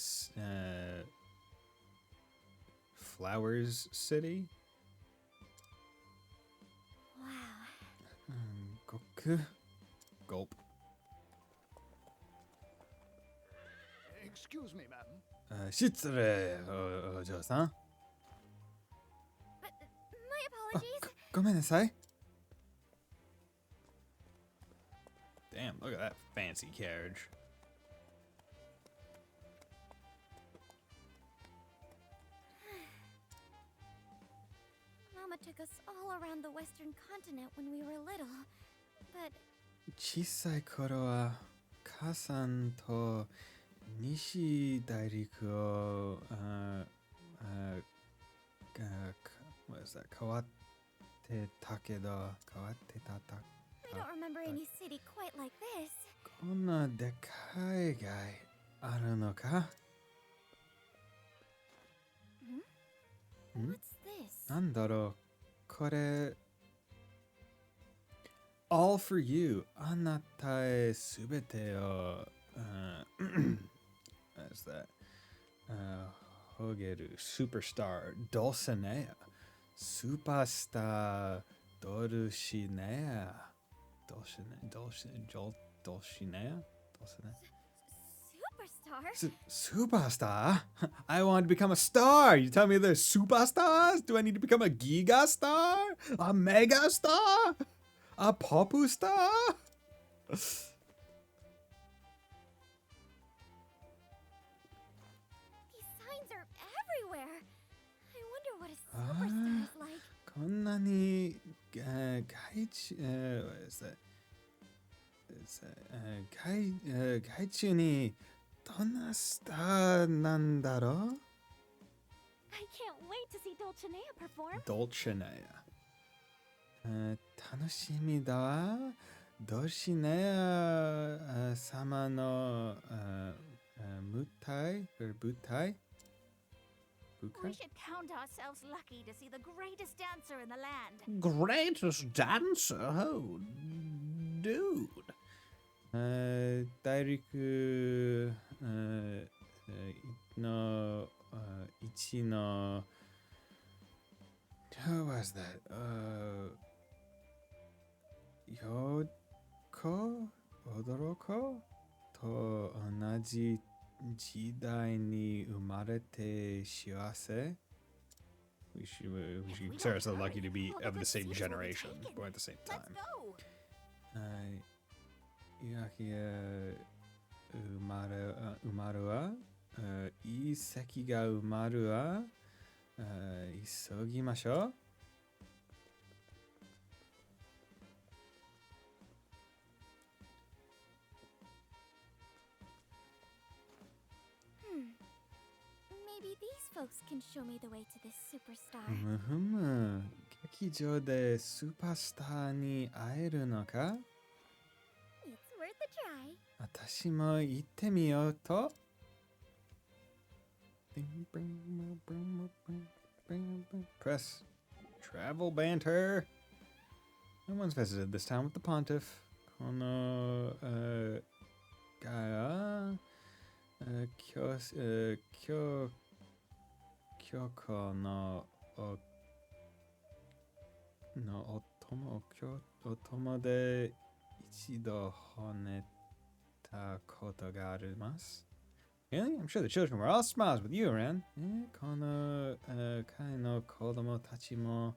Flowers City Wow. Goku Gulp Excuse me, madam. 失礼お嬢さん My apologies. ごめんなさい Damn, look at that fancy carriage. Mama took us all around the western continent when we were little, but 小さい頃は母さんと西大陸をwhat is that 変わってたけど変わってた I don't remember any city quite like this. こんなでかい街あるのか What's this? なんだろうこれ All for you あなたへすべてをwhat is that ほげる Superstar Dulcinea Superstar Dulcinea Dulcinea Superstar? Superstar? I want to become a star. You tell me there's superstars? Do I need to become a giga star? A mega star? A popu star? These signs are everywhere. I wonder what a superstar is like. こんなに外地 what is that? Is that 外中にどんなスターなんだろう I can't wait to see Dulcinea perform. Dulcinea 楽しみだわ。ドルシネア様の舞台 We should count ourselves lucky to see the greatest dancer in the land. Greatest dancer? Oh, dude. 大陸の一の Who was that? よこ驚こと同じ時代に生まれて幸せ We should consider ourselves lucky to be of the same generation, or at the same time. Let's go. いやいや生まるわいい席が生まるわ急ぎましょう Maybe these folks can show me the way to this superstar. ふむ劇場でスーパースターに会えるのか It's worth a try. 私も行ってみようと Press travel banter. No one's visited this town with the pontiff. このが教皇のお供で一度惚れたことがあります。Really? I'm sure the children were all smiles with you around. この会の子供たちも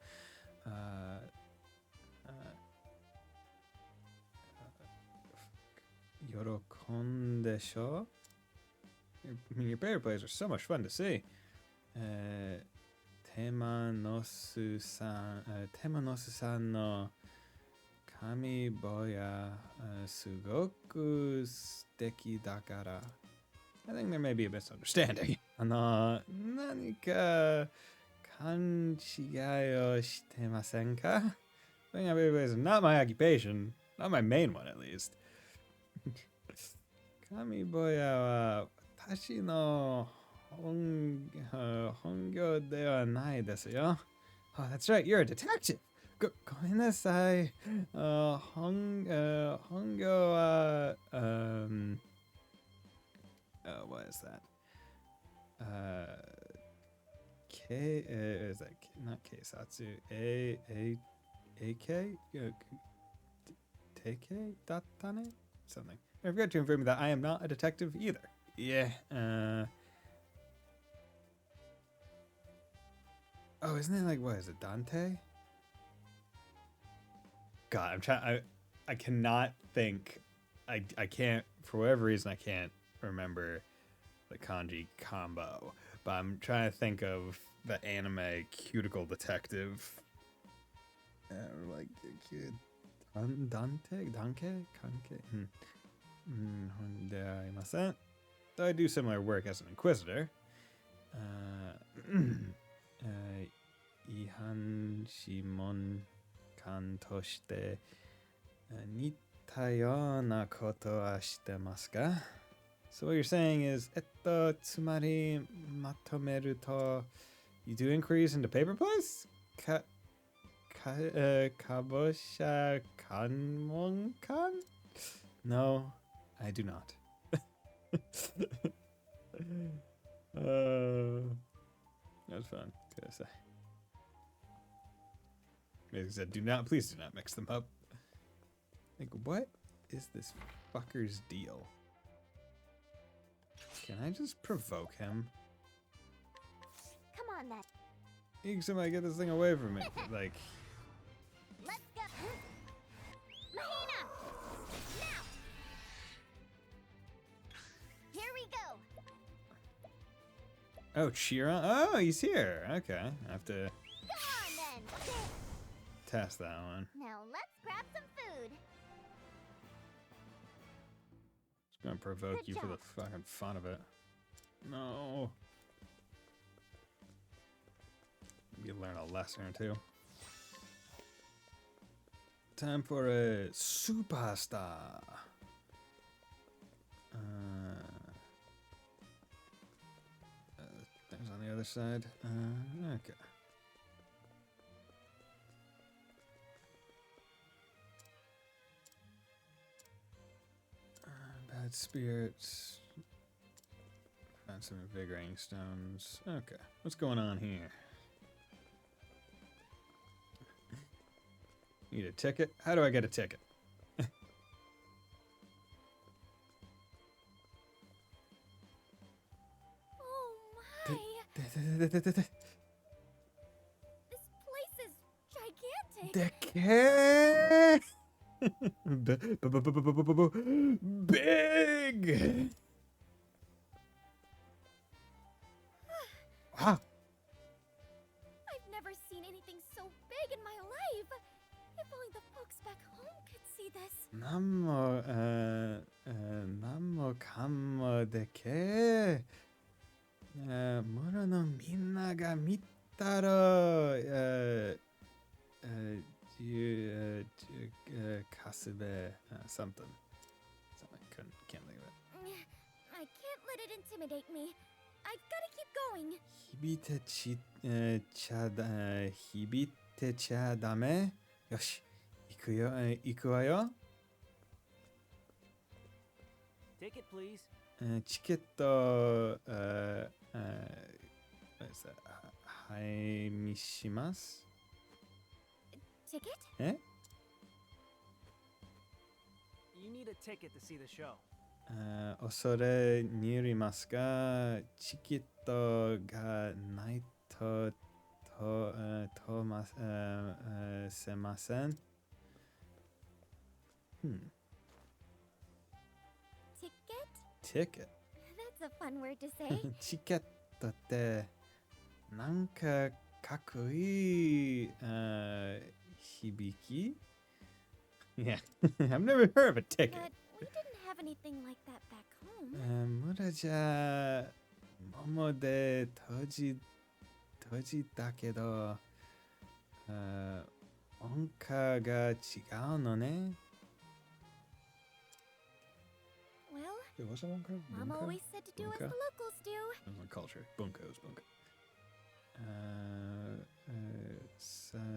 喜んでしょ I mean, your bear plays are so much fun to see. テマノスさんの Kami boya sugoku steki dakara. I think there may be a misunderstanding. 何か勘違いをしてませんか? Being a baby is not my occupation. Not my main one, at least. 神ボヤは私の本業ではないですよ。Oh, that's right, you're a detective. ごめんなさい。本業は、what is that? Is that not Keisatsu? AK? Teike? Datane? Something. I forgot to inform you that I am not a detective either. Yeah. Oh, isn't it like, what is it, Dante? God, I'm trying. I cannot think. I can't, for whatever reason, I can't remember the kanji combo. But I'm trying to think of the anime cuticle detective. Like, Dante? Kanke? Though I do similar work as an inquisitor. Ihan Shimon kanとして似たようなことはしてますか? So what you're saying is, つまりまとめると, you do inquiries into paper plays? かぼしゃ関門官? No, I do not. That's fun. Gotta say. As I said, please do not mix them up. Like, what is this fucker's deal? Can I just provoke him? Come on, then. You can somebody get this thing away from me. Like, Let's go. Mahina! Now! Here we go. oh, Chiron? Oh, he's here. Okay, I have to Go on, then. test that one. Now let's grab some food. Just gonna provoke Good you for the job. fucking fun of it. No. Maybe you learn a lesson or two. Time for a superstar. Things on the other side. Okay. Bad spirits. Found some invigorating stones. Okay, what's going on here? Need a ticket? How do I get a ticket? Oh my! This place is gigantic. Big! Wow. I've never seen anything so big in my life. If only the folks back home could see this. なんもかんもでけ村のみんなが見たらかすべ something. Can't think of it. I can't let it intimidate me. I've gotta keep going. 響いてちゃダメ? よし、行くわよ。Ticket, please. チケット、はいにします。 Ticket? え? You need a ticket to see the show. 恐れにりますが、チケットがないとせません。Ticket? Ticket? That's a fun word to say. チケットってなんかかっこいい響き Yeah, I've never heard of a ticket. But we didn't have anything like that back home. まだじゃあ桃で閉じたけど、音化が違うのね。Well, What's that one called? Mom always said to do as the locals do. That's my culture. Bunko is bunko.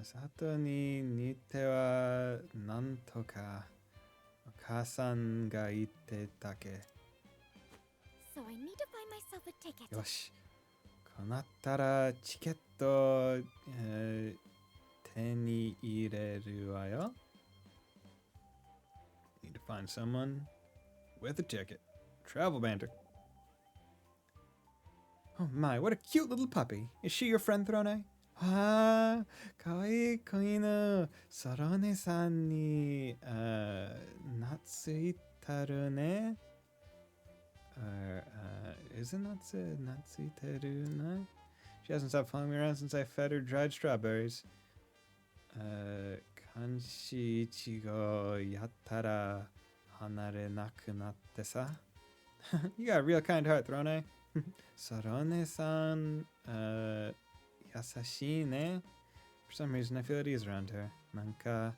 里に似てはなんとかお母さんが言ってたけ。So I need to find myself a ticket. よし。こうなったらチケット、手に入れるわよ。Need to find someone with a ticket. Travel banter. Oh my, what a cute little puppy. Is she your friend, Throne? ああ、かわいい子犬。ソロネさんに、懐いたるね。Isn't懐いてるね? She hasn't stopped following me around since I fed her dried strawberries. 監視いちごやったら離れなくなってさ。You got a real kind heart, Throne. ソロネさん、優しいね。For some reason, I feel at ease around her. なんか、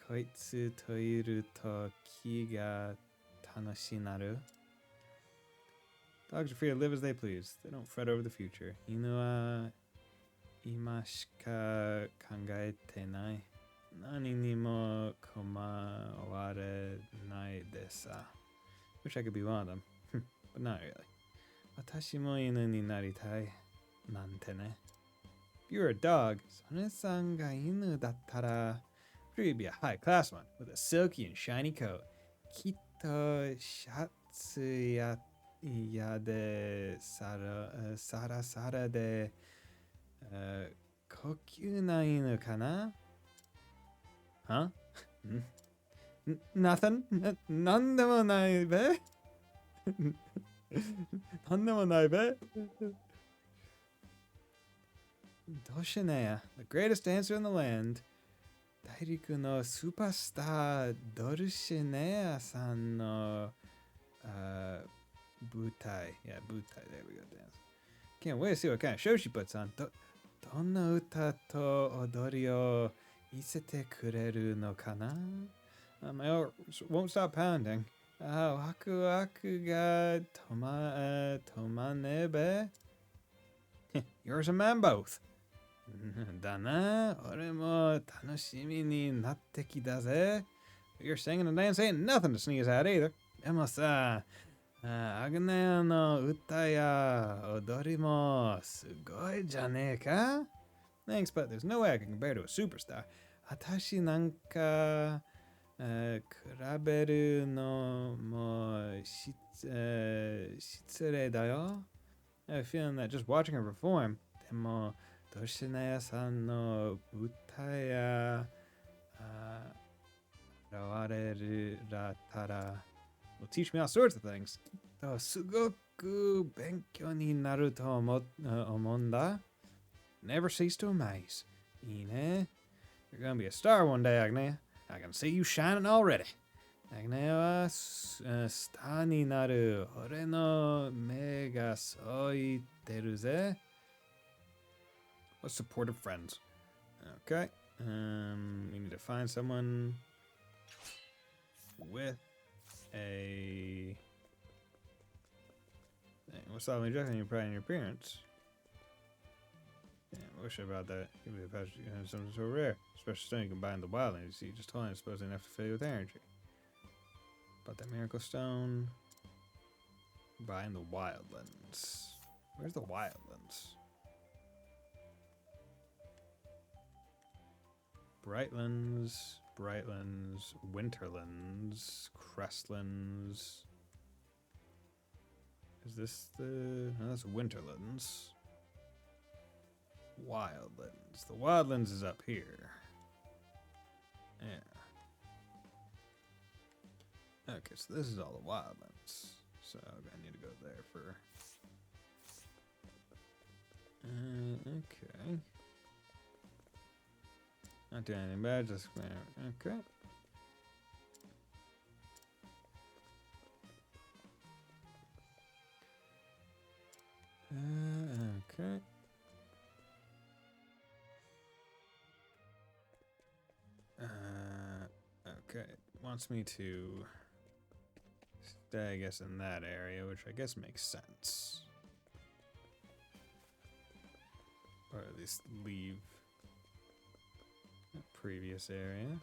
こいつといると気が楽しなる。Dogs are free to live as they please. They don't fret over the future. 犬は今しか考えてない。何にも困われないでさ。Wish I could be one of them. But not really. 私も犬になりたい。なんてね。If you were a dog, それさんが犬だったら、you'd be a high-class one with a silky and shiny coat. きっとシャツやでサラサラで、高級な犬かな Huh? Nothing? なんでもないべなんでもないべどうしねや The greatest dancer in the land 大陸のスーパースタードルシネアさんの、舞台 Yeah, 舞台 There we go, dance Can't wait to see what kind of show she puts on どんな歌と踊りを見せてくれるのかな My heart won't stop pounding ワクワクが止まねべ Yours and man both だな俺も楽しみになってきたぜ Your singing and dance ain't nothing to sneeze at either でもさアグネアの歌や踊りもすごいじゃねえか Thanks, but there's no way I can compare to a superstar 私なんか比べるのも失礼だよ I have a feeling that just watching her perform でもドシナヤさんの歌や現れるらたら will teach me all sorts of things すごく勉強になると思うんだ Never cease to amaze いいね You're gonna be a star one day, Agnea I can see you shining already アグネアはスターになる俺の目がそう言ってるぜ Let's support friends. Okay. We need to find someone with a thing. What's all rejecting your pride and your appearance? Yeah, what shit about that? Give me a patch, something so rare. Special stone you can buy in the wildlands. You see, just holding it supposed enough to fill you with energy. About that miracle stone. Buy in the wildlands. Where's the wildlands? Brightlands, Winterlands, Crestlands. Is this the... No, that's Winterlands. Wildlands. The Wildlands is up here. Yeah. Okay, so this is all the Wildlands. So I need to go there for... okay. Not doing anything bad, just... Okay. Okay, it wants me to stay, I guess, in that area, which I guess makes sense. Or at least leave the previous area.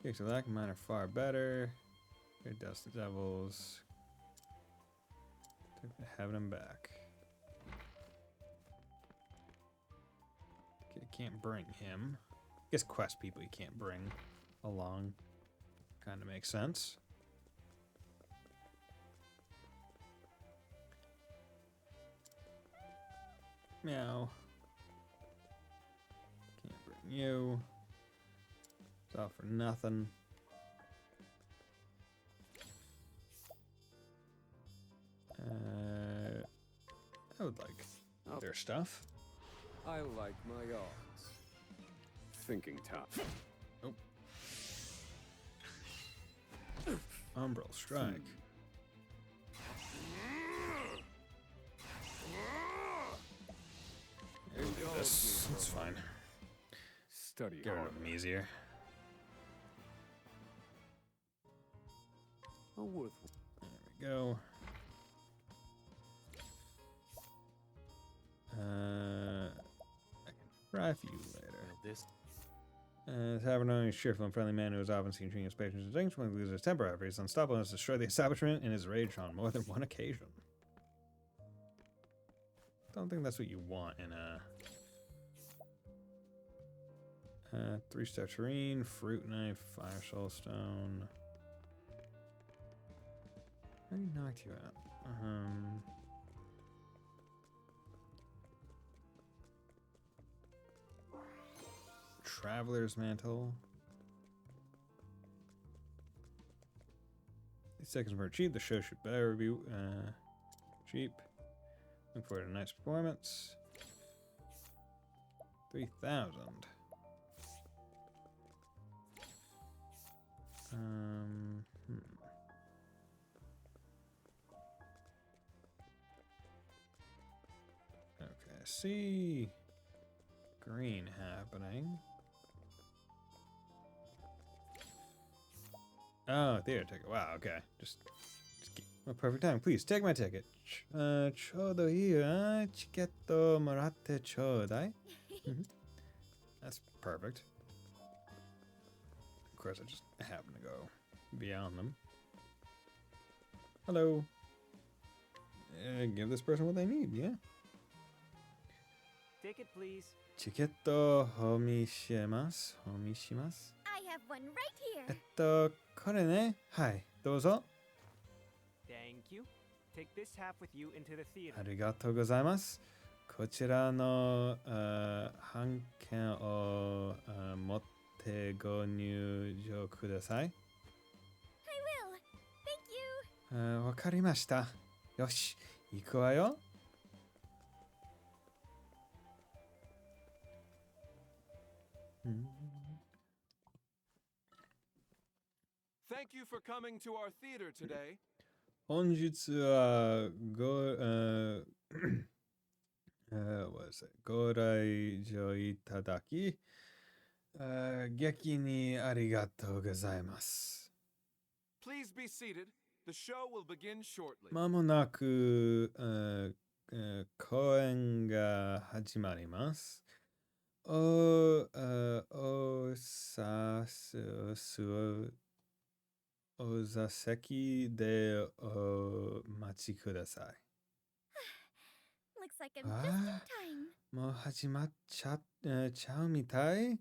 Kicks of Lack, mine are far better. Here, Dust the Devils. Having them back. Okay, can't bring him. I guess quest people you can't bring along. Kind of makes sense. Meow. Can't bring you. It's all for nothing. I would like their stuff. I like my odds. Thinking tough. Oh. Umbral Strike. That's fine. Study Get rid hard. of him easier. A worthwhile. There we go. I can fry for you later. This. Having only a cheerful and friendly man who is often seen treating his patrons as things when he loses his temper after he's unstoppable and has destroyed the establishment in his rage on more than one occasion. Don't think that's what you want in a 3-star terrain, fruit knife, fire soul stone. I already knocked you out. Traveler's Mantle. 8 seconds more cheap. The show should better be cheap. Look forward to a nice performance. 3,000. Okay, I see green happening. Oh, theater ticket. Wow, okay. Just oh, perfect time. Please, take my ticket. ちょうどいいわ。チケットもらってちょうだい. That's perfect. Of course, I just happen to go beyond them. Hello. Give this person what they need, yeah? Ticket, please. チケットお見せます。お見せします。 I have one right here. これね。はい、どうぞ。 Thank you. Take this half with you into the theater. ありがとうございます。こちらの半券を持ってご入場ください。I will. Thank you. わかりました。よし、行くわよ。Thank you for coming to our theater today. 本日はご来場いただき、激にありがとうございます。 Please be seated. The show will begin shortly. まもなく公演が始まります。お座席でお待ちください。 Looks like I'm just in time. もう始まっちゃうみたい。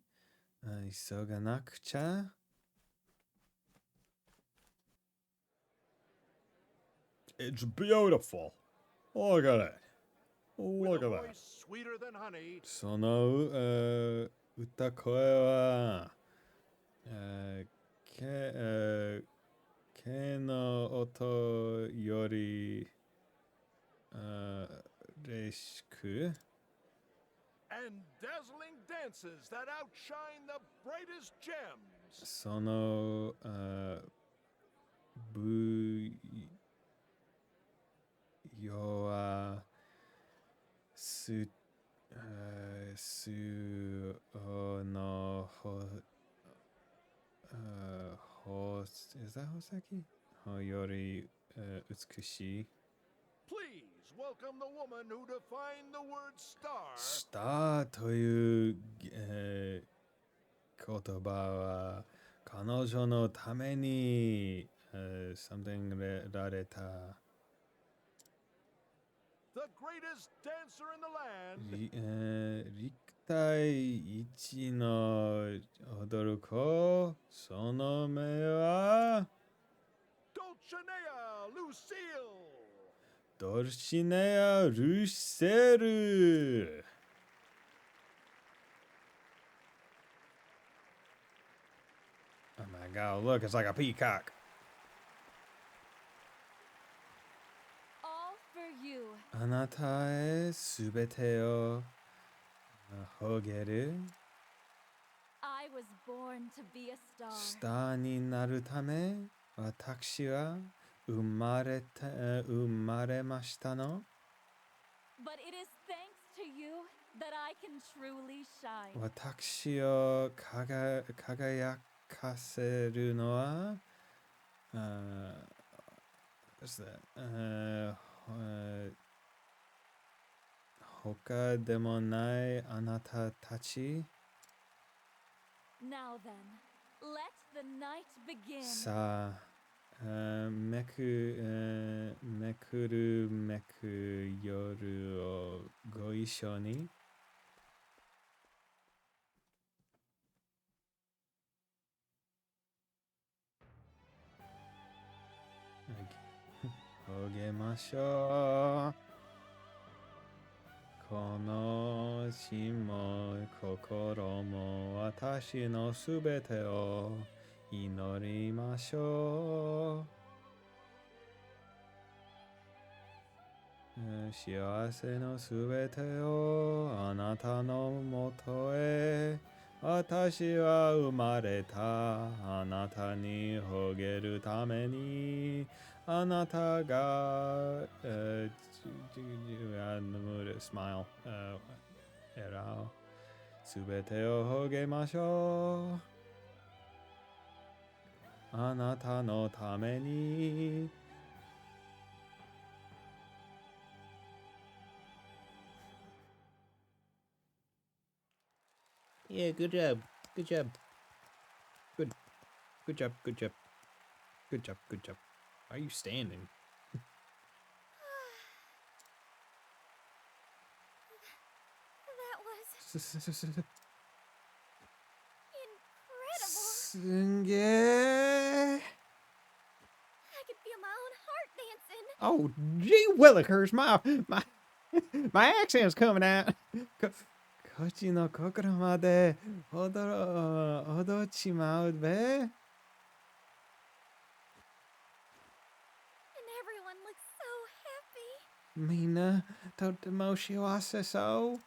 急がなくちゃ。It's beautiful. Look at it. Look at that. Sweeter than honey. その歌声は毛の音より嬉しく And dazzling dances that outshine the brightest gems. その舞踊はすの is that Hoseki? より、美しい。 Please welcome the woman who defined the word star. スターという、言葉は彼女のために、something られた。 The greatest dancer in the land. 陸体一の踊る子、その目は Dulcinea Lucille. ドルシネア・ルセル。 Oh my god, look, it's like a peacock. All for you. あなたへすべてをほげる。 I was born to be a ス star. ターになるため、私は生まれましたの。 But it is thanks to you that I can truly shine. 私を輝かせるのは、what's that? 他でもないあなたたち。 Now then, let the night begin. さあ、めくるめく夜をご一緒に。 ほげましょう。この身も心も私のすべてを祈りましょう。幸せのすべてをあなたのもとへ。私は生まれたあなたにほげるために。あなたが、smile、笑顔。すべてをほげましょう。あなたのために。 Yeah, good job. Good job. Good job. Good job. Good job. Good job. Why are you standing? That was Incredible. incredible. すんげー。 I could feel my own heart dancing. Oh, gee willikers, my accent's coming out. こっちの心まで踊っちまうべ。 And everyone looks so happy. みんなとっても幸せそう。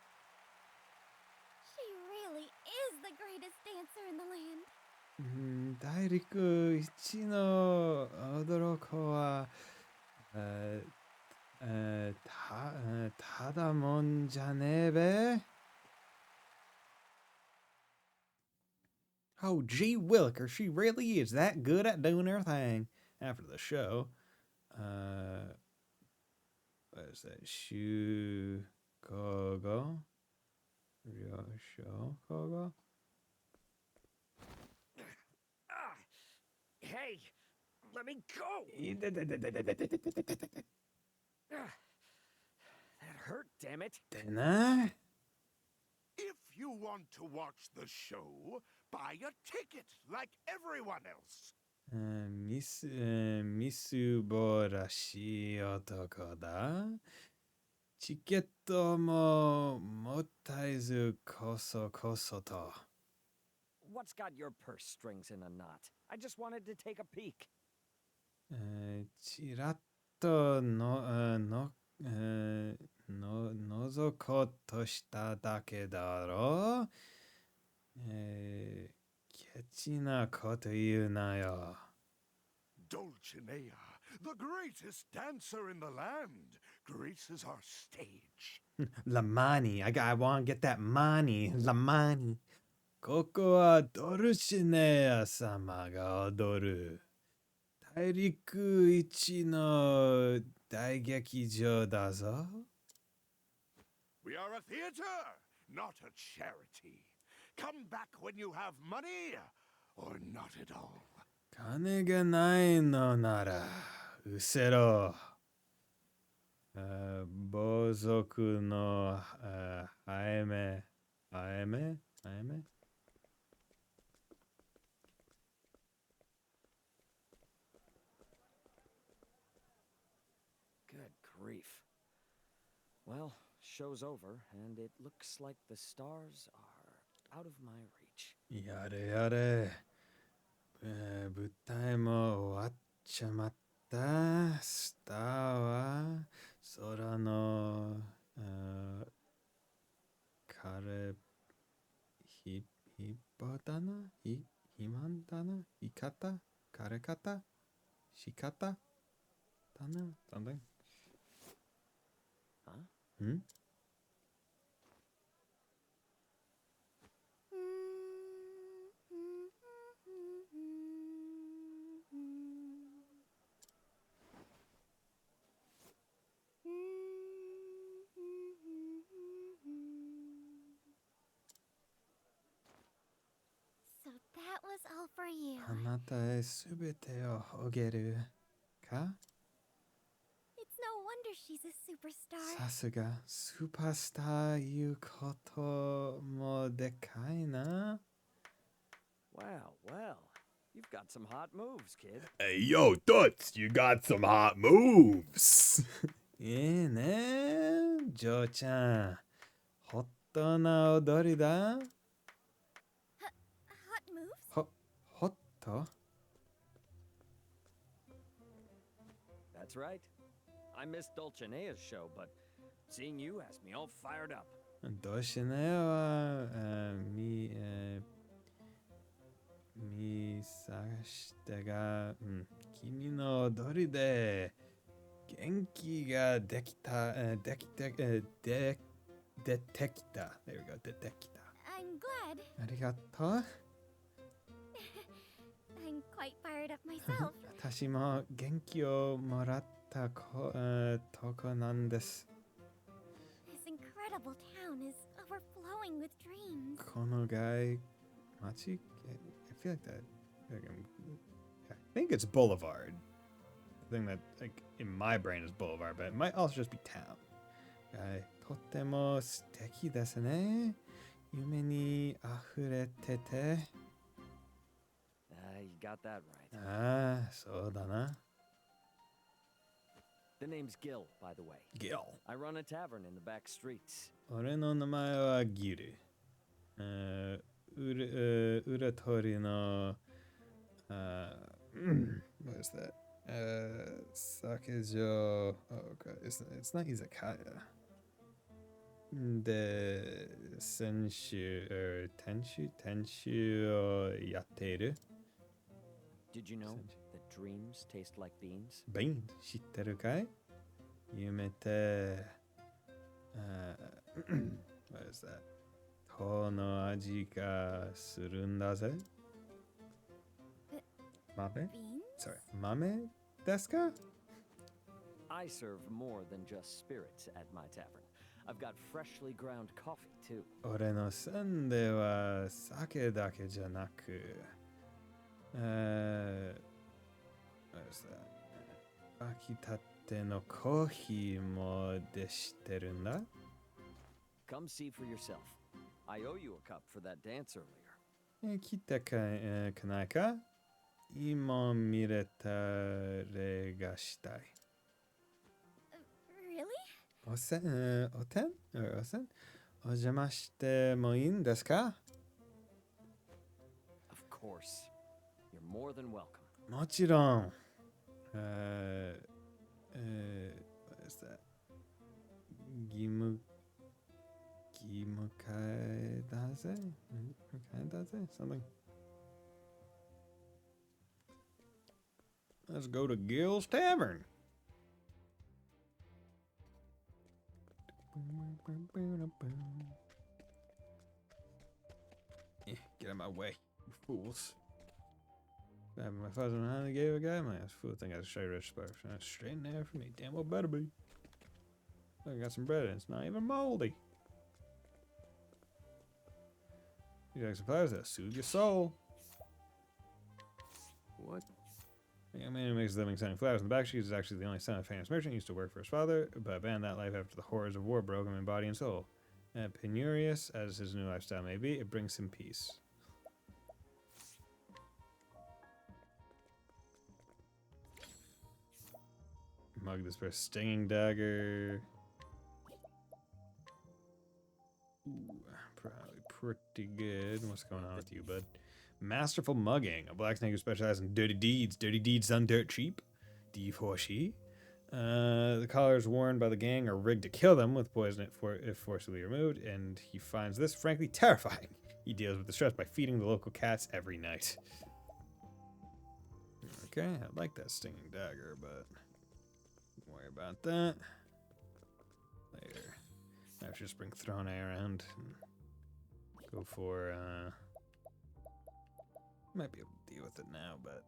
She really is the greatest dancer in the land. 大陸一の踊る子は、ただもんじゃねえべ。 Oh, gee williker, she really is that good at doing her thing. After the show, what is that? Shukogo? Ryoshokogo? Hey, let me go. That hurt, damn it. Didn't I? If you want to watch the show, buy a ticket like everyone else. みすぼらしい男だ。チケットももったいずこそこそと。 What's got your purse strings in a knot? I just wanted to take a peek. ちらっと覗こうとしただけだろ。ケチなこと言うなよ。 Dulcinea, the greatest dancer in the land, graces our stage. La money. I want to get that money. La money. ここはドルシネア様が踊る大陸一の大劇場だぞ。We are a theater, not a charity. Come back when you have money, or not at all. 金がないのなら、うせろ。暴族のあえめ。Good grief. Well, show's over, and it looks like the stars are out of my reach. やれやれ。舞台も終わっちまった。スターは空のひばだなひまんだなひ方枯れ方し方だな something. Huh? ん So that was all for you. あなたへすべてをあげるか It's no wonder she's a superstar. さすがスーパースターいうこともでかいな。Well, well. You've got some hot moves, kid. Hey, yo, Toots, you got some hot moves. いいね、ジョーちゃん。ホットな踊りだ。Hot moves? ホット That's right. I missed Dulcinea's show, but seeing you has me all fired up. どうしねは、探してが、君の踊りで元気が出てきた。There we go, 出てきた。I'm glad. ありがとう。I'm quite fired up myself. 私も元気をもらったとこなんです。This incredible town is overflowing with dreams. この街、I feel like that. I think it's Boulevard. The thing that, like, in my brain is Boulevard, but it might also just be town. とっても素敵ですね。夢に溢れてて。You got that right. ああ、そうだな。The name's Gil, by the way. Gil. I run a tavern in the back streets. 俺の名前はギル。裏通りの、what is that? 酒場。Oh, God. It's not izakaya. で、店主をやっている。Did you know that dreams taste like beans? Beans 知ってるかい？夢ってwhat is that? 糖の味がするんだぜ。豆？ Beans? Sorry, 豆ですか？ I serve more than just spirits at my tavern. I've got freshly ground coffee, too. 俺のせんでは酒だけじゃなく、what is that? 飽きたってのコーヒーもでしてるんだ。Come see for yourself. I owe you a cup for that dance earlier. 来てかないか？今見れた例がしたい。Really? おせんお邪魔してもいいんですか？ Of course. You're more than welcome. もちろん。what is that? 義務替えだぜ。Something. Let's go to Gil's Tavern. Get out of my way, you fools. Grabbing my father and I gave a guy my ass. Fool thing I was straight rich spark. Straight in there for me. Damn well better be. Look, I got some bread and it's not even moldy. You like some flowers that soothe your soul. What? The young man who makes a living selling flowers in the back streets is actually the only son of a famous merchant. He used to work for his father, but abandoned that life after the horrors of war broke him in body and soul. Penurious as his new lifestyle may be, it brings him peace. Mug this for a stinging dagger. Ooh, probably pretty good. What's going on with you, bud? Masterful mugging. A blacksnake who specializes in dirty deeds. Dirty deeds done dirt cheap. D4C. The collars worn by the gang are rigged to kill them with poison if forcibly removed, and he finds this frankly terrifying. He deals with the stress by feeding the local cats every night. Okay, I like that stinging dagger, but don't worry about that. Later. I should just bring Throne around and go for, might be able to deal with it now, but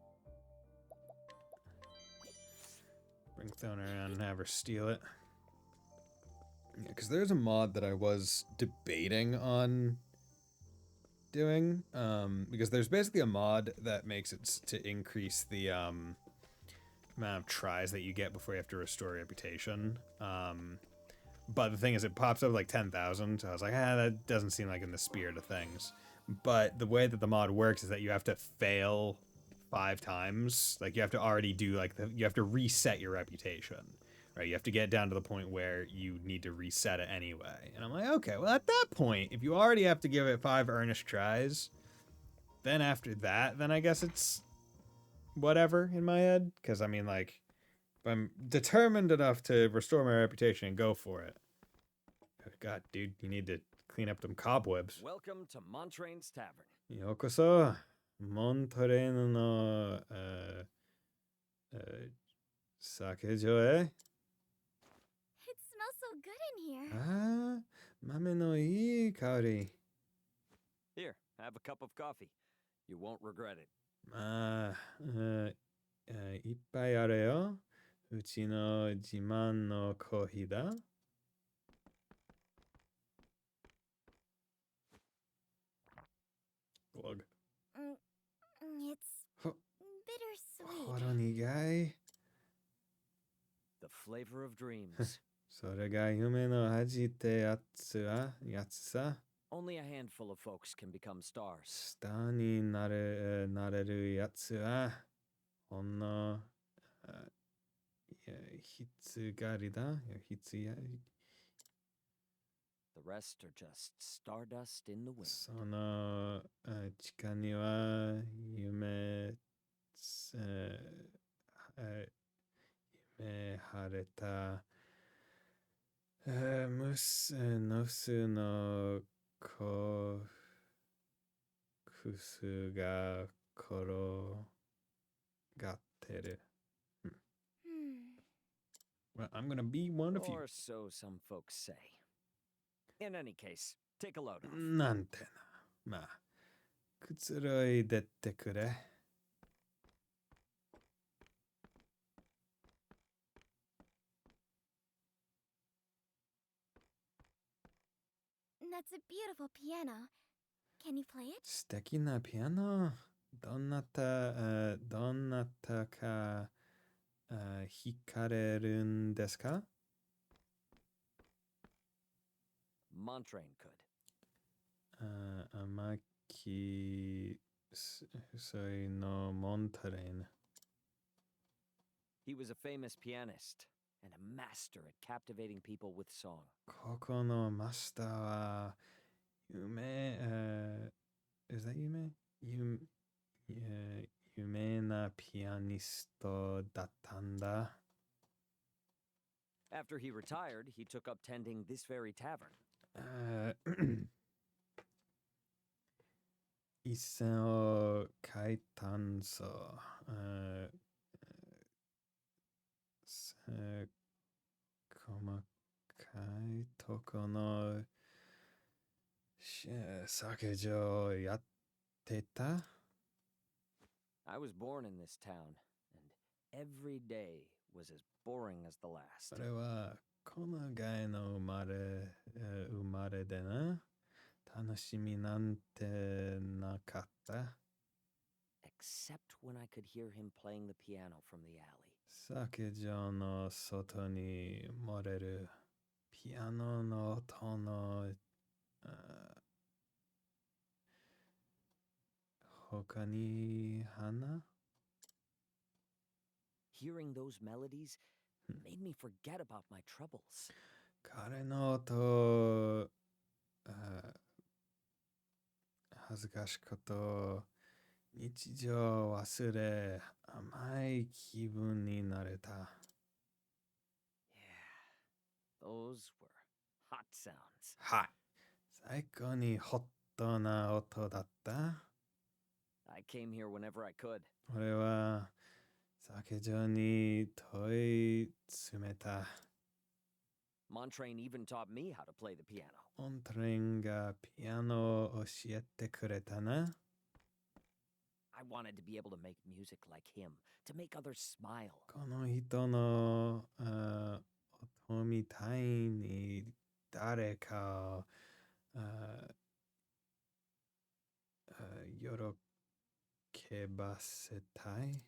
bring Throne around and have her steal it. Yeah, because there's a mod that I was debating on doing, because there's basically a mod that makes it to increase the amount of tries that you get before you have to restore reputation. But the thing is, it pops up like 10,000, so I was like, that doesn't seem like in the spirit of things. But the way that the mod works is that you have to fail 5 times. Like, you have to already do, like, you have to reset your reputation, right? You have to get down to the point where you need to reset it anyway. And I'm like, okay, well, at that point, if you already have to give it 5 earnest tries, then after that, then I guess it's whatever in my head. Because, I mean, like, if I'm determined enough to restore my reputation and go for it. God, dude, you need to clean up them cobwebs. Welcome to Montraine's Tavern. Yokoso, Montrain no sakejo e? It smells so good in here. Ah, mame no ii kaori. Here, have a cup of coffee. You won't regret it. Ippai aru yo. Uchi no jiman no kohi da. Glug. It's bittersweet. Horonigai. The flavor of dreams. それが夢の味ってやつさ。 Only a handful of folks can become stars. スターになれるやつはほんのひつがりだ。ひつや The rest are just stardust in the wind. その地下には夢晴れたムスのコフスが転がってる。Well, I'm gonna be one of you. Or so some folks say. In any case, take a load off. なんてな。まあ、くつろいでってくれ。That's a beautiful piano. Can you play it? 素敵なピアノ。どなたか弾かれるんですか？ Montraine could. 天木水のモンタレーン。 He was a famous pianist and a master at captivating people with song. ここのマスターはis that 有名なピアニストだったんだ。 After he retired, he took up tending this very tavern. 一線を書いたんそう。細かいとこの酒場やってた I was born in this town, and every day was as boring as the last. それはこの街の生まれでな。楽しみなんてなかった。Except when I could hear him playing the piano from the alley. 酒場の外に漏れるピアノの音の他に花 Hearing those melodies made me forget about my troubles. 彼の音恥ずかしいこと日常を忘れ甘い気分になれた。Yeah, those were hot sounds. はい最高にホットな音だった。I came here whenever I could. 俺は酒場に問い詰めた。Montrain even taught me how to play the piano. モントレンがピアノを教えてくれたな。I wanted to be able to make music like him, to make others smile. この人の音みたいに誰かを喜ばせたい。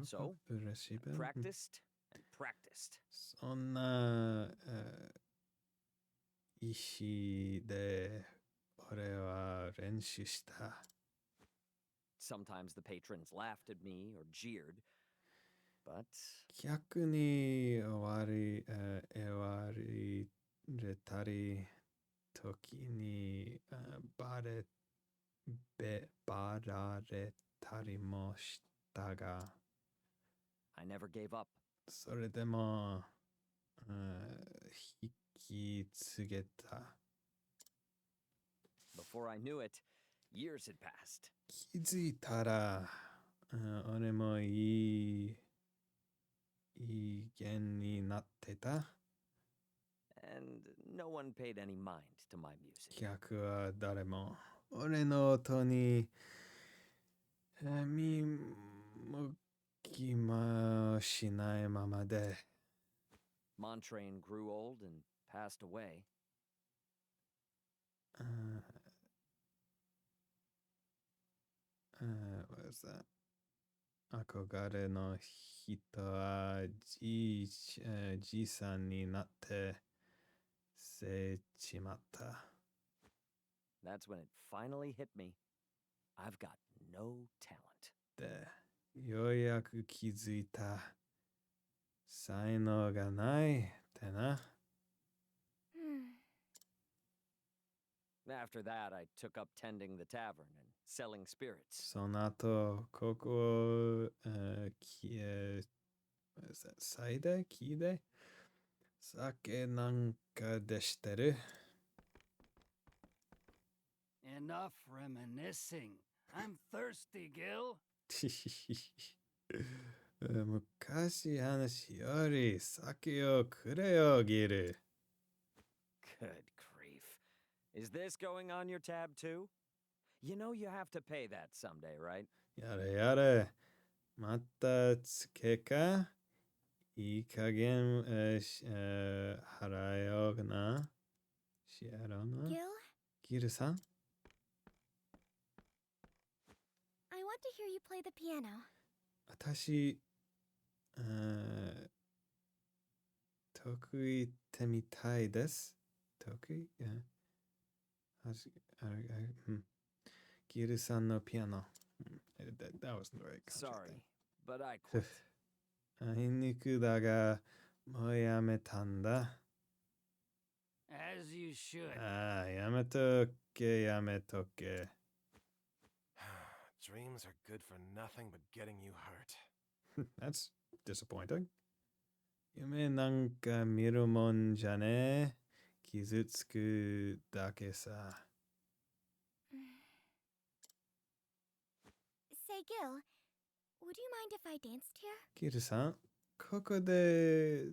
So, 嬉しい。 I practiced and practiced. そんな意志で俺は練習した。Sometimes the patrons laughed at me or jeered, but 逆に言われたり時にバラれたりもしたが I never gave up. それでも引き継げた。 Before I knew it, years had passed. 気づいたら俺もいい弦になってた。 And no one paid any mind to my music. 客は誰も俺の音に見向きもしないままで Montrain grew old and passed away. What is that? 憧れの人はじいさんになってせちまった。 That's when it finally hit me. I've got no talent. で、ようやく気づいた。才能がないってな。 After that, I took up tending the tavern and selling spirits. その後、ここを最大木で酒なんかでしてる。 Enough reminiscing. I'm thirsty, Gil. 昔話より酒をくれよ、ギル。 Good grief. Is this going on your tab too? You know you have to pay that someday, right? やれやれ。またつけかいい加減払えような。しやろうな。 Gil, ギルさん I want to hear you play the piano. 私、得意ってみたいです。得意ギルさんのピアノ。That wasn't very Sorry, but I quit. あいにくだが、もうやめたんだ。 As you should. ああ、やめとけ、やめとけ。 Dreams are good for nothing but getting you hurt. That's disappointing. 夢なんか見るもんじゃねえ。傷つくだけさ。 Say, Gil, would you mind if I danced here? ギルさん、ここで、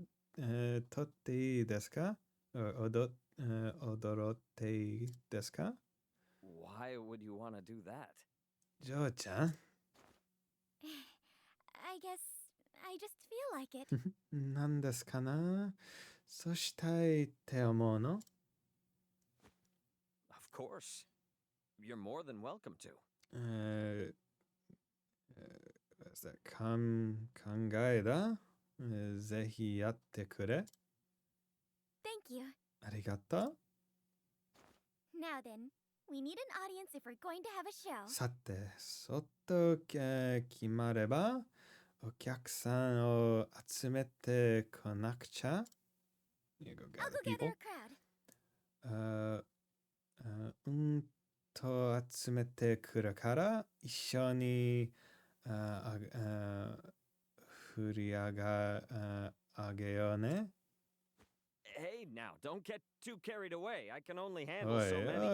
撮っていいですか？踊っていいですか？ Why Why would you want to do that? ジョーちゃん I guess I just feel like it. 何ですかなそうしたいって思うの Of course. You're more than welcome to. 考えだぜひやってくれ Thank you. ありがとう Now then, we need an audience if we're going to have a show. さて、そっと決まればお客さんを集めてこなくちゃ You go I'll gather go gather people. a crowd. うんと集めてくるから一緒に振り上げようね Hey, now, don't get too carried away. I can only handle おい so many.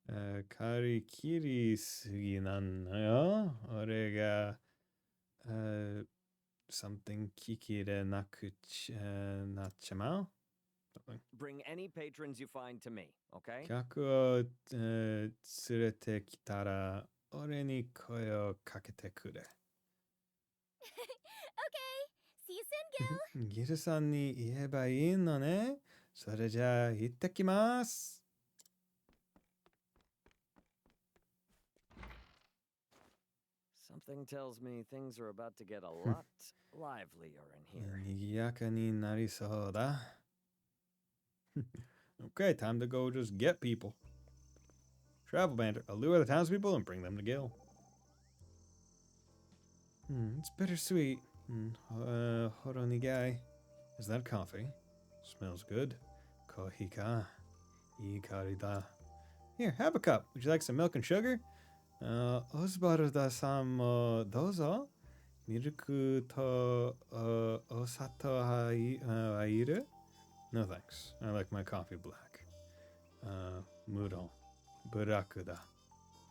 おい借り切りすぎなんのよ俺がsomething 聞きれなくなっちゃまう Bring any patrons you find to me, okay? 客を連れてきたら俺に声をかけてくれ Okay. See you soon, Gil. ギルさんに言えばいいのねそれじゃあ行ってきます Something tells me things are about to get a lot livelier in here. 賑やかになりそうだ Okay, time to go just get people. Travel banter. Allure the townspeople and bring them to Gil. It's bittersweet. Horonigai. Is that coffee? Smells good. Kohi ka. Ikari da. Here, have a cup. Would you like some milk and sugar? Osbaru-da-san mo dozo. Milk to osato wa iru? No thanks. I like my coffee black. Mudon. Burakuda.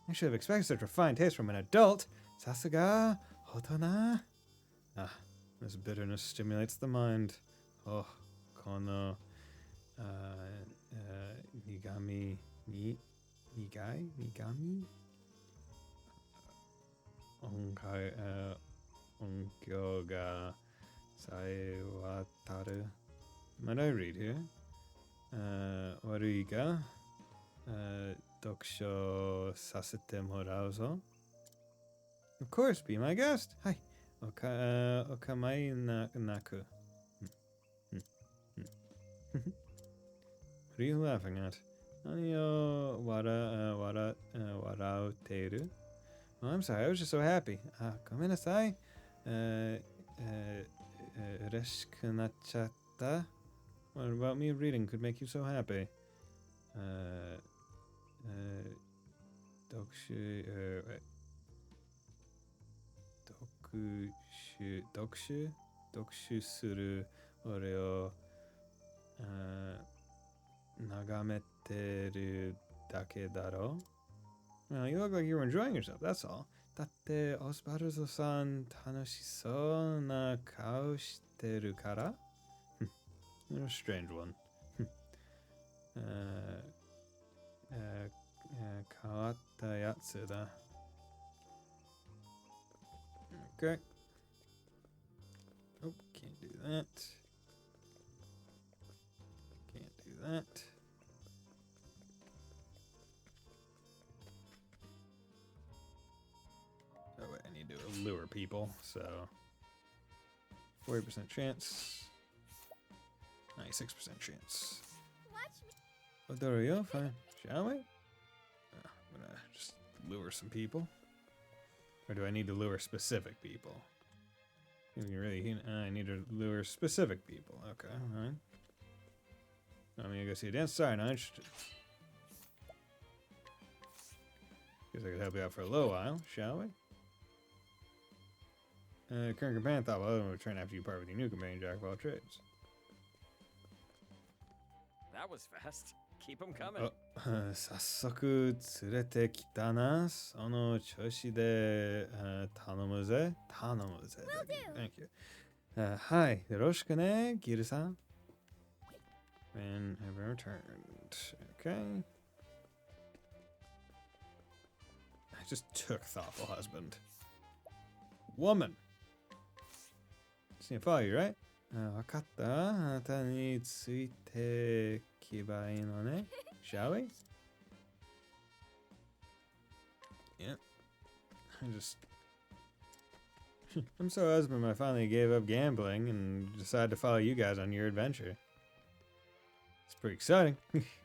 I should have expected such refined taste from an adult. Sasuga. Hotona. Ah, this bitterness stimulates the mind. Oh, kono. Nigami. Nigai? Nigami? Onkai. Onkyo ga. Saiwataru. Might I read here? Warui ga dokusho sasete morau zo. Of course, be my guest. Hi. Okamai naku. What are you laughing at? Nani o warauteru? Oh, I'm sorry. I was just so happy. Gomenasai. Ureshiku nachchatta. What about me reading could make you so happy? Dokushu suru ore o nagameteru dake daro? Well, you look like you were enjoying yourself, that's all. Datte Osbaruzo-san tanoshisou na kao shiteru kara? You're a strange one. Kawatta yatsu da. Okay. Oh, can't do that. Can't do that. Oh wait, I need to allure people, so 40% chance. 96% chance. Watch me. Odorio, fine. Shall we? I'm gonna just lure some people. Or do I need to lure specific people? I need to lure specific people. Okay, alright. I'm gonna go see a dance. Sorry, not interested. Guess I could help you out for a little while, shall we? Current companion thought, well, I'm gonna train after you part with your new companion, Jack of all trades. That was fast. Keep them coming. 早速連れてきたな。その調子で頼むぜ。頼むぜ。Thank you. はい。よろしくね、ギルさん。And have returned. Okay. I just took thoughtful husband. Woman. Just need to follow you, right? わかった。あなたについてけばいいのね。Shall we? Yeah. I'm so husband I finally gave up gambling and decided to follow you guys on your adventure. It's pretty exciting.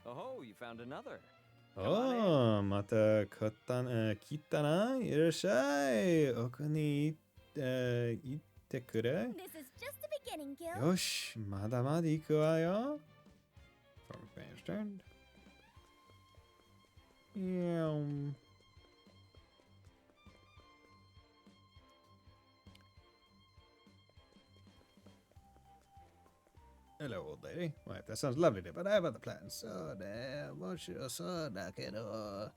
Oh, you found another. Oh, また買ったな、来たな。いらっしゃい。奥に行ってくれ。This is just the beginning, Gil. よし、まだまだ行くわよ。From fans turned. Yeah. Hello, old lady. Wife, that sounds lovely, but I have other plans. So, 面白そうだけど、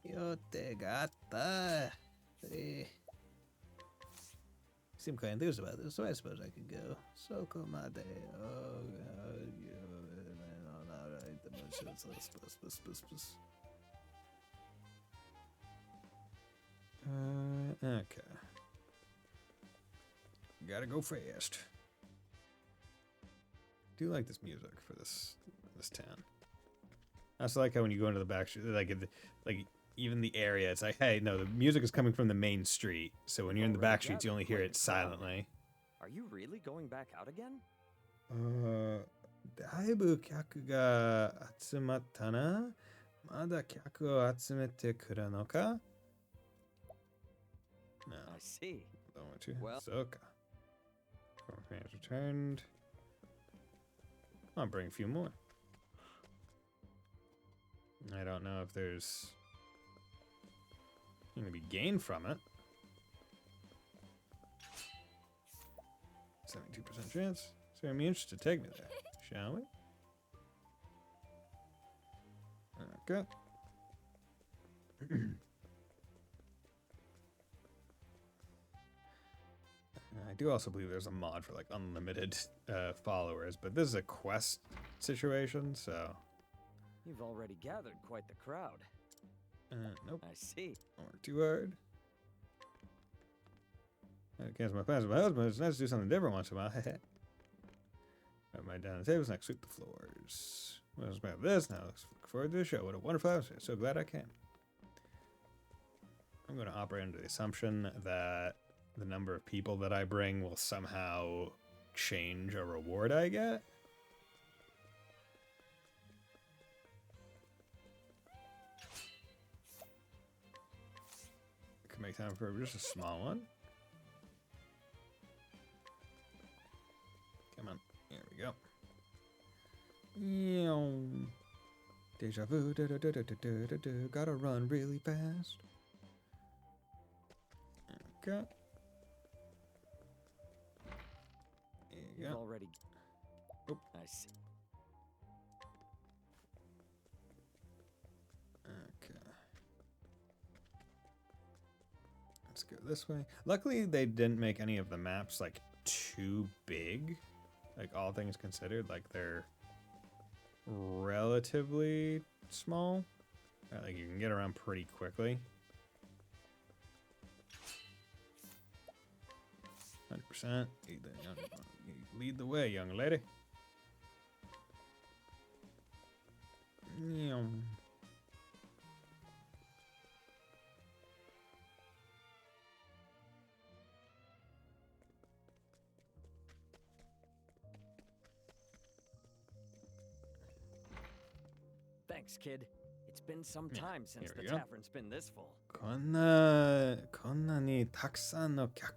予定があった。Seem quite enthused about this, so I suppose I could go. そこまで。Okay. Gotta go fast. I do like this music for this town. I also like how when you go into the back street, like even the area, it's like, hey, no, the music is coming from the main street. So when you're in the back streets, you only hear it silently. Are you really going back out again? だいぶ客が集まったな。まだ客を集めてくるのか? No. I see. Don't want to. Well, Soka. Four fans returned. I'll bring a few more. I don't know if there's going to be gain from it. 72% chance. So I'm interested. Take me there, shall we? Okay. I do also believe there's a mod for like unlimited followers, but this is a quest situation, so. You've already gathered quite the crowd. Nope. I see. Don't work too hard. I cancel my plans with my husband. It's nice to do something different once in a while. Got my down the tables next, sweep the floors. What was about this now? Look forward to the show. What a wonderful episode. So glad I came. I'm going to operate under the assumption that the number of people that I bring will somehow change a reward I get. Could make time for just a small one. Come on. Here we go. Deja vu. Gotta run really fast. Okay. You've already. Oop. I see. Okay. Let's go this way. Luckily, they didn't make any of the maps like too big. Like all things considered, like they're relatively small. Like you can get around pretty quickly. 100%. Lead the way, young lady. Thanks, kid. It's been some time since the tavern's been this full. こんなにたくさんの客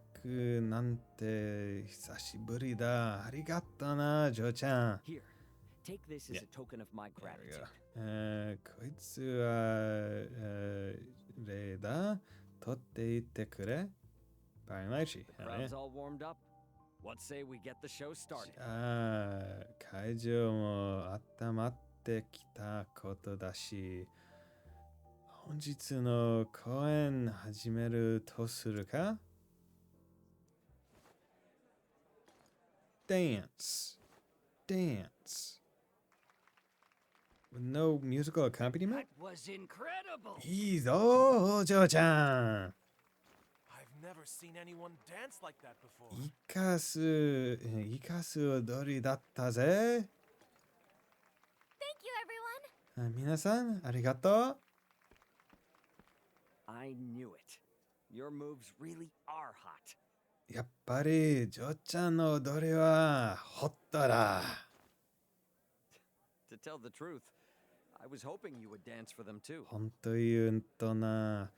なんて久しぶりだ。ありがとうな、ジョーちゃん。 Here, take this as a token of my gratitude. こいつは、例だ。取っていってくれ。Very much. The crowd's all warmed up. What say we get the show started? 会場も温まってきたことだし、本日の公演始めるとするか? Dance. With no musical accompaniment? That was incredible. いいぞ、お嬢ちゃん。 I've never seen anyone dance like that before. 生かす踊りだったぜ。 Thank you, everyone. 皆さん、ありがとう。 I knew it. Your moves really are hot. やっぱり、嬢ちゃんの踊りは、ホットだ。 To tell the truth, I was hoping you would dance for them too. ほんと言うんとな。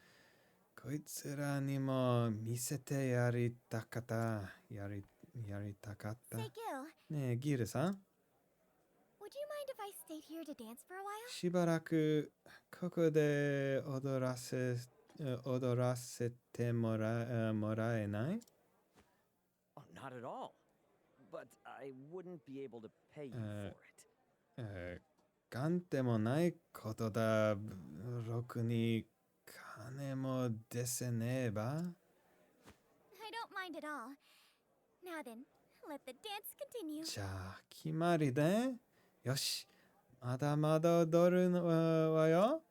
こいつらにも見せてやりたかった。やりたかった。 Say, Gil, ねえ、ギルさん。 would you mind if I stayed here to dance for a while? しばらくここで踊らせてもらえない Oh, not at all. But I wouldn't be able to pay you for it. がんでもないことだ。ろくに金も出せねえば。 I don't mind at all. Now then, let the dance continue. じゃあ、決まりで。よし、まだまだ踊るのわよ。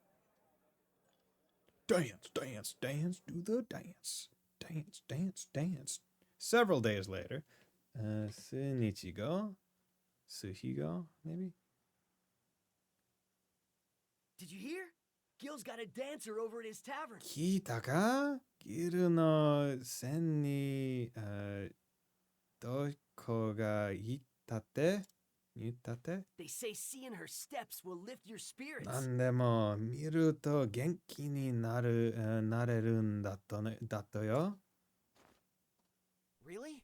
Dance, dance, dance, do the dance. Dance, dance, dance. Several days later, 数日後、数日後、maybe? Did you hear? Gil's got a dancer over at his tavern. 聞いたかギルの線に、どこが行ったって言ったって They say seeing her steps will lift your spirits. なんでも見ると元気になれるんだとよ。 Really?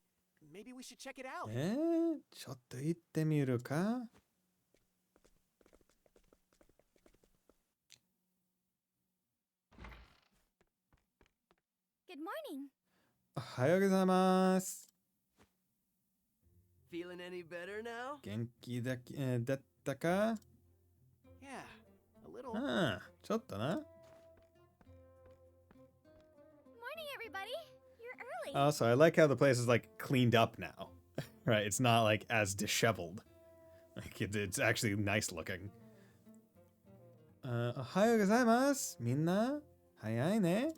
Maybe we should check it out. ちょっと行ってみるか Good morning. おはようございます。 Feeling any better now? 元気だったか Yeah, a little. ちょっとな。 Morning, everybody. You're early. Also, I like how the place is like cleaned up now. Right? It's not like as disheveled. Like it's actually nice looking. おはようございます。みんな、早いね。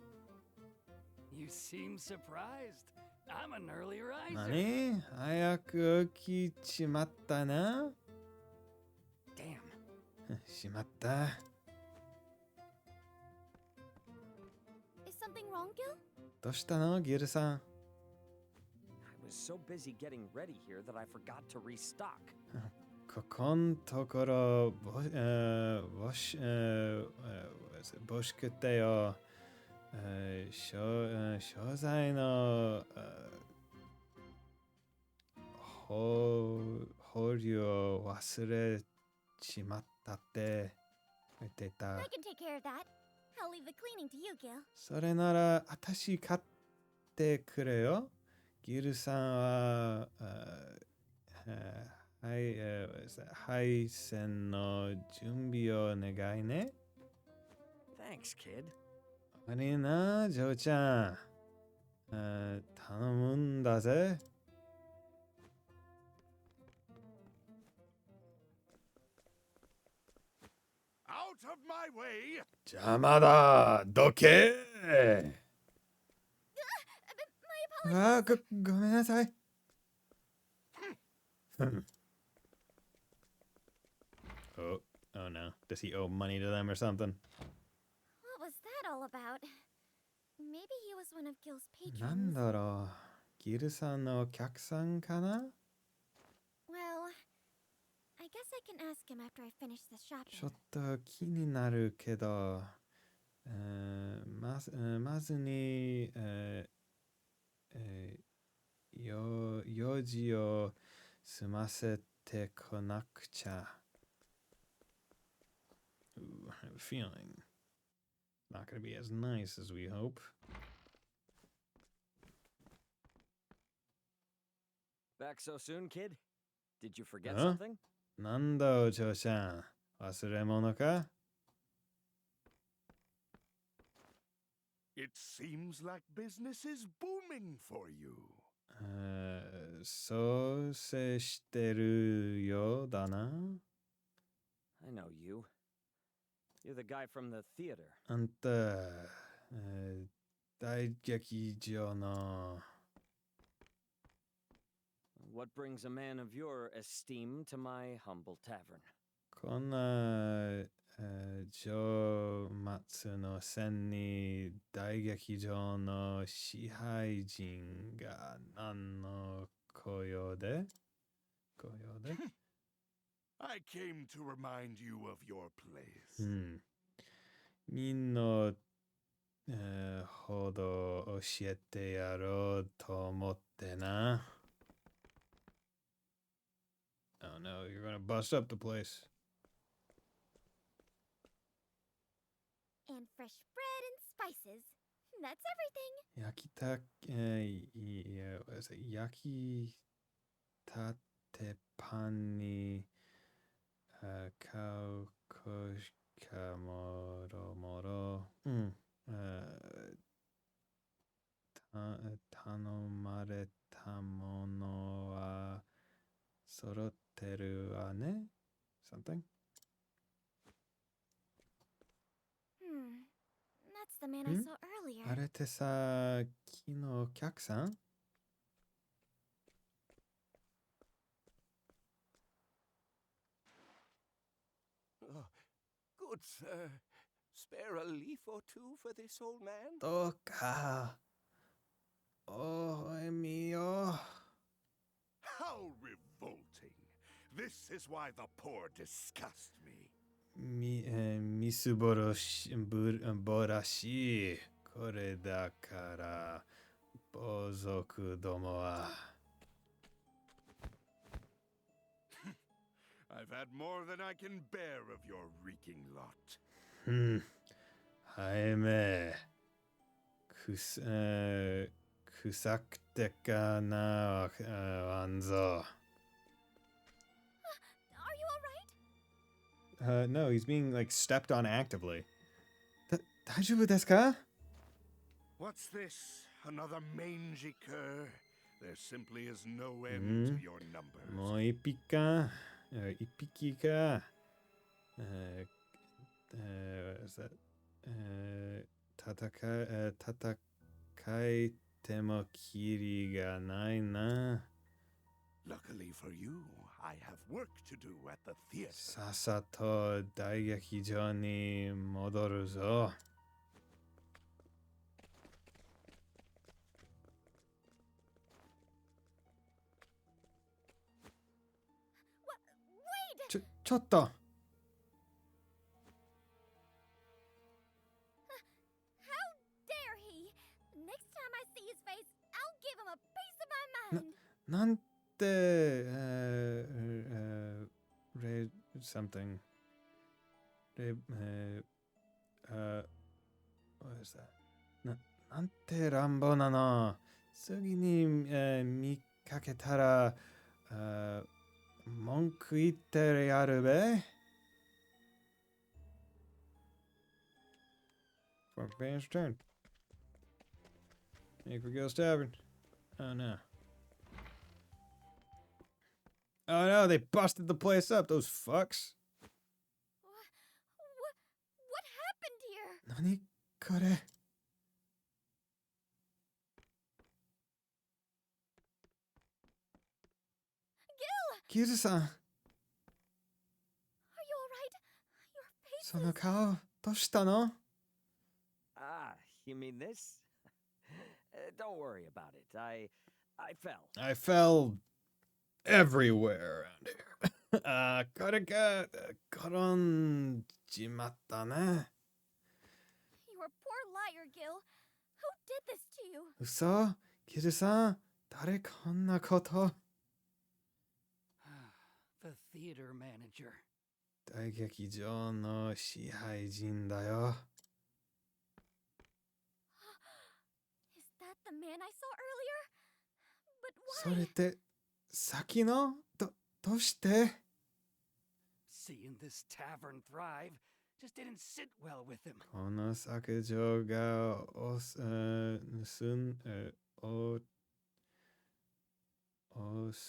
You seem surprised. I'm an early riser. 何早く起きちまったな。 Damn. しまった。 Is something wrong, Gil? どうしたのギルさん。 I was so busy getting ready here that I forgot to restock. ここんところ、ぼしくてよ。商材の保留を忘れちまったって言ってた。 I can take care of that. I'll leave the cleaning to you, Gil. それなら私買ってくれよ。ギルさんは、配線の準備をお願いね。 Thanks, kid. 悪いな、ジョーちゃん。頼むんだぜ。 Out of my way! 邪魔だ、どけ。 My apologies. ごめんなさい。oh no. Does he owe money to them or something? What was that all about? Maybe he was one of Gil's なん patrons. だろう。ギルさんのお客さんかな Well, I guess I can ask him after I finish the ちょ shopping. っと気になるけど、まずに、用事を済ませてこなくちゃ。Ooh, I have a feeling. Not going to be as nice as we hope. Back so soon, kid? Did you forget Huh? something? なんだお嬢ちゃん、忘れ物か It seems like business is booming for you. そうせしてるようだな。I know you. You're the guy from the theater. あんた、大劇場の What brings a man of your esteem to my humble tavern? こんな、上末の線に大劇場の支配人が何の雇用で I came to remind you of your place. みんな、ほど教えてやろうと思ってな。Oh no, you're gonna bust up the place. And fresh bread and spices. That's everything. 焼きた、焼きたてパンに、買うこしかもろもろ、頼まれたものは揃ってるわね something? That's the man I saw earlier. あれってさ、昨日お客さん Good sir. Spare a leaf or two for this old man? どうか。おいみよ。 How revolting! This is why the poor disgust me. みすぼらしい。これだから、暴族どもは。I've had more than I can bear of your reeking lot. はいめ。臭くてかな、ワンゾ。Are you alright? No, he's being like stepped on actively. 大丈夫ですか? What's this? Another mangy cur? There simply is no end to your numbers. もう一匹か? 一匹か? What is that? 戦いてもキリがないな. Luckily for you, I have work to do at the theater. さっさと大劇場に戻るぞ. Wait! ちょっと. How dare he? Next time I see his face, I'll give him a piece of my mind. なんて、something. What is that? なんて乱暴なの。次に、見かけたら、文句言ってやるべ。Front band's turn. Anchor Ghost Tavern. Oh no. Oh no, they busted the place up, those fucks. What happened here? 何これ? Gil! ギルさん、 Are you alright? Your face その顔、どうしたの? Ah, you mean this? Don't worry about it. I fell. I fell everywhere around here. これが転んじまったね. You're a poor liar, Gil. Who did this to you? 嘘? ギルさん、誰こんなこと? The theater manager. 大劇場の支配人だよ. Is that the man I saw earlier? But そ why? れって先の? どうして? Seeing this tavern thrive just didn't sit well with him. この酒場がおす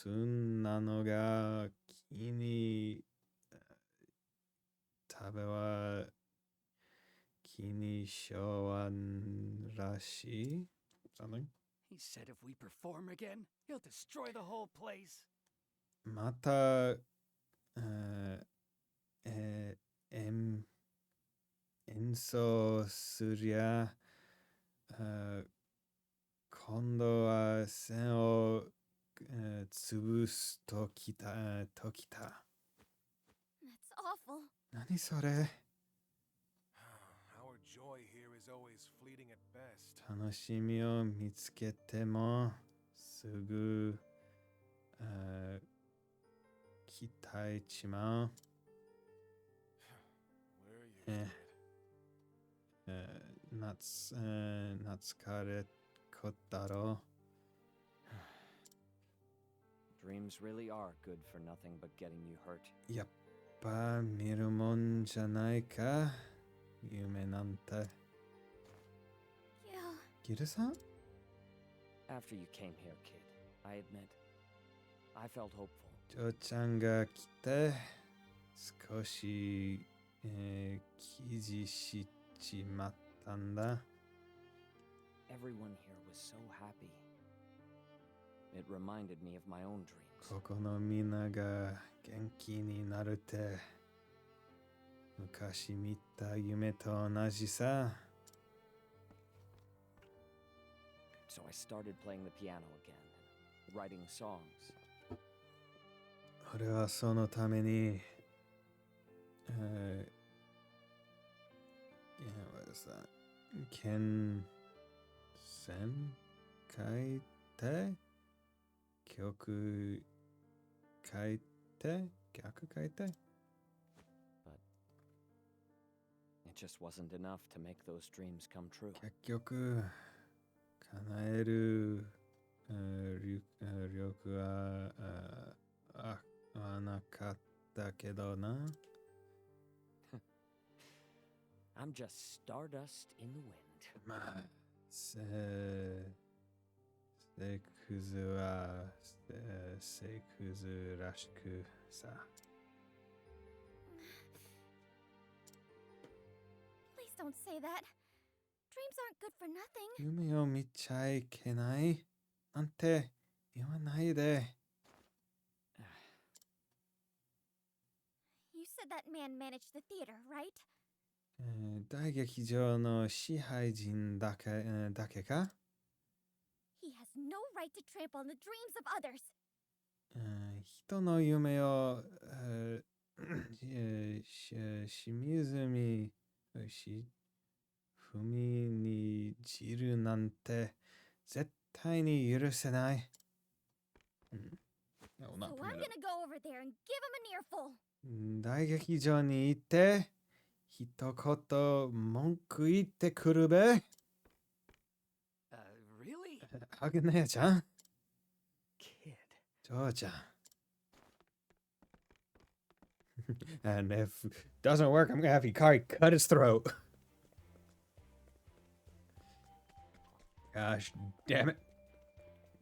んなのが気に Tabe wa kini showan rashi? Something. He said if we perform again, he'll destroy the whole place. Mata enso surya kondo wa sen o tsubusu to kita. That's awful. Nani sore? Our joy here is always fleeting at best. 楽しみを見つけてもすぐ期待ちまう。 We're used to it. 疲れっこだろ Dreams really are good for nothing but getting you hurt. やっぱ見るもんじゃないか夢なんて。 Gil. ギルさん After you came here, kid, I admit, I felt hopeful. 嬢ちゃんが来て少し記事しちまったんだ。 Everyone here was so happy. It reminded me of my own dreams. ここのみんなが元気になるって昔見た夢と同じさ。 So I started playing the piano again, and writing songs. 俺はそのためにwhat is that? 剣線書いて曲書いて曲書いて But it just wasn't enough to make those dreams come true. 結局叶える力はなかったけどな。 I'm just stardust in the wind. まあクズはクズらしくさ。 Please don't say that. Dreams aren't good for nothing. 夢を見ちゃいけないなんて言わないで。 You said that man managed the theater, right? 大劇場の支配人だけか He has no right to trample on the dreams of others. 人の夢をしみずみ踏みにじるなんて絶対に許せない。So I'm gonna go over there and give him an earful. 大劇場に行って一言文句言ってくるべ。 Really? あげねえちゃん。 Kid. 嬢ちゃん。And if it doesn't work, I'm gonna have Hikari cut his throat. Gosh damn it.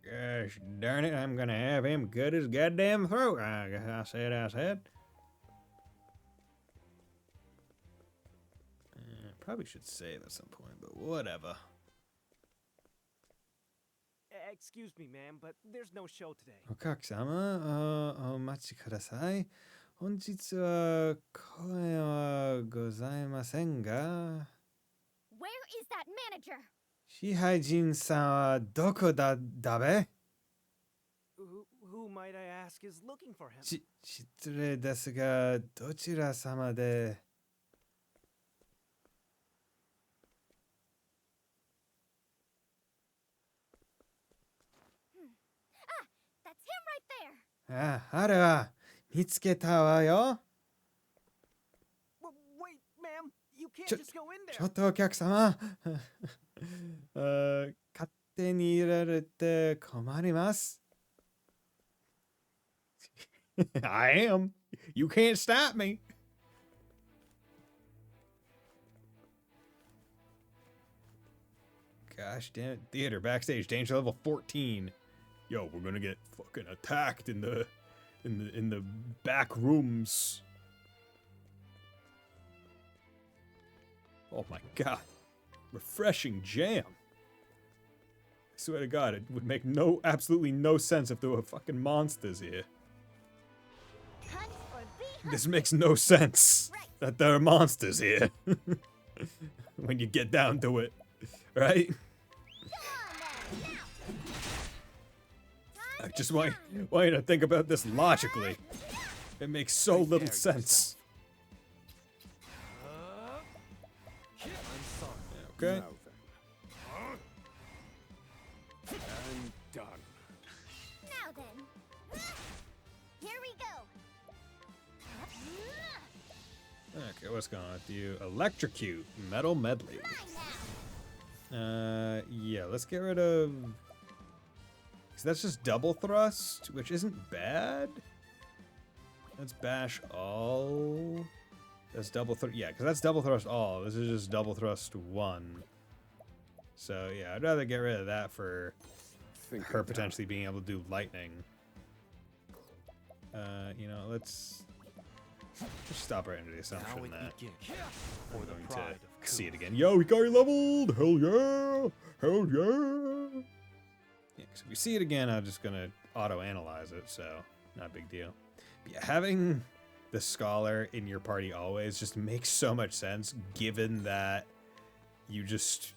Gosh darn it, I'm gonna have him cut his goddamn throat. I said. Probably should save at some point, but whatever. Excuse me, ma'am, but there's no show today. お客様、お待ちください。本日は公演はございませんが。 Where is that manager? 支配人さんはどこだべ Who might I ask is looking for him? 失礼ですが、どちら様で。 That's him right there. あれは見つけたわよ。 Wait, ma'am, you can't just go in ちょ there. っとお客様。勝手に入れるって困ります。I am. You can't stop me. Gosh damn it. Theater backstage danger level 14. Yo, we're gonna get fucking attacked in the back rooms. Oh my god. Refreshing jam. I swear to God, it would make absolutely no sense if there were fucking monsters here. Hunt or be This makes no sense that there are monsters here. When you get down to it, right? I just want you to think about this logically. It makes so little sense. Okay. And done. Now then. Here we go. Okay, what's going on with you? Electrocute, metal medley. Yeah, let's get rid of. Cause that's just double thrust, which isn't bad. Let's bash all. That's double thrust. Yeah, because that's double thrust all. This is just double thrust 1. So yeah, I'd rather get rid of that for her potentially being able to do lightning. You know, let's just stop right into the assumption that we're going to see it again. Yo, we got leveled! Hell yeah! Hell yeah! Yeah, because if we see it again, I'm just gonna auto-analyze it, so not a big deal. But yeah, having the scholar in your party always just makes so much sense, given that you just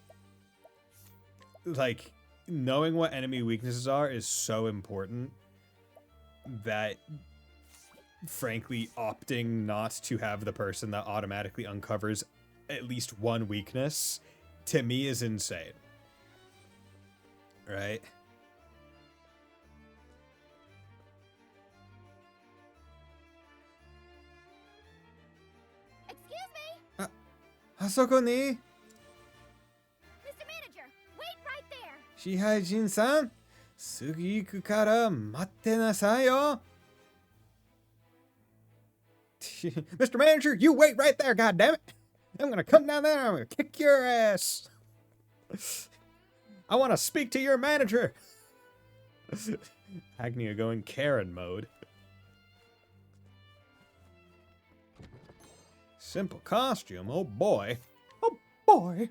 like knowing what enemy weaknesses are is so important that frankly opting not to have the person that automatically uncovers at least one weakness to me is insane. Right? Excuse me, Hasoko ni Mr. Manager. Wait right there. Shihaijin-san, sugi iku kara matte nasai yo. Mr. Manager, you wait right there, goddammit! I'm gonna come down there and I'm gonna kick your ass. I want to speak to your manager. Agnia going Karen mode. Simple costume, oh boy. Oh boy.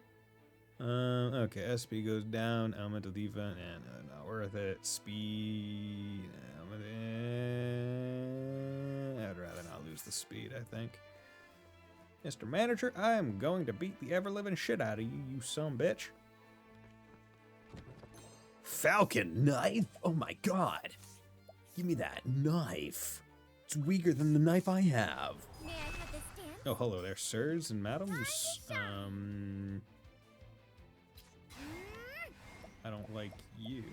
Okay, SP goes down, elemental defense, and not worth it. Speed, I'd rather not lose the speed, I think. Mr. Manager, I am going to beat the ever-living shit out of you, you son bitch. Falcon knife? Oh my god. Give me that knife. It's weaker than the knife I have. May I have this dance? Oh, hello there, sirs and madams. I don't like you.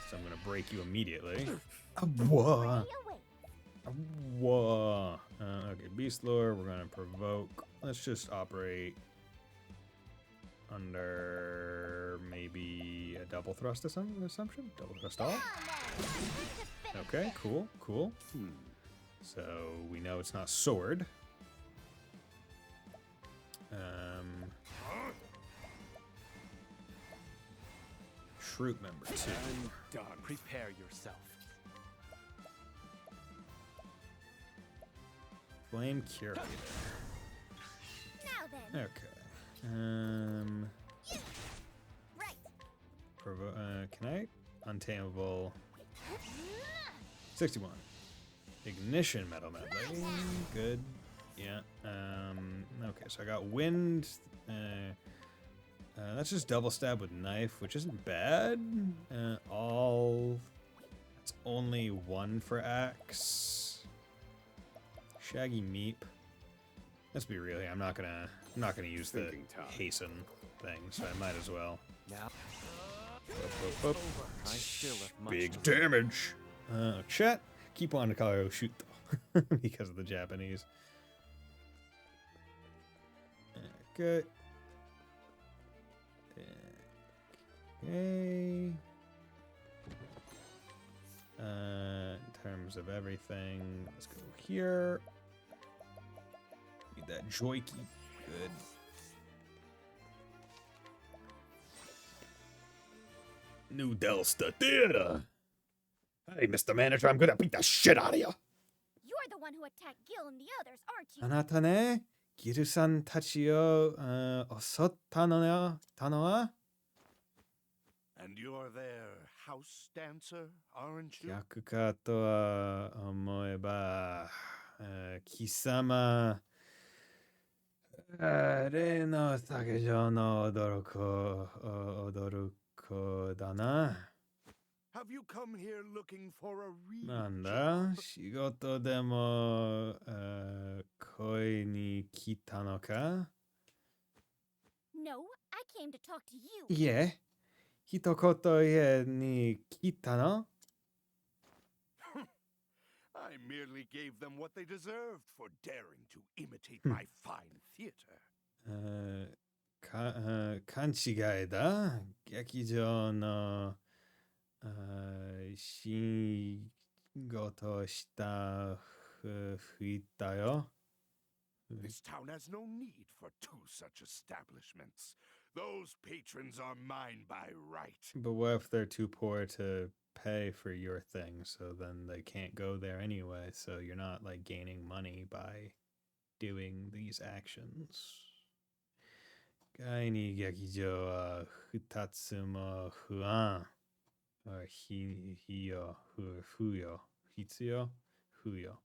So I'm gonna break you immediately. Whoa. Whoa. Okay, Beast Lore, we're gonna provoke. Let's just operate under maybe a double thrust assumption? Double thrust all? Okay, cool, cool. So we know it's not sword. Troop member 2. And done. Prepare yourself. Flame Curator. Now then. Okay. Right. Can I? Untamable. 61. Ignition metal medley. Good. Yeah. Okay, so I got wind. That's just double stab with knife, which isn't bad. It's only 1 for axe. Shaggy Meep. Let's be real here. I'm not gonna use the hasten thing, so I might as well. Now. Up. I still have much Big to damage. Chat. Keep on to Colorado shoot though, because of the Japanese. Okay. Okay. In terms of everything, let's go here. Need that joy key. Good. New Delsta Theater. Hey, Mr. Manager, I'm gonna beat the shit out of you. You're the one who attacked Gil and the others, aren't you? あなたね、ギルさんたちを襲ったのは And you're their house dancer, aren't you? 逆かとは思えば、貴様、例の酒場の踊る子だな。Have you come here looking for a real なんだ job? 仕事でも、恋に来たのか No, I came to talk to you. いえ、一言家に来たの I merely gave them what they deserved for daring to imitate my fine theater. 勘違いだ。劇場の仕事したふいたよ。This town has no need for two such establishments. Those patrons are mine by right. But what if they're too poor to pay for your thing, so then they can't go there anyway, so you're not like gaining money by doing these actions. 第二劇場は二つも不安。必要、必要、不要。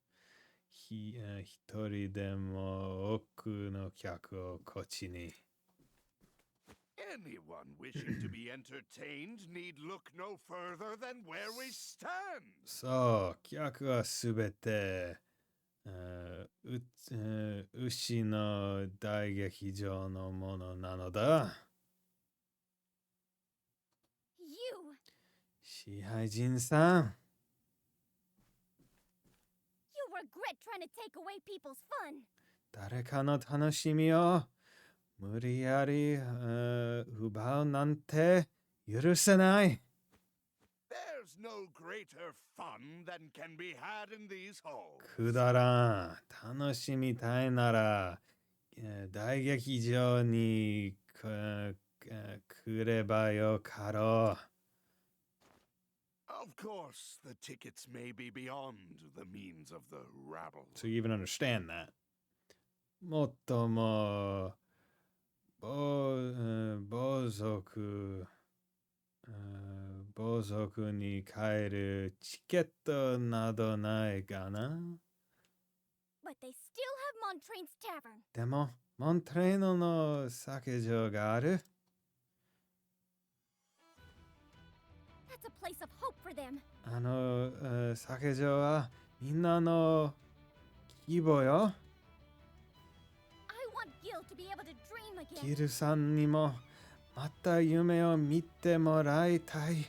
一人でも多くの客をこっちに。Anyone wishing to be entertained need look no further than where we stand. そう、客はすべて、牛の大劇場のものなのだ。You! 支配人さん。You regret trying to take away people's fun. 誰かの楽しみを無理やり、奪うなんて許せない。There's no greater fun than can be had in these halls. くだらん。楽しみたいなら、大劇場に来ればよかろう。Of course, the tickets may be beyond the means of the rabble. So you even understand that. もっとも、暴族に帰るチケットなどないかな But they still have Montrain's Tavern. でも、モントレーノの酒場がある That's a place of hope for them. 酒場はみんなの希望よ。I want Gil to be able to dream ギ again. ルさんにもまた夢を見てもらいたい。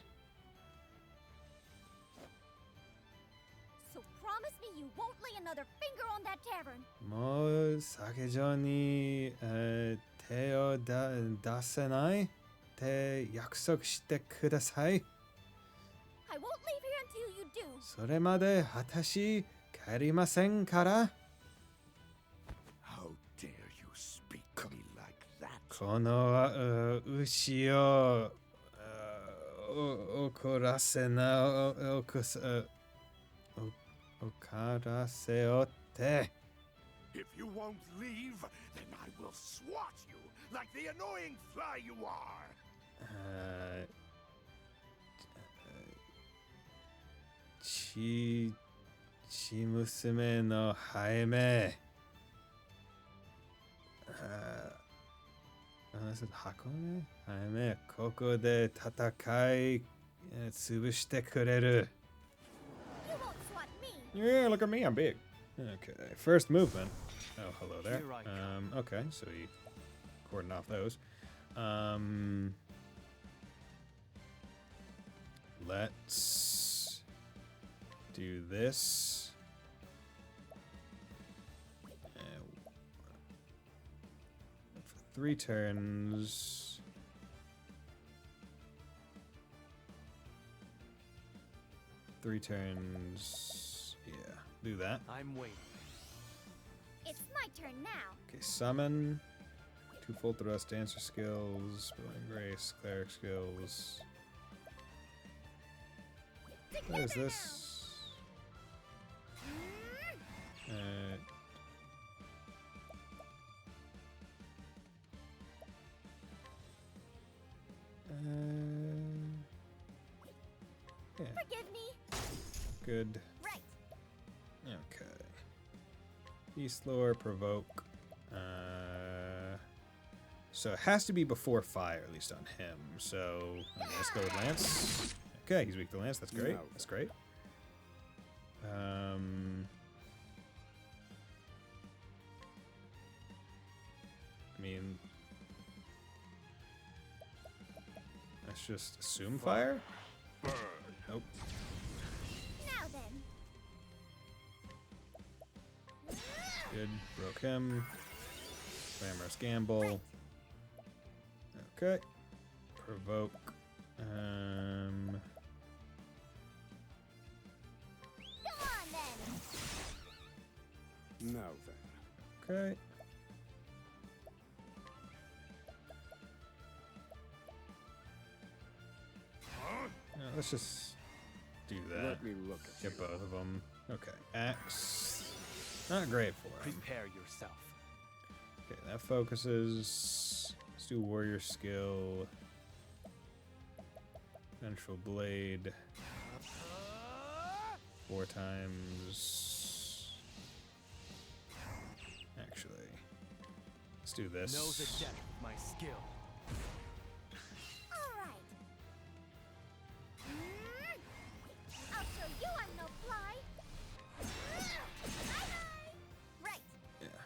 So promise me you won't lay another finger on that tavern. もう酒場に、手を出せないって約束してください。I won't leave here until you do. それまで私帰りませんから。How dare you speak to me like that? この牛を怒らせよって。If you won't leave, then I will swat you like the annoying fly you are. ち娘のハエメ。箱根ハエメ、ここで戦い潰してくれる。You won't swat me. Yeah, look at me, I'm big. Okay, first movement. Oh, hello there. Here I come. Okay, so you cordon off those. Let's do this. For 3 turns. Three turns. Yeah, do that. I'm waiting. It's my turn now. Okay, summon. 2 full thrust, dancer skills, spilling grace, cleric skills. What is this? Yeah. Forgive me. Good. Right. Okay. Beast Lore, provoke. So it has to be before fire, at least on him. So let's go with Lance. Okay, he's weak to Lance. That's great. No. That's great. I mean, let's just assume fire. Nope. Now then. Good. Broke him. Glamorous Gamble. Okay. Provoke. Go on then. Now then. Okay. Let's just do that. Let me look at Get you. both of them. Okay. Axe. Not great for him. Prepare yourself. Okay, that focuses. Let's do warrior skill. Vengeful blade. 4 times. Actually, let's do this. Know the depth of my skill. All right. I'll show you I'm no fly. Bye-bye. Right. Yeah.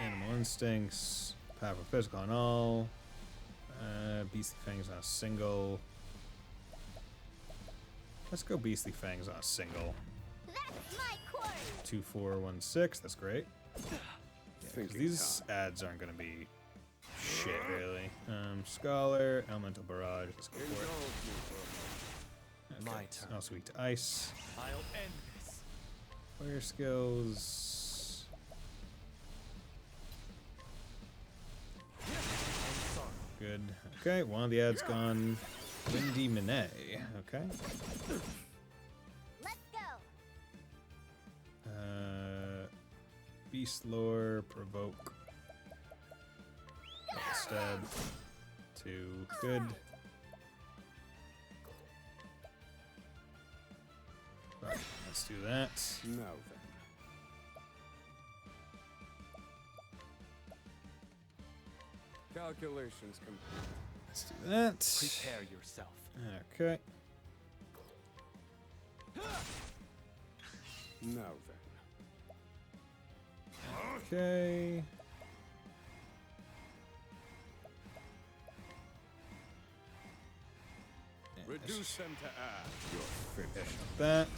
Animal instincts. Powerful physical on all. Beastly fangs on a single. Let's go beastly fangs on a single. That's my course. 2, 4, 1, 6. That's great. Yeah, 'cause Thinking these ads aren't gonna be shit really. Scholar, elemental barrage. Let's go Indulge for me for a it. My Okay, turn. also weak to ice. I'll end this. Warrior skills. I'm sorry. Good. Okay, one of the ads gone. Windy Minet. Okay. Let's go. Beast lore, provoke. Stab. 2. Good. Right, let's do that. Now then. Calculations complete. Let's do that. Prepare yourself. Okay. Now then. Okay. Yeah, Reduce them to ash. finish up that.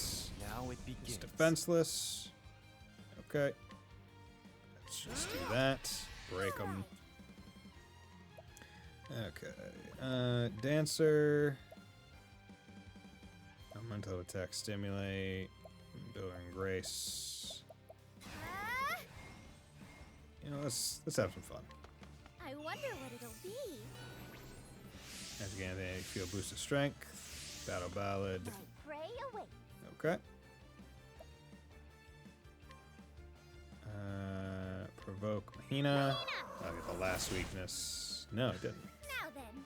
Now it It's begins. defenseless. Okay. Let's just do that. Break them. Okay. Dancer. Elemental attack stimulate. Building grace. You know, let's have some fun. I wonder what it'll be. As again, they feel boosted strength. Battle ballad. My prey awaits. Okay. Provoke Mahina. I'll get the last weakness. No, it didn't. Now then.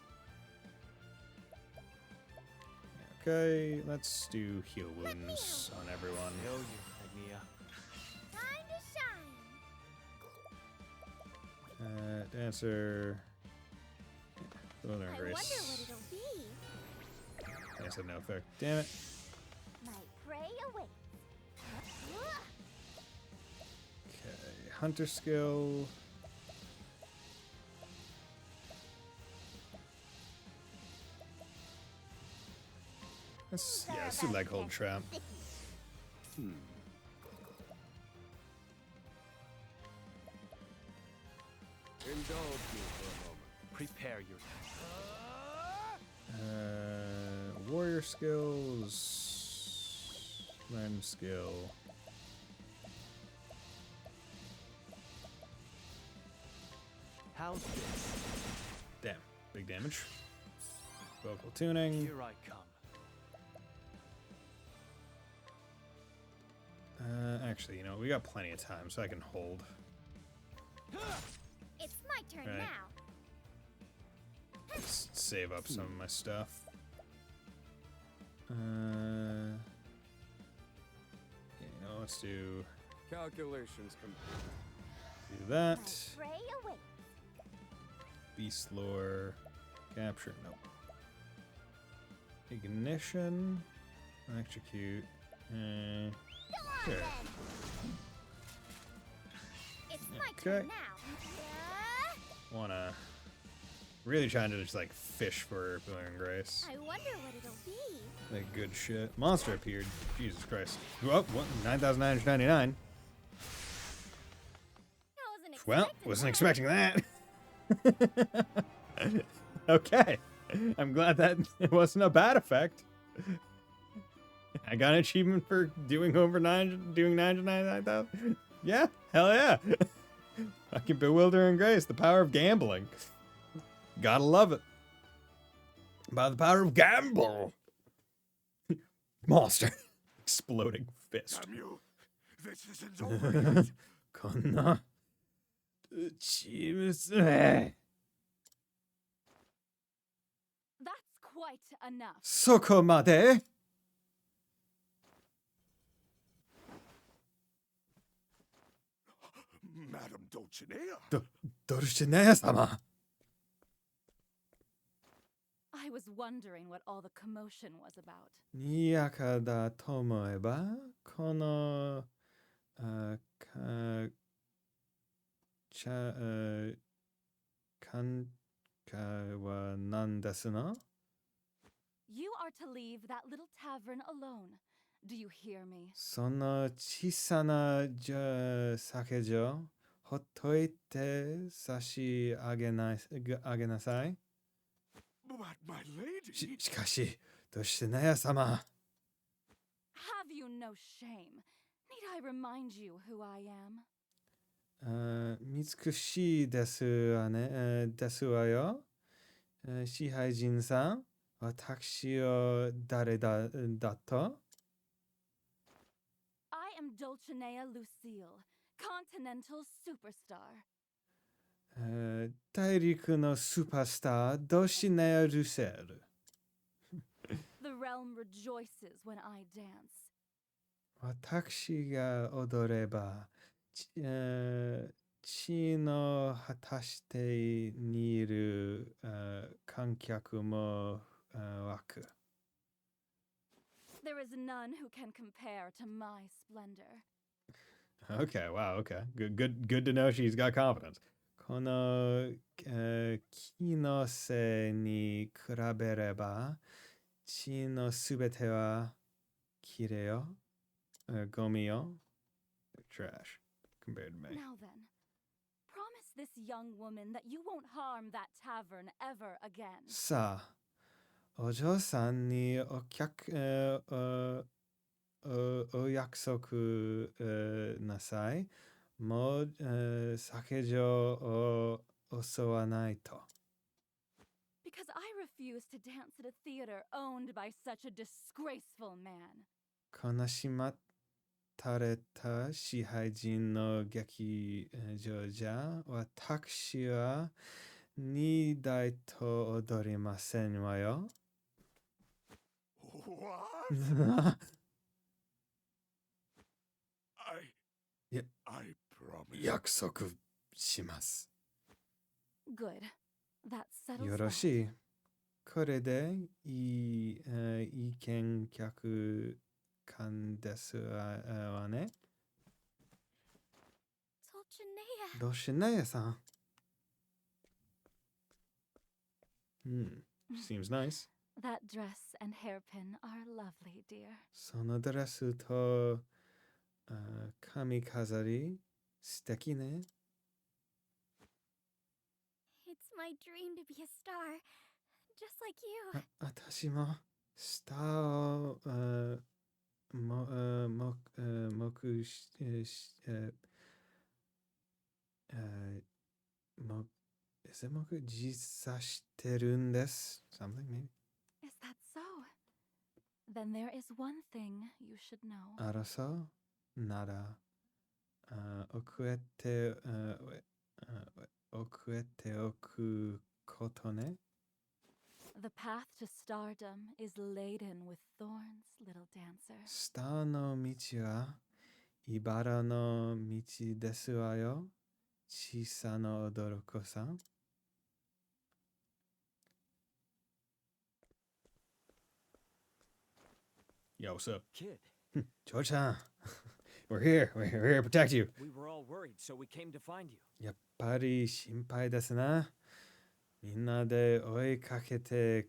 Okay, let's do heal wounds on everyone. Feel you, Agnia. Time to shine. Dancer. Building I wonder what grace. it'll be. Dancer, no effect. Damn it. My prey awaits. Okay, hunter skill. Let's do leg hold trap. Indulge me for a moment. Prepare your. Warrior skills. Learn skill. How's this? Damn, big damage. Vocal tuning. Here I come. Actually, you know, we got plenty of time, so I can hold. It's my turn Right. now. save up some of my stuff. Let's do Calculations complete. that. My prey awaits. Beast lore. Capture. Nope. Ignition. Execute. Go on, Sure. then. It's my Okay. turn now. Wanna. Really trying to just like fish for Will and Grace. I wonder what it'll be. Like good shit. Monster appeared. Jesus Christ. Oh, what? 9,999. I wasn't Well, expecting wasn't that. expecting that. Okay. I'm glad that it wasn't a bad effect. I got an achievement for doing over 999,000. Yeah, hell yeah. Fucking Bewilder and Grace, the power of gambling. Gotta love it. By the power of gamble. Monster. Exploding fist. Damn you! This isn't over yet. こんなチームス That's quite enough. そこまで Madam Dulcinea. ドルシネヤ様 I was wondering what all the commotion was about. にやかだと思えばこのかちゃかんかは何ですの You are to leave that little tavern alone. Do you hear me? その小さな酒場ほっといて差し上げなさい But my lady. しかしどうしてねや様 Have you no shame? Need I remind you who I am? 美しいですわね、ですわよ。支配人さん、私を誰だと I am Dulcinea Lucille, Continental Superstar. 大陸のスーパースター、ドシネア・ルセル。 The realm rejoices when I dance. 私が踊れば、地の果たしてにいる観客も湧く。 There is none who can compare to my splendor. Okay, wow, okay. Good to know she's got confidence. この木の背に比べれば、地のすべてはきれいよ。ゴミよ。Trash compared to me. Now then, promise this young woman that you won't harm that tavern ever again. さあ、お嬢さんにお約束なさい。もう酒場を襲わないと。 Because I refuse to dance at a theater owned by such a disgraceful man. 悲しまたれた支配人の劇場じゃ、私は二台と踊りませんわよ。What? I promise. 約束します。 Good. That settles よろ that. しい。これでいい見客感ですわね。 Dulcinea. どうしねやさん。Seems nice. That dress and hairpin are lovely, dear. そのドレスと髪飾り素敵ね。 It's my dream to be a star, just like you. 私もスターを実際してるんです。Something maybe? Is that so? Then there is one thing you should know. あらそうなら遅れておくことね。The path to stardom is laden with thorns, little dancer. スターの道は茨の道ですわよ。小さな驚こさん。Yo, what's up? Kid, George-san, we're here. We're here to protect you. we were all worried, so we came to find you. やっぱり心配ですな。みんなで追いかけて、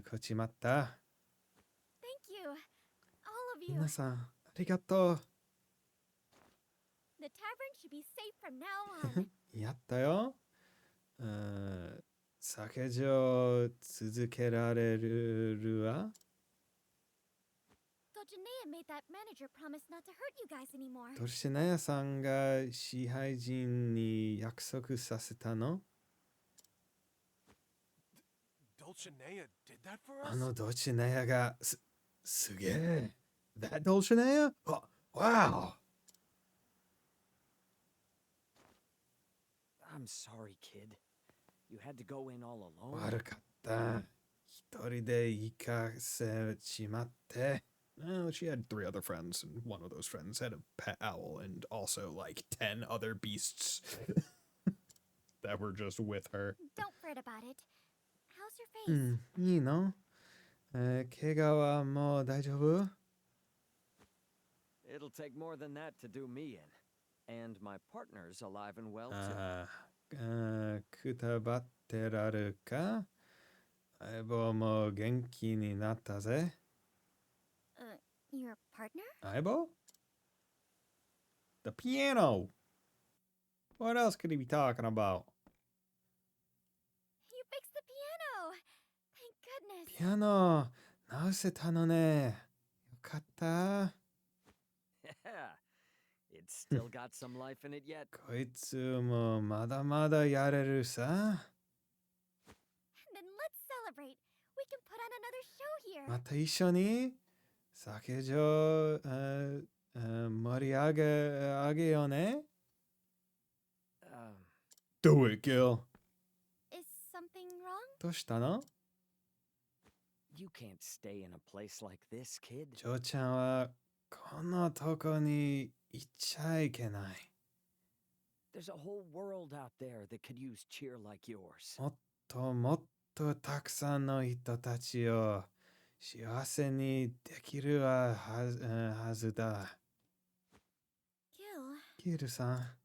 こちまった。Thank you, all of you. 皆さん、ありがとう。The tavern should be safe from now on. やったよ。酒場続けられるわ。Dulcinea made that manager promise not to hurt you guys anymore. ドルシナヤさんが支配人に約束させたの？ Dulcinea did that for あ us? のドルシナヤがすげえ。That Dulcinea? Oh, wow! I'm sorry, kid. You had to go in all alone. 悪かった。一人で行かせちまって。Oh, she had 3 other friends, and one of those friends had a pet owl, and also like 10 other beasts that were just with her. Don't fret about it. How's your face? いいの？怪我はもう大丈夫？ It'll take more than that to do me in. And my partner's alive and well, too. くたばってられるか？相棒も元気になったぜ。Your partner? 相棒？ The piano! What else could he be talking about? You fixed the piano! Thank goodness. ピアノ直せたのね。よかった。Yeah. It's still got some life in it yet. こいつもまだまだやれるさ。 Then let's celebrate. We can put on another show here. また一緒に酒場盛り上げようね。Do it, Gil. Is something wrong? どうしたの？ You can't stay in a place like this, kid. ジョーちゃんはこのとこに行っちゃいけない。There's a whole world out there that could use cheer like yours. もっともっとたくさんの人たちを幸せにできるはずだ。Gil. ギルさん。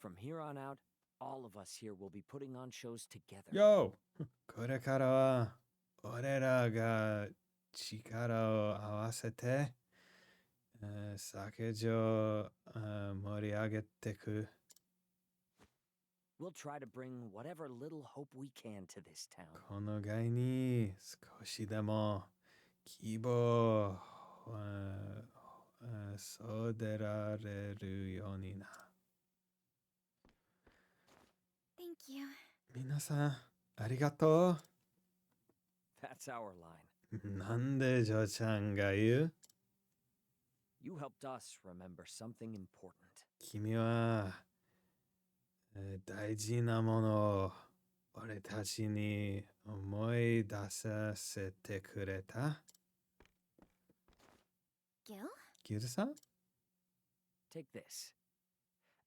From here on out, all of us here will be putting on shows together. Yo! これからは俺らが力を合わせて酒場盛り上げてく。We'll try to bring whatever little hope we can to this town. この街に少しでも希望そう出られるようにな。Thank you. 皆さん、ありがとう。That's our line. なんでジョーちゃんが言う？ You helped us remember something important. 君は大事なものを俺たちに思い出させてくれた。Gil? ギルさん？ Take this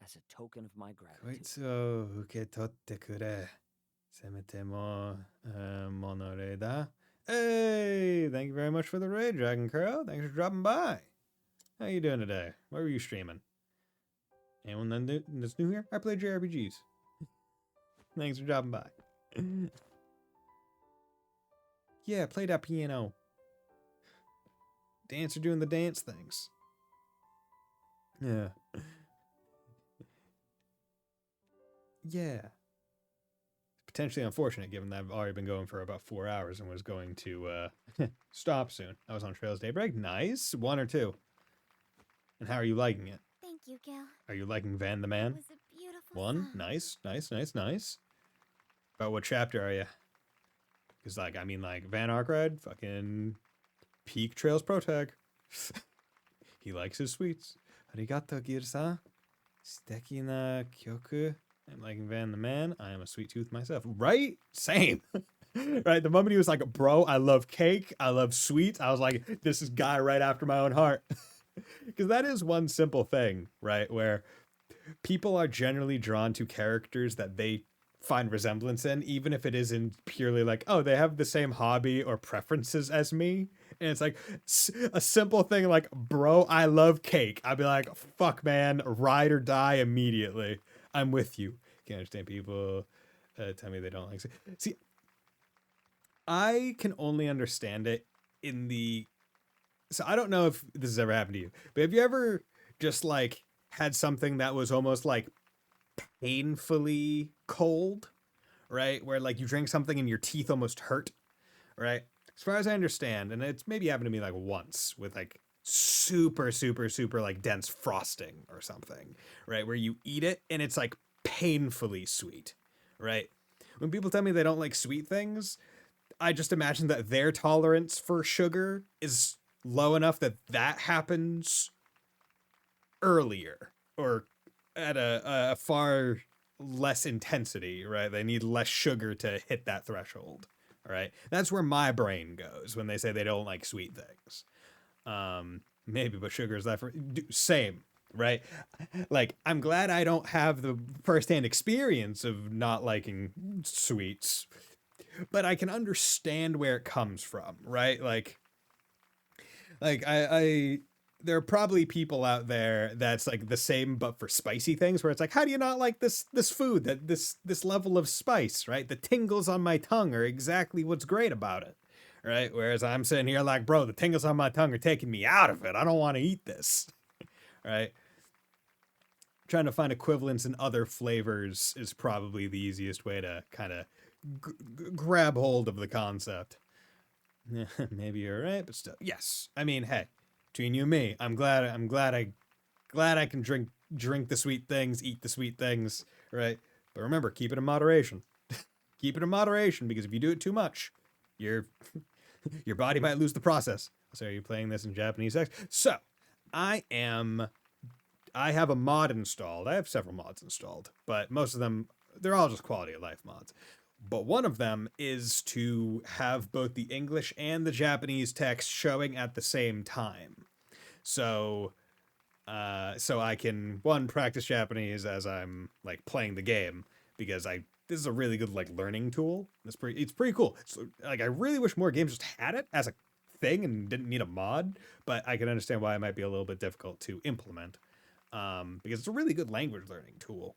as a token of my こい gratitude. つを受け取ってくれ。せめてもモノレーだ。Hey! Thank you very much for the raid, Dragon Crow. Thanks for dropping by. How you doing today? What were you streaming? Anyone that's new here? I play JRPGs. Thanks for dropping by. Yeah, play that piano. Dancer doing the dance things. Yeah. Yeah. Potentially unfortunate given that I've already been going for about 4 hours and was going to stop soon. I was on Trails Daybreak. Nice. 1 or 2. And how are you liking it? Thank you, Gil. Are you liking Van the It Man? was a beautiful 1? song. Nice, nice, nice, nice. About what chapter are you? Because, like, I mean, like, Van Arkride, fucking peak Trails Pro Tag. He likes his sweets. Arigato, Girsa. Steki na kyoku. I'm liking Van the Man. I am a sweet tooth myself. Right? Same. Right? The moment he was like, bro, I love cake, I love sweets, I was like, this is guy right after my own heart. Because that is one simple thing, right? Where people are generally drawn to characters that they find resemblance in, even if it isn't purely like, oh, they have the same hobby or preferences as me. And it's like a simple thing like, bro, I love cake. I'd be like, fuck, man, ride or die immediately. I'm with you. Can't understand people tell me they don't like. See, I can only understand it in the. So I don't know if this has ever happened to you, but have you ever just like had something that was almost like painfully cold, right? Where like you drink something and your teeth almost hurt, right? As far as I understand, and it's maybe happened to me like once with like super, super, super like dense frosting or something, right? Where you eat it and it's like painfully sweet, right? When people tell me they don't like sweet things, I just imagine that their tolerance for sugar is low enough that that happens earlier or at a far less intensity, right? They need less sugar to hit that threshold, right? That's where my brain goes when they say they don't like sweet things. Maybe, but sugar is that for same, right? Like, I'm glad I don't have the firsthand experience of not liking sweets, but I can understand where it comes from, right? Like I there are probably people out there that's like the same but for spicy things where it's like, how do you not like this food, that this level of spice, right? The tingles on my tongue are exactly what's great about it, right? Whereas I'm sitting here like, bro, the tingles on my tongue are taking me out of it. I don't want to eat this, right? Trying to find equivalents in other flavors is probably the easiest way to kind of grab hold of the concept. Maybe you're right, but still, yes. I mean, hey, between you and me, I'm glad I can drink the sweet things, eat the sweet things, right? But remember, keep it in moderation. Keep it in moderation, because if you do it too much, your body might lose the process. So are you playing this in Japanese text? So I have a mod installed. I have several mods installed, but most of them, they're all just quality of life mods. But one of them is to have both the English and the Japanese text showing at the same time. So I can, one, practice Japanese as I'm like playing the game, because this is a really good like learning tool. It's pretty cool. It's like, I really wish more games just had it as a thing and didn't need a mod, but I can understand why it might be a little bit difficult to implement. Because it's a really good language learning tool.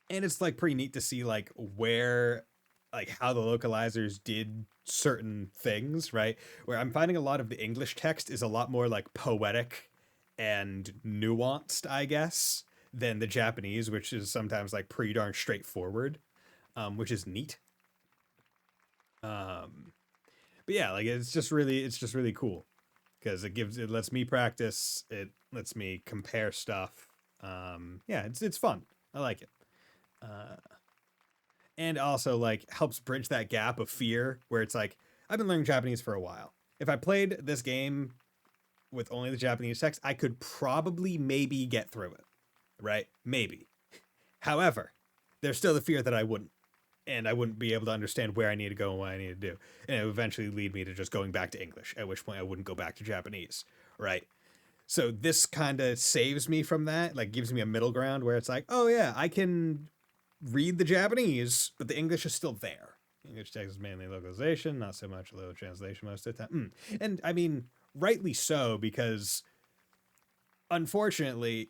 And it's like pretty neat to see like where, like how the localizers did certain things, right? Where I'm finding a lot of the English text is a lot more like poetic and nuanced, I guess, than the Japanese, which is sometimes like pretty darn straightforward, which is neat. But yeah, like it's just really cool, because it lets me practice, it lets me compare stuff. Yeah, it's fun. I like it. And also like helps bridge that gap of fear where it's like, I've been learning Japanese for a while. If I played this game with only the Japanese text, I could probably maybe get through it, right? Maybe. However, there's still the fear that I wouldn't, and I wouldn't be able to understand where I need to go and what I need to do. And it would eventually lead me to just going back to English, at which point I wouldn't go back to Japanese, right? So this kind of saves me from that, like gives me a middle ground where it's like, oh yeah, I can read the Japanese, but the English is still there. English text is mainly localization, not so much a little translation most of the time. And I mean, rightly so, because unfortunately,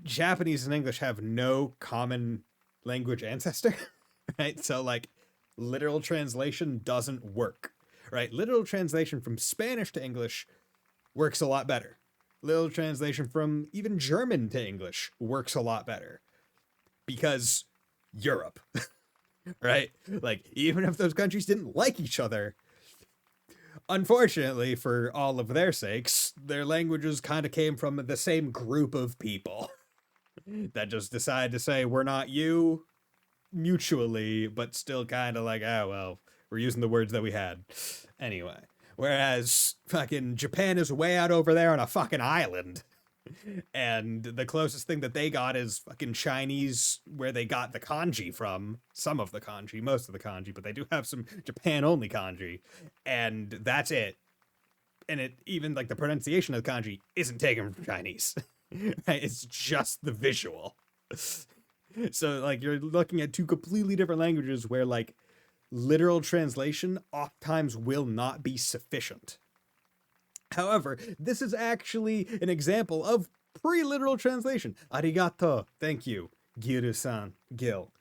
Japanese and English have no common language ancestor, right? So like literal translation doesn't work, right? Literal translation from Spanish to English works a lot better. Literal translation from even German to English works a lot better, because Europe, right? Like, even if those countries didn't like each other, unfortunately, for all of their sakes, their languages kind of came from the same group of people that just decided to say, we're not you, mutually, but still kind of like, oh, well, we're using the words that we had. Anyway, whereas fucking Japan is way out over there on a fucking island. And the closest thing that they got is fucking Chinese, where they got the kanji from. Some of the kanji, most of the kanji, but they do have some Japan-only kanji. And that's it. And it even, like, the pronunciation of the kanji isn't taken from Chinese. Right? It's just the visual. So, like, you're looking at two completely different languages where, like, literal translation oftentimes will not be sufficient. However, this is actually an example of pre-literal translation. Arigato, thank you, Giru-san, Gil.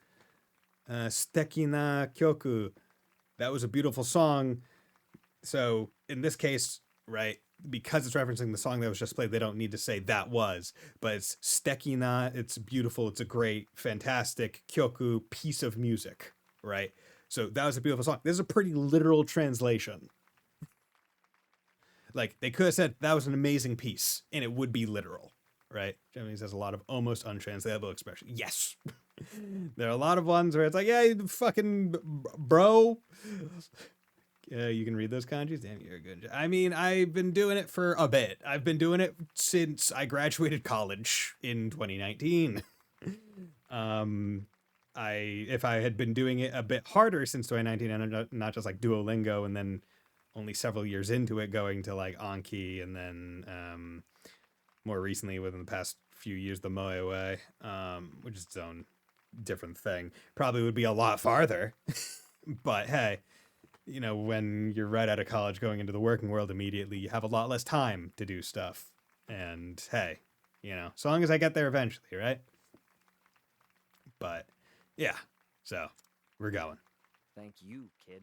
Suteki na kyoku, that was a beautiful song. So, in this case, right, because it's referencing the song that was just played, they don't need to say that was. But it's suteki na, it's beautiful, it's a great, fantastic kyoku, piece of music, right? So that was a beautiful song. This is a pretty literal translation. Like, they could have said that was an amazing piece, and it would be literal, right? Japanese has a lot of almost untranslatable expression. Yes. There are a lot of ones where it's like, yeah, fucking bro. You can read those kanjis? Damn, you're good. I mean, I've been doing it for a bit. I've been doing it since I graduated college in 2019. If I had been doing it a bit harder since 2019 and not just like Duolingo and then only several years into it going to like Anki and then more recently within the past few years the Moe way, which is its own different thing, probably would be a lot farther. But hey, you know, when you're right out of college going into the working world immediately, you have a lot less time to do stuff. And hey, you know, so long as I get there eventually, right? But yeah, so we're going. Thank you, kid.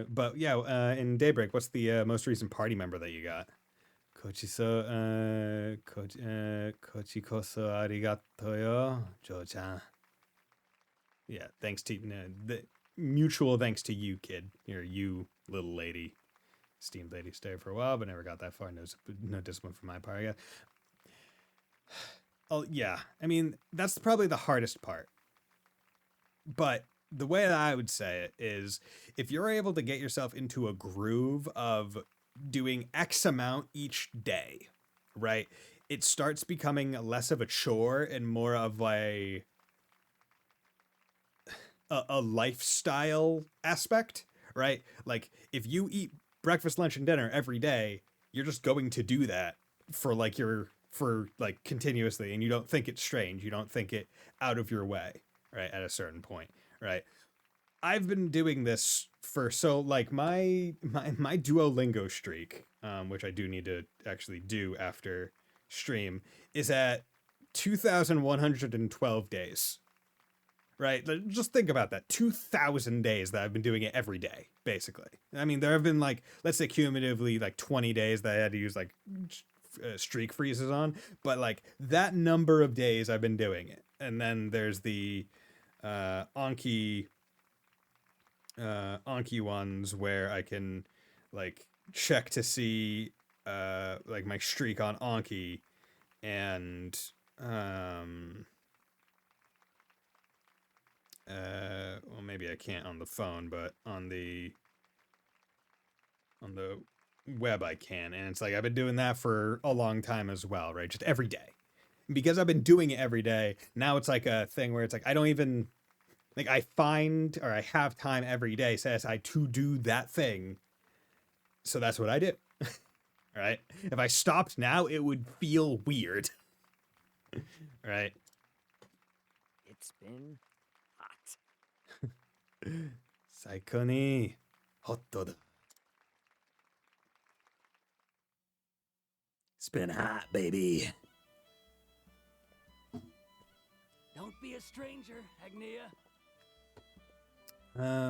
But yeah, in Daybreak, what's the most recent party member that you got? Kochi-so, kochi-koso arigato yo, Jo-chan. Yeah, thanks to the mutual thanks to you, kid. You're you, little lady. Esteemed lady, stayed for a while, but never got that far. No discipline from my part, I guess. Oh, yeah. I mean, that's probably the hardest part. But the way that I would say it is, if you're able to get yourself into a groove of doing X amount each day, right? It starts becoming less of a chore and more of a lifestyle aspect, right? Like, if you eat breakfast, lunch, and dinner every day, you're just going to do that for continuously, and you don't think it's strange. You don't think it out of your way, right? At a certain point, right? I've been doing this for my Duolingo streak, which I do need to actually do after stream, is at 2,112 days. Right? Just think about that. 2,000 days that I've been doing it every day, basically. I mean, there have been let's say cumulatively 20 days that I had to use streak freezes on, but that number of days I've been doing it. And then there's the Anki ones where I can check to see my streak on Anki, and well, maybe I can't on the phone, but on the web I can. And it's I've been doing that for a long time as well, right? Just every day. Because I've been doing it every day, now it's a thing where it's I don't even I find, or I have time every day set aside to do that thing. So that's what I do. Right? If I stopped now, it would feel weird. Right? It's been hot. 最高にホットだ. It's been hot, baby. Don't be a stranger, Agnia.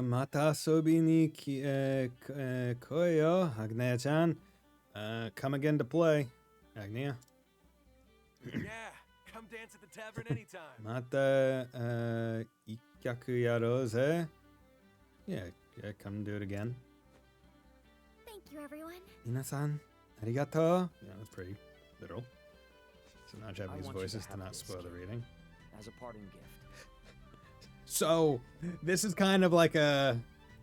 また遊びに来いよ, Agnia-chan. Come again to play, Agnia. Yeah, come dance at the tavern anytime. また一曲やろうぜ. Yeah, come do it again. Thank you, everyone. 皆さん、ありがとう. Yeah, that's pretty literal. So not Japanese voices to not spoil the reading. As a parting gift. So, this is kind of like a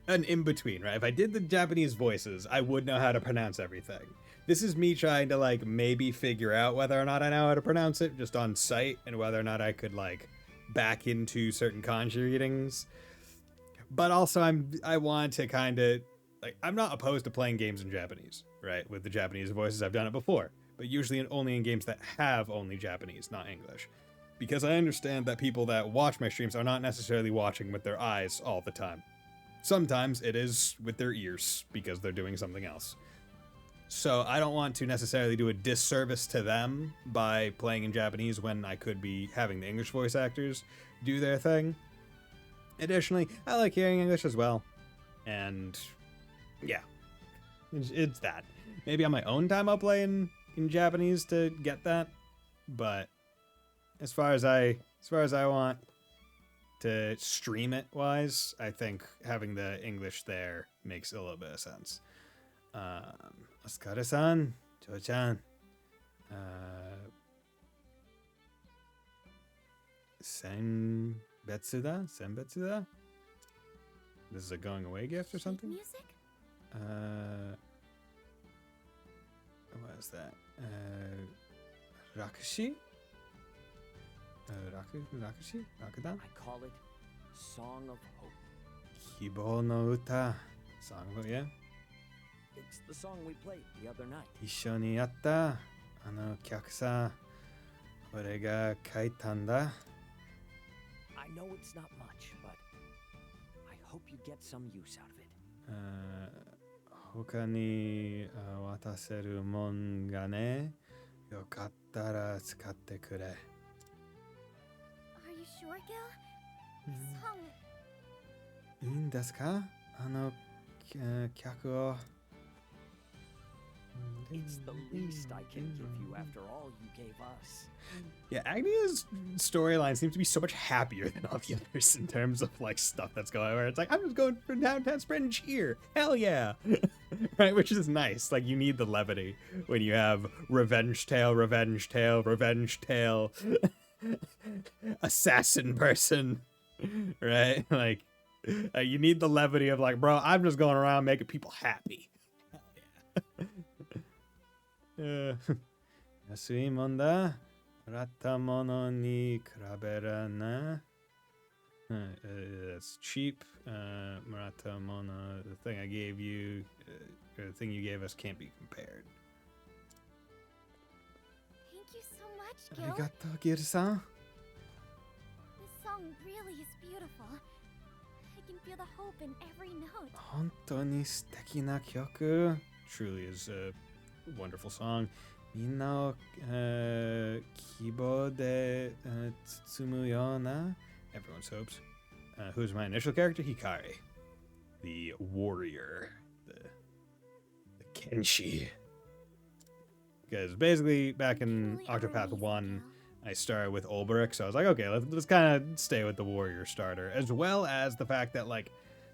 an in-between, right? If I did the Japanese voices, I would know how to pronounce everything. This is me trying to, like, maybe figure out whether or not I know how to pronounce it just on sight, and whether or not I could, like, back into certain kanji readings. But also, I want to kind of, like, I'm not opposed to playing games in Japanese, right? With the Japanese voices, I've done it before. But usually only in games that have only Japanese, not English. Because I understand that people that watch my streams are not necessarily watching with their eyes all the time. Sometimes it is with their ears, because they're doing something else. So I don't want to necessarily do a disservice to them by playing in Japanese when I could be having the English voice actors do their thing. Additionally, I like hearing English as well. And yeah, it's that. Maybe on my own time I'll play in Japanese to get that. But as far as I want to stream it wise, I think having the English there makes a little bit of sense. Oskare-san, Cho-chan. Senbetsu da? This is a going away gift or something? Music? What is that? Rakushi? Rakushi? Rakudan? I call it Song of Hope. Kibou no uta. Song of Hope, yeah? It's the song we played the other night. 一緒にやったあの曲さ俺が書いたんだ I know it's not much, but I hope you get some use out of it. 他に渡せるもんがねよかったら使ってくれ Are you sure, Gil? This song... いいんですかあの曲を It's the least I can give you after all you gave us. Yeah, Agnia's storyline seems to be so much happier than all the others in terms of like stuff that's going on. Where it's like, I'm just going for downtown spreading cheer. Hell yeah. Right, which is nice. Like, you need the levity when you have revenge tale, assassin person, right? Like, you need the levity of like, bro, I'm just going around making people happy. Yasui mon da. Muratta mono ni kurabera na. That's cheap. Muratta mono, the thing I gave you, or the thing you gave us can't be compared. Thank you so much, Gil. Arigato, Gil-san. This song really is beautiful. I can feel the hope in every note. 本当に素敵な曲. Truly is a wonderful song. みんなを希望で包むような everyone's hopes. Who's my initial character? Hikari, the warrior, the Kenshi. Because basically back in Octopath 1, I started with Olberic, so I was like, okay, let's kind of stay with the warrior starter, as well as the fact that like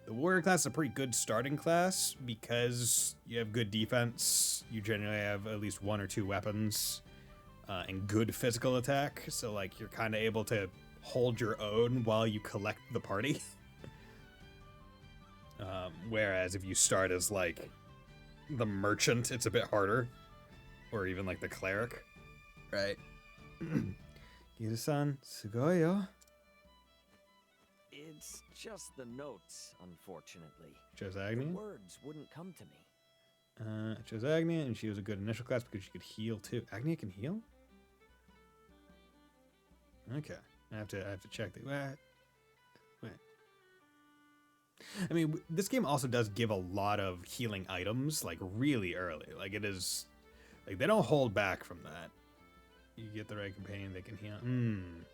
the warrior class is a pretty good starting class because you have good defense, you generally have at least 1 or 2 weapons, and good physical attack, so like you're kind of able to hold your own while you collect the party. Whereas if you start as like the merchant, it's a bit harder, or even like the cleric, right? Gil-san, sugoi yo. It's just the notes, unfortunately. Chose Agnia? The words wouldn't come to me. I chose Agnia, and she was a good initial class because she could heal too. Agnia can heal? Okay, I have to check the. Wait. I mean, this game also does give a lot of healing items, like really early. Like it is, like they don't hold back from that. You get the right companion, they can heal.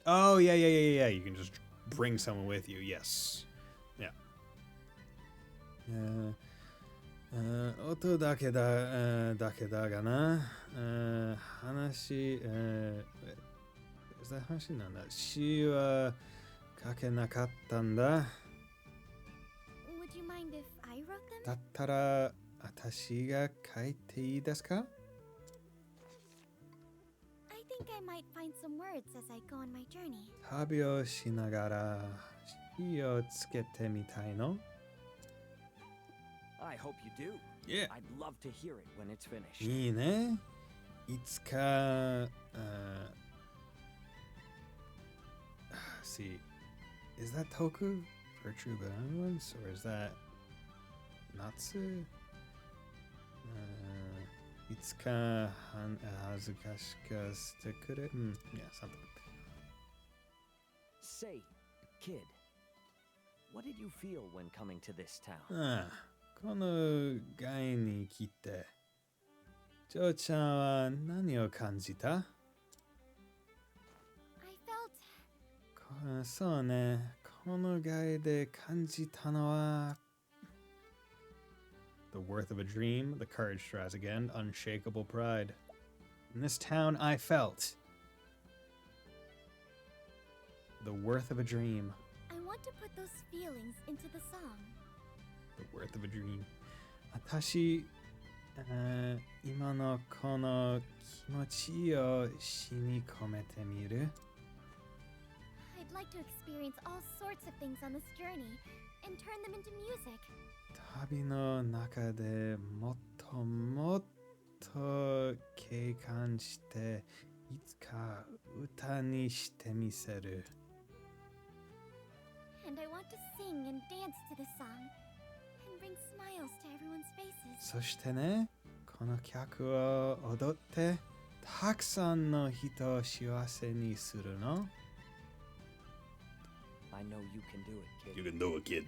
Oh yeah. You can just bring someone with you. Yes. Yeah. 音だけだがな。話、is that 話なんだ。詩は書けなかったんだ。Would you mind if I wrote them? だったら私が書いていいですか? I think I might find some words as I go on my journey. 旅をしながら火をつけてみたいの? I hope you do. Yeah. I'd love to hear it when it's finished. いいね。いつか、see, is that Toku for true benevolence, or is that Natsu? いつか恥ずかしくしてくれ。Yeah, something. Say, kid, what did you feel when coming to this town? この街に来て、ジョーちゃんは何を感じた？ I felt そうね、この街で感じたのは the worth of a dream, the courage to rise again, unshakable pride. In this town, I felt the worth of a dream. I want to put those feelings into the song. The worth of a dream. 私、今のこの気持ちを詩に込めてみる。I'd like to experience all sorts of things on this journey and turn them into music. 旅の中でもっともっと経験していつか歌にしてみせる。And I want to sing and dance to this song and bring smiles to everyone's faces. そしてね、この曲を踊ってたくさんの人を幸せにするの。I know you can do it, kid. You can do it, kid.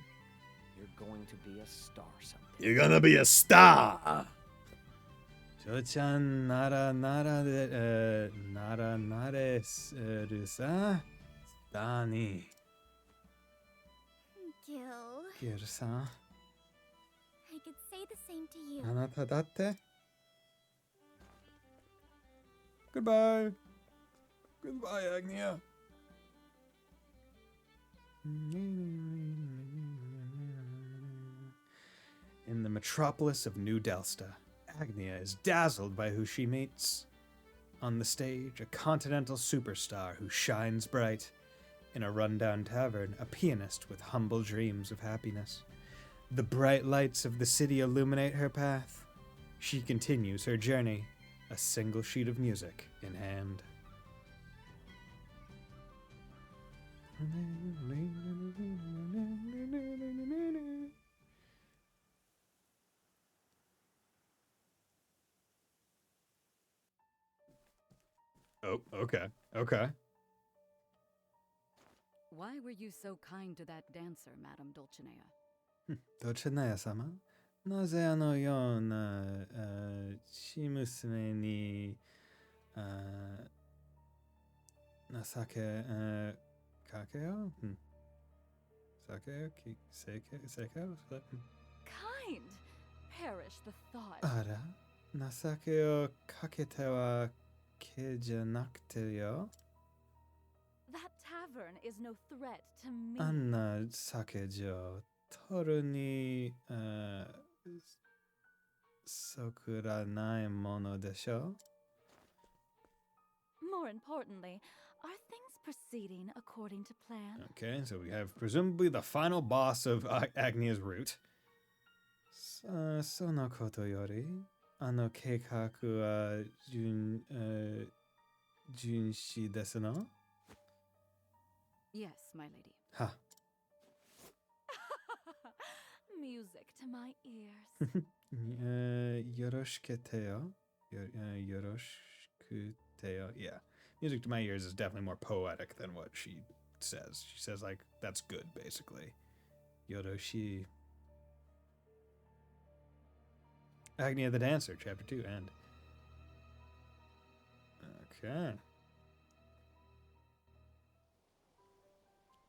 You're going to be a star someday. You're gonna be a star! ジョーちゃんならなれするさ。スターに。Gil, ギルさん、 I could say the same to you. あなただって。Goodbye. Goodbye, Agnia. In the metropolis of New Delsta, Agnia is dazzled by who she meets. On the stage, a continental superstar who shines bright. In a rundown tavern, a pianist with humble dreams of happiness. The bright lights of the city illuminate her path. She continues her journey, a single sheet of music in hand. Oh, okay. Okay. Why were you so kind to that dancer, Madame Dulcinea? Dulcinea-sama? なぜあのような小娘に情けかけよう世界を Kind? Perish the thought. あら情けをかけてはけじゃなくてよ That tavern is no threat to me. あんな酒場取るにそくらないものでしょ More importantly, are things proceeding according to plan? Okay, so we have presumably the final boss of Agnia's route. そのことより、あの計画は順子ですの Yes, my lady. は Music to my ears. よろしくてよ。よろしくてよ。Yeah. Music to my ears is definitely more poetic than what she says. She says, like, that's good, basically. Yoroshi. Agnia the Dancer, Chapter 2, end. Okay.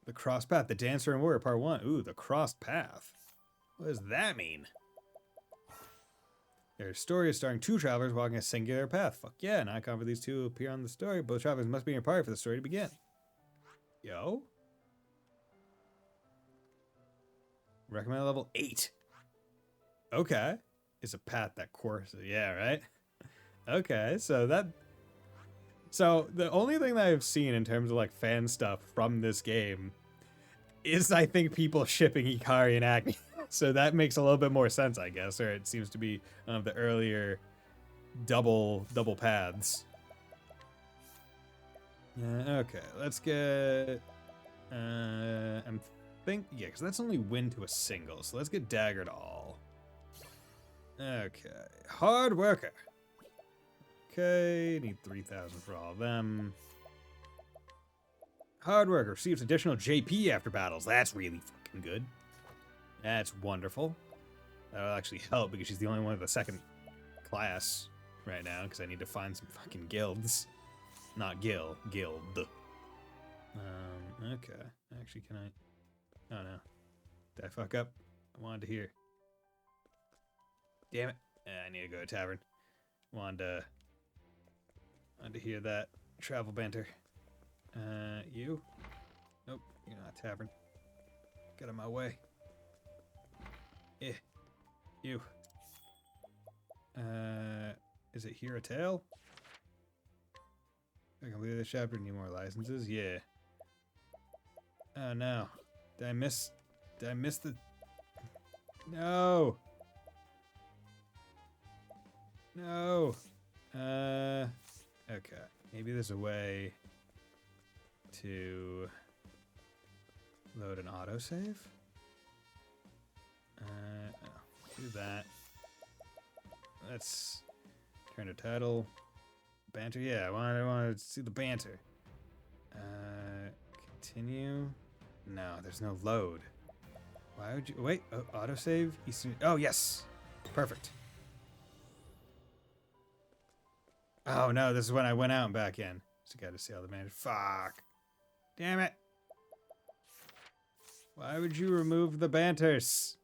The Crossed Path, The Dancer and Warrior, Part 1. Ooh, The Crossed Path. What does that mean? Their story is starring two travelers walking a singular path. Fuck yeah, an icon for these two appear on the story. Both travelers must be in your party for the story to begin. Yo. Recommended level 8. Okay. It's a path that courses. Yeah, right? Okay, so that... So, the only thing that I've seen in terms of, like, fan stuff from this game is, I think, people shipping Ikari and Agni. So that makes a little bit more sense, I guess, or it seems to be one of the earlier double paths. Okay, let's get... I'm think... Yeah, because that's only win to a single, so let's get Daggered All. Okay, Hard Worker. Okay, need 3,000 for all of them. Hard Worker receives additional JP after battles. That's really fucking good. That's wonderful. That'll actually help because she's the only one of the second class right now because I need to find some fucking guilds. Not guild. Okay. Actually, can I... Oh, no. Did I fuck up? I wanted to hear. Damn it. I need to go to tavern. Wanted to hear that travel banter. You? Nope, you're not tavern. Get out of my way. You. Is it here a tail? I completed this chapter. Need more licenses? Yeah. Oh no. Did I miss the... No! No! Okay. Maybe there's a way to load an autosave? Do that. Let's turn to title. Banter? Yeah, I want to see the banter. Continue? No, there's no load. Why would you... Wait, autosave? Oh, yes! Perfect. Oh, no, this is when I went out and back in. So gotta see all the banter. Fuck. Damn it. Why would you remove the banters?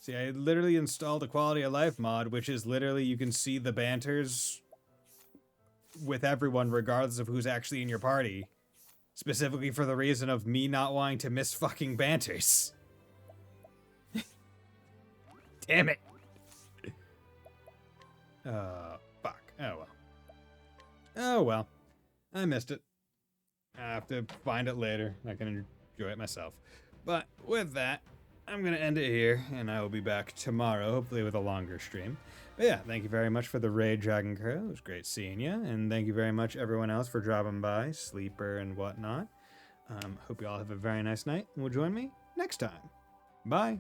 See, I literally installed a quality of life mod, which is literally you can see the banters with everyone regardless of who's actually in your party. Specifically for the reason of me not wanting to miss fucking banters. Damn it. Fuck. Oh well. Oh well. I missed it. I have to find it later. I can enjoy it myself. But with that, I'm going to end it here, and I will be back tomorrow, hopefully with a longer stream. But yeah, thank you very much for the raid, Dragon Crow. It was great seeing you, and thank you very much everyone else for dropping by, Sleeper and whatnot. Hope you all have a very nice night, and will join me next time. Bye!